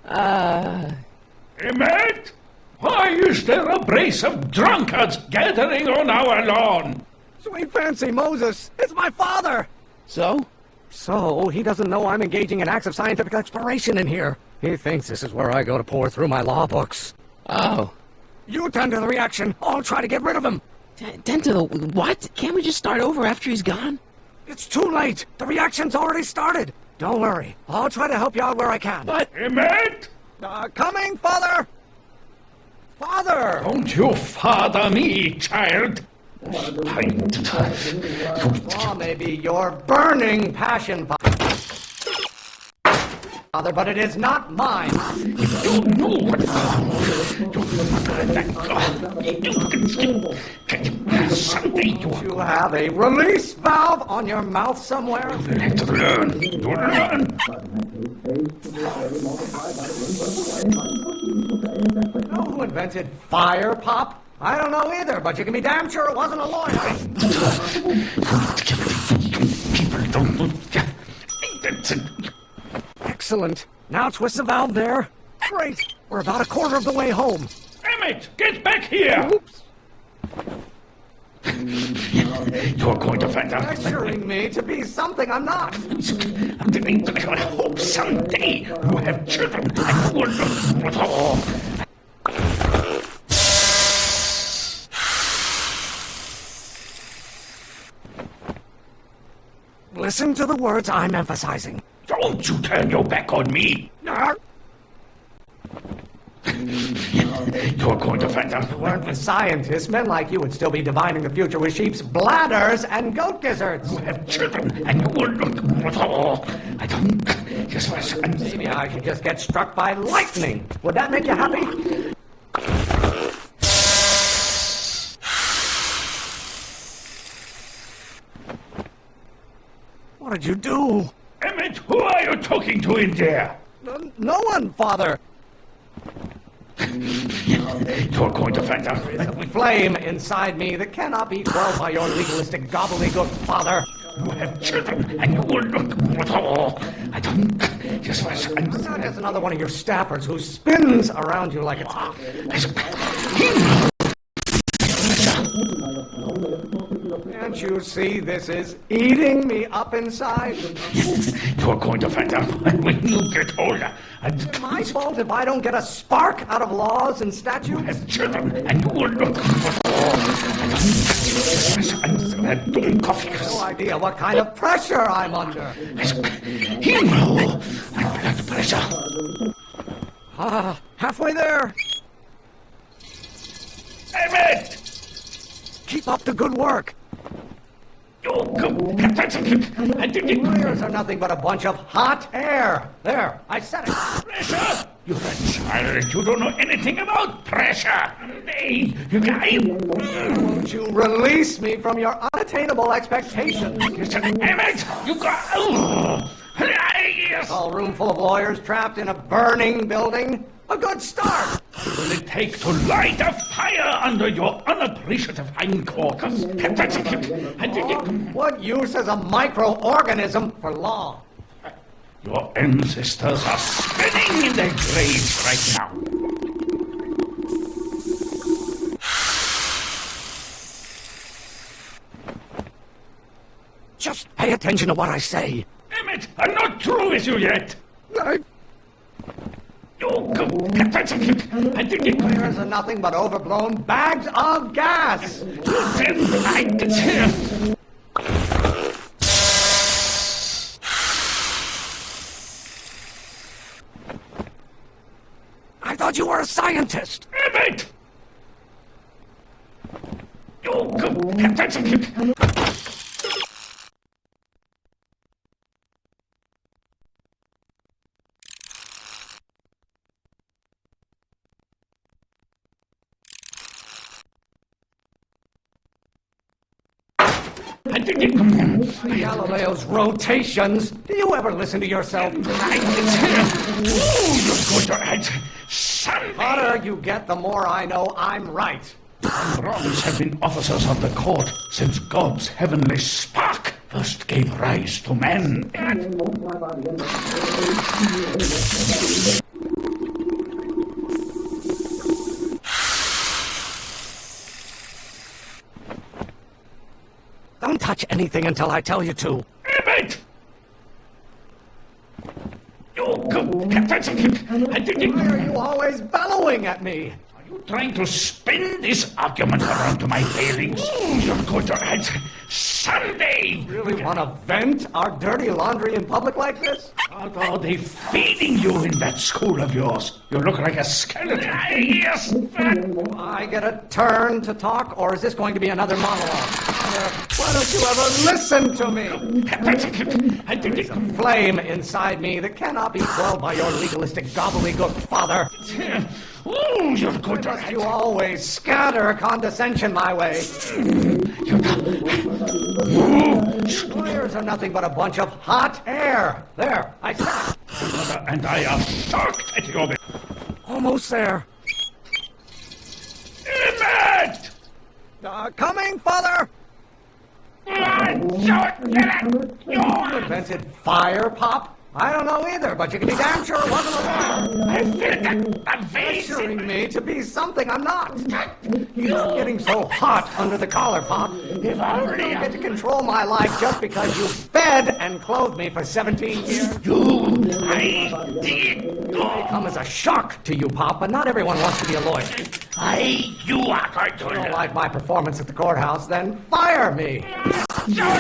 Emmett? Why is there a brace of drunkards gathering on our lawn? Sweet fancy Moses, it's my father! So? So, he doesn't know I'm engaging in acts of scientific exploration in here. He thinks this is where I go to pour through my law books. Oh. You tend to the reaction. I'll try to get rid of him. Tend to the what? Can't we just start over after he's gone? It's too late. The reaction's already started. Don't worry. I'll try to help you out where I can. But... Emmett? Coming, Father! Father! Don't you father me, child. Law may be your burning passion, Father, but it is not mine. If you knew what someday you You have a release valve on your mouth somewhere? will have to learn. You learn. You know who invented fire, Pop? I don't know either, but you can be damn sure it wasn't a lawyer. Excellent. Now twist the valve there. Great. We're about a quarter of the way home. Emmett, get back here! Oops. You're going to find out. Pressuring me to be something I'm not. I hope someday you have children and you will look with all. Listen to the words I'm emphasizing. Don't you turn your back on me. You're going to find out. If you weren't for scientists, men like you would still be divining the future with sheep's bladders and goat gizzards. You have children, and you will look with all. I don't. Just listen. Maybe I should just get struck by lightning. Would that make you happy? What did you do? Emmett, who are you talking to in there? No one, Father. You're going to find out. There's a flame inside me that cannot be quelled by your legalistic gobbledygook, Father. You have children, and you will look with all. I don't. Just listen. I'm not just another one of your staffers who spins around you like a top. Can't you see this is eating me up inside? You're going to find out when you get older. It's my fault if I don't get a spark out of laws and statutes? You have children, and you will look with all. No idea what kind of pressure I'm under. Himmel! Blood pressure. Halfway there. Emmett! Keep up the good work. Lawyers are nothing but a bunch of hot air. There, I said it. Pressure? You're a child. You don't know anything about pressure. Hey, Won't you release me from your unattainable expectations? Emmett, you got... A room full of lawyers trapped in a burning building? A good start. What will it take to light a fire under your unappreciative hindquarters? What use is a microorganism for law? Your ancestors are spinning in their graves right now. Just pay attention to what I say. Emmett, I'm not through with you yet. Lawyers are nothing but overblown bags of gas. I thought you were a scientist. Emmett! Galileo's rotations. Do you ever listen to yourself? Hotter you get, the more I know I'm right. Wrongs have been officers of the court since God's heavenly spark first gave rise to man. Don't touch anything until I tell you to. Emmett! Why are you always bellowing at me? Are you trying to spin this argument around to my failings? You're going to add Sunday! Really want to vent our dirty laundry in public like this? What are they feeding you in that school of yours? You look like a skeleton. Yes! Do I get a turn to talk, or is this going to be another monologue? Why don't you ever listen to me? There's a flame inside me that cannot be quelled by your legalistic gobbledygook, Father. Ooh, you're good. Why must you always scatter condescension my way? Lawyers are nothing but a bunch of hot air. There, I said it. And I am shocked at your... Almost there. Emmett! Coming, Father! You invented fire, Pop? I don't know either, but you can be damn sure it wasn't a lie. I feel the face pressuring me to be something I'm not. He's getting so hot under the collar, Pop. If I really get to control my life just because you fed and clothed me for 17 years, I did. It may come as a shock to you, Pop, but not everyone wants to be a lawyer. You are going to... You don't like my performance at the courthouse, then fire me. You are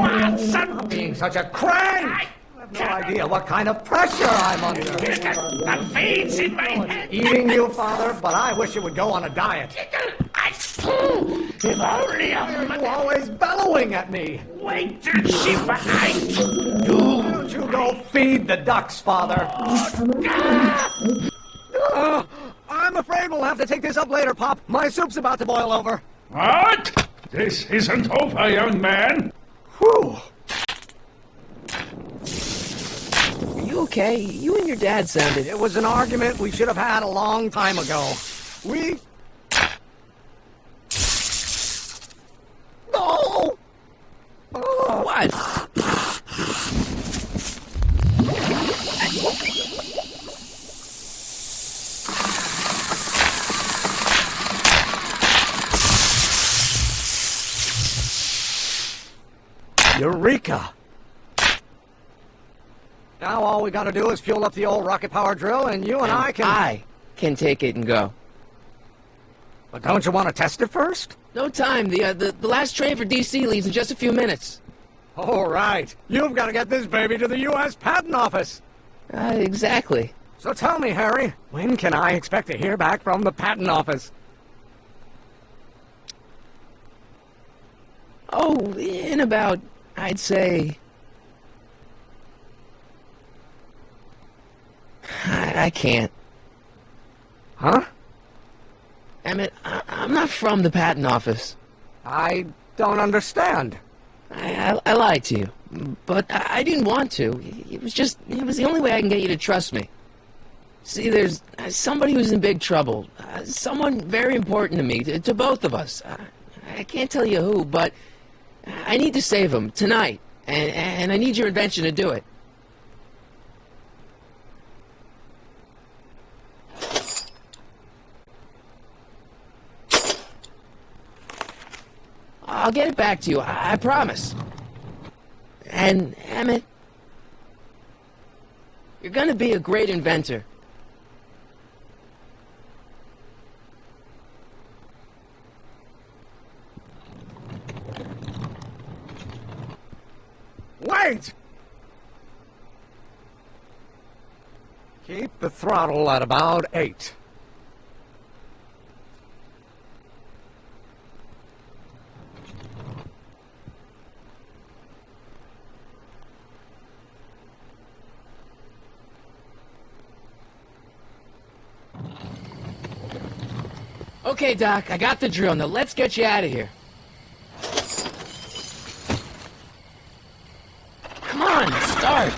I'm being such a crank. I have no idea what kind of pressure I'm under. The veins in my head. Eating you, Father, but I wish it would go on a diet. If only Why are you always bellowing at me? Wait till she bites. Why don't you go feed the ducks, Father? I'm afraid we'll have to take this up later, Pop. My soup's about to boil over. What? This isn't over, young man. Whew. Are you okay? You and your dad sounded... It was an argument we should have had a long time ago. We... No! Oh. What? Eureka! Now all we gotta do is fuel up the old rocket power drill and you and I can take it and go. But don't you want to test it first? No time. The last train for DC leaves in just a few minutes. All right. You've got to get this baby to the U.S. Patent Office. Exactly. So tell me, Harry, when can I expect to hear back from the Patent Office? Oh, in about, I'd say... I can't. Huh? Emmett, I'm not from the Patent Office. I don't understand. I lied to you, but I didn't want to. It was the only way I can get you to trust me. See, there's somebody who's in big trouble. Someone very important to me, to both of us. I can't tell you who, but I need to save him tonight, and I need your invention to do it. I'll get it back to you, I promise. And, Emmett, you're gonna be a great inventor. Wait! Keep the throttle at about 8. Okay, Doc, I got the drill. Now let's get you out of here. Come on, start.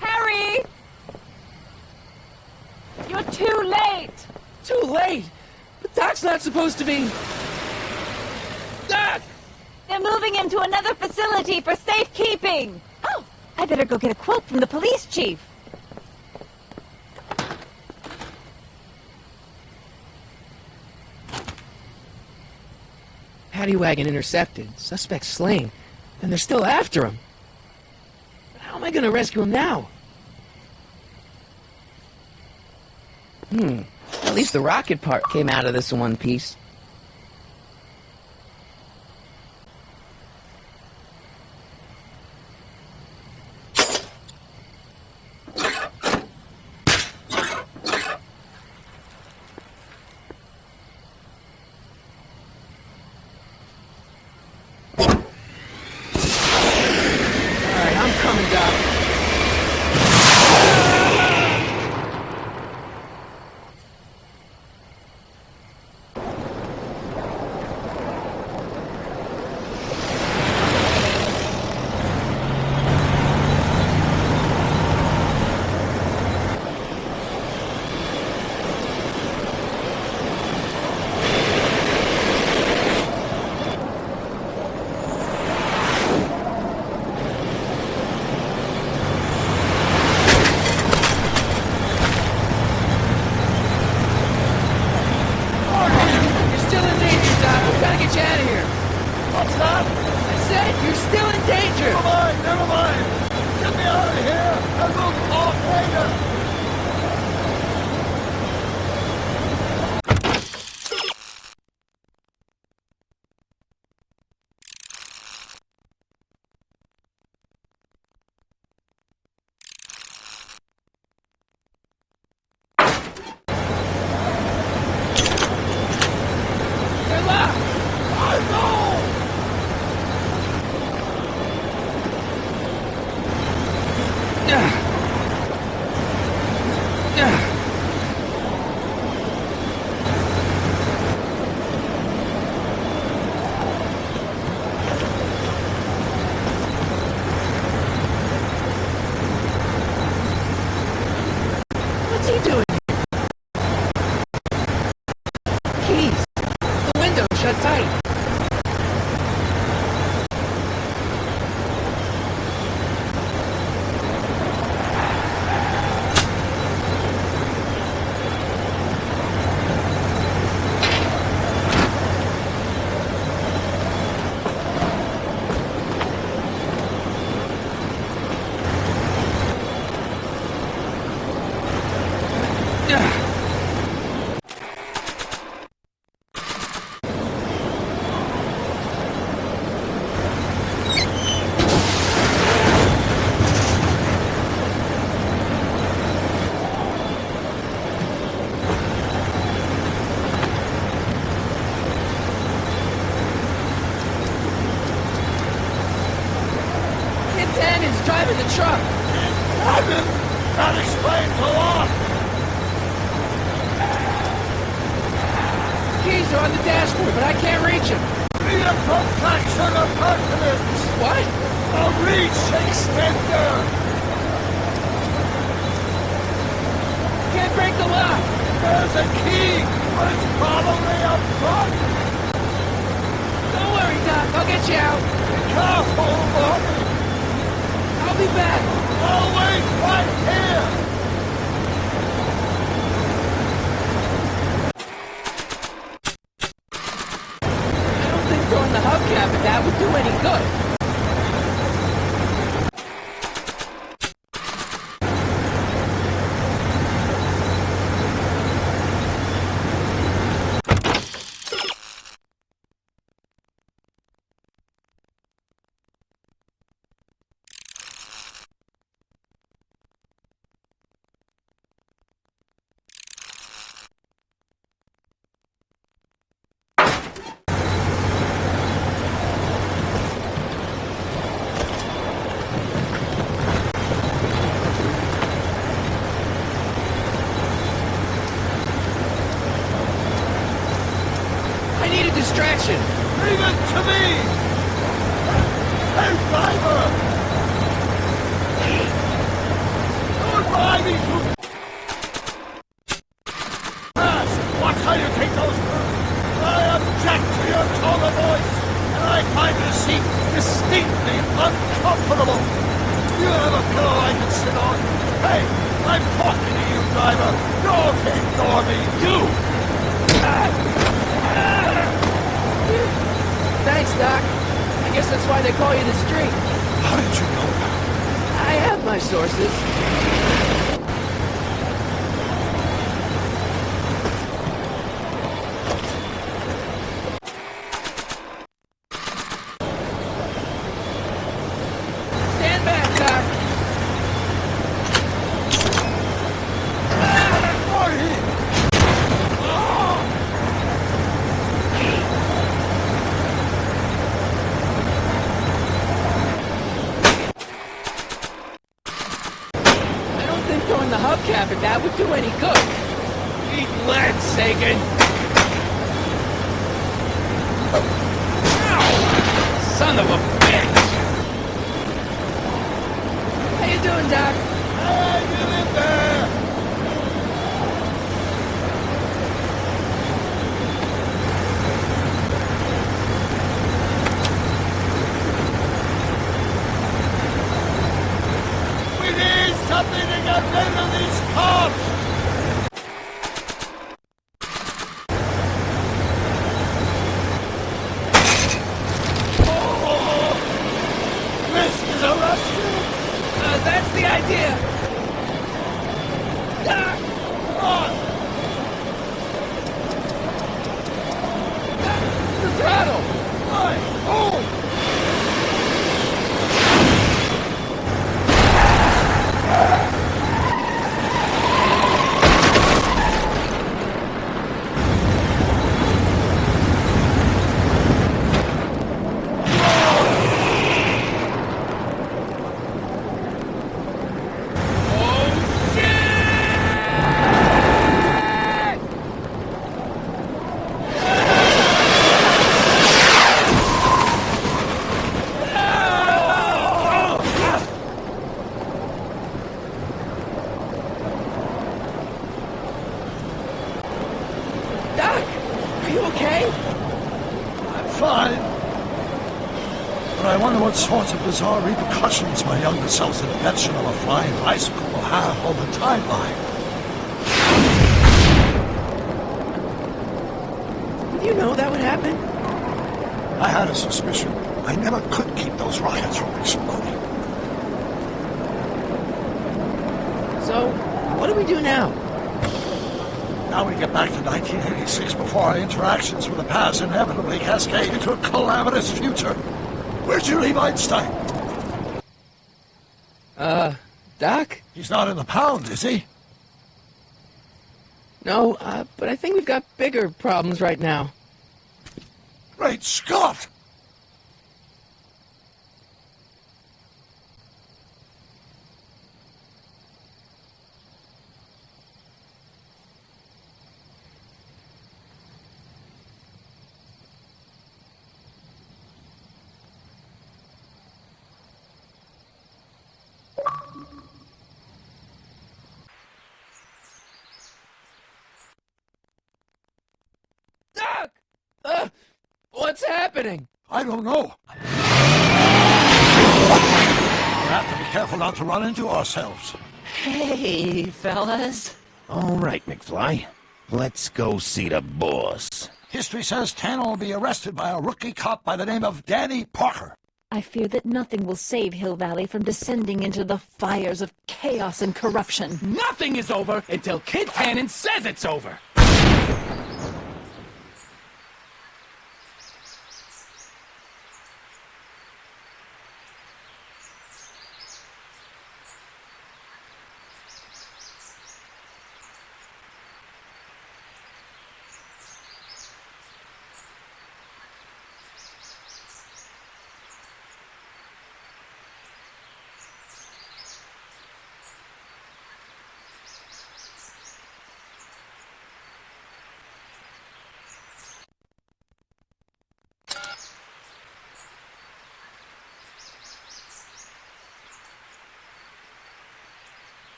Harry! You're too late! Too late? But Doc's not supposed to be... Doc! They're moving him to another facility for safekeeping! Oh, I better go get a quote from the police chief. Paddy wagon intercepted. Suspect slain. And they're still after him. How am I gonna rescue him now? At least the rocket part came out of this in one piece. Ted, you're still in danger! Never mind, never mind! Get me out of here, and we'll talk later! What's he doing? Keys. The window shut tight. Driving the truck! Driving? That explains a lot! Keys are on the dashboard, but I can't reach them. Need a protection appurtenance! What? A reach extender! Can't break the lock! There's a key, but it's probably up front! Don't worry, Doc. I'll get you out. Be careful, Bobby! I'll be back. I'll wait right here! I don't think throwing the hubcap at that would do any good. Distraction! Leave it to me! Hey, driver! Don't drive me too fast! Watch how you take those turns! I object to your tone of voice, and I find this seat distinctly uncomfortable! You have a pillow I can sit on? Hey, I'm talking to you, driver! Don't ignore me, you! Thanks, Doc. I guess that's why they call you the Streak. How did you know that? I have my sources. Stand back, Doc. The hubcap and that would do any good. Eat lead, Sagan! Ow! Son of a bitch! How you doing, Doc? Hang in there! Something to get rid of these cops! Oh. idea! The throttle! Doc, are you okay? I'm fine. But I wonder what sorts of bizarre repercussions my younger self's invention of a flying bicycle will have on the timeline. Did you know that would happen? I had a suspicion. I never could keep those rockets from exploding. So, what do we do now? Now we get back to 1986 before our interactions with the past inevitably cascade into a calamitous future. Where'd you leave Einstein? Doc? He's not in the pound, is he? No, but I think we've got bigger problems right now. Great Scott! Doc! What's happening? I don't know. We'll have to be careful not to run into ourselves. Hey, fellas. All right, McFly. Let's go see the boss. History says Tanner will be arrested by a rookie cop by the name of Danny Parker. I fear that nothing will save Hill Valley from descending into the fires of chaos and corruption. Nothing is over until Kid Cannon says it's over!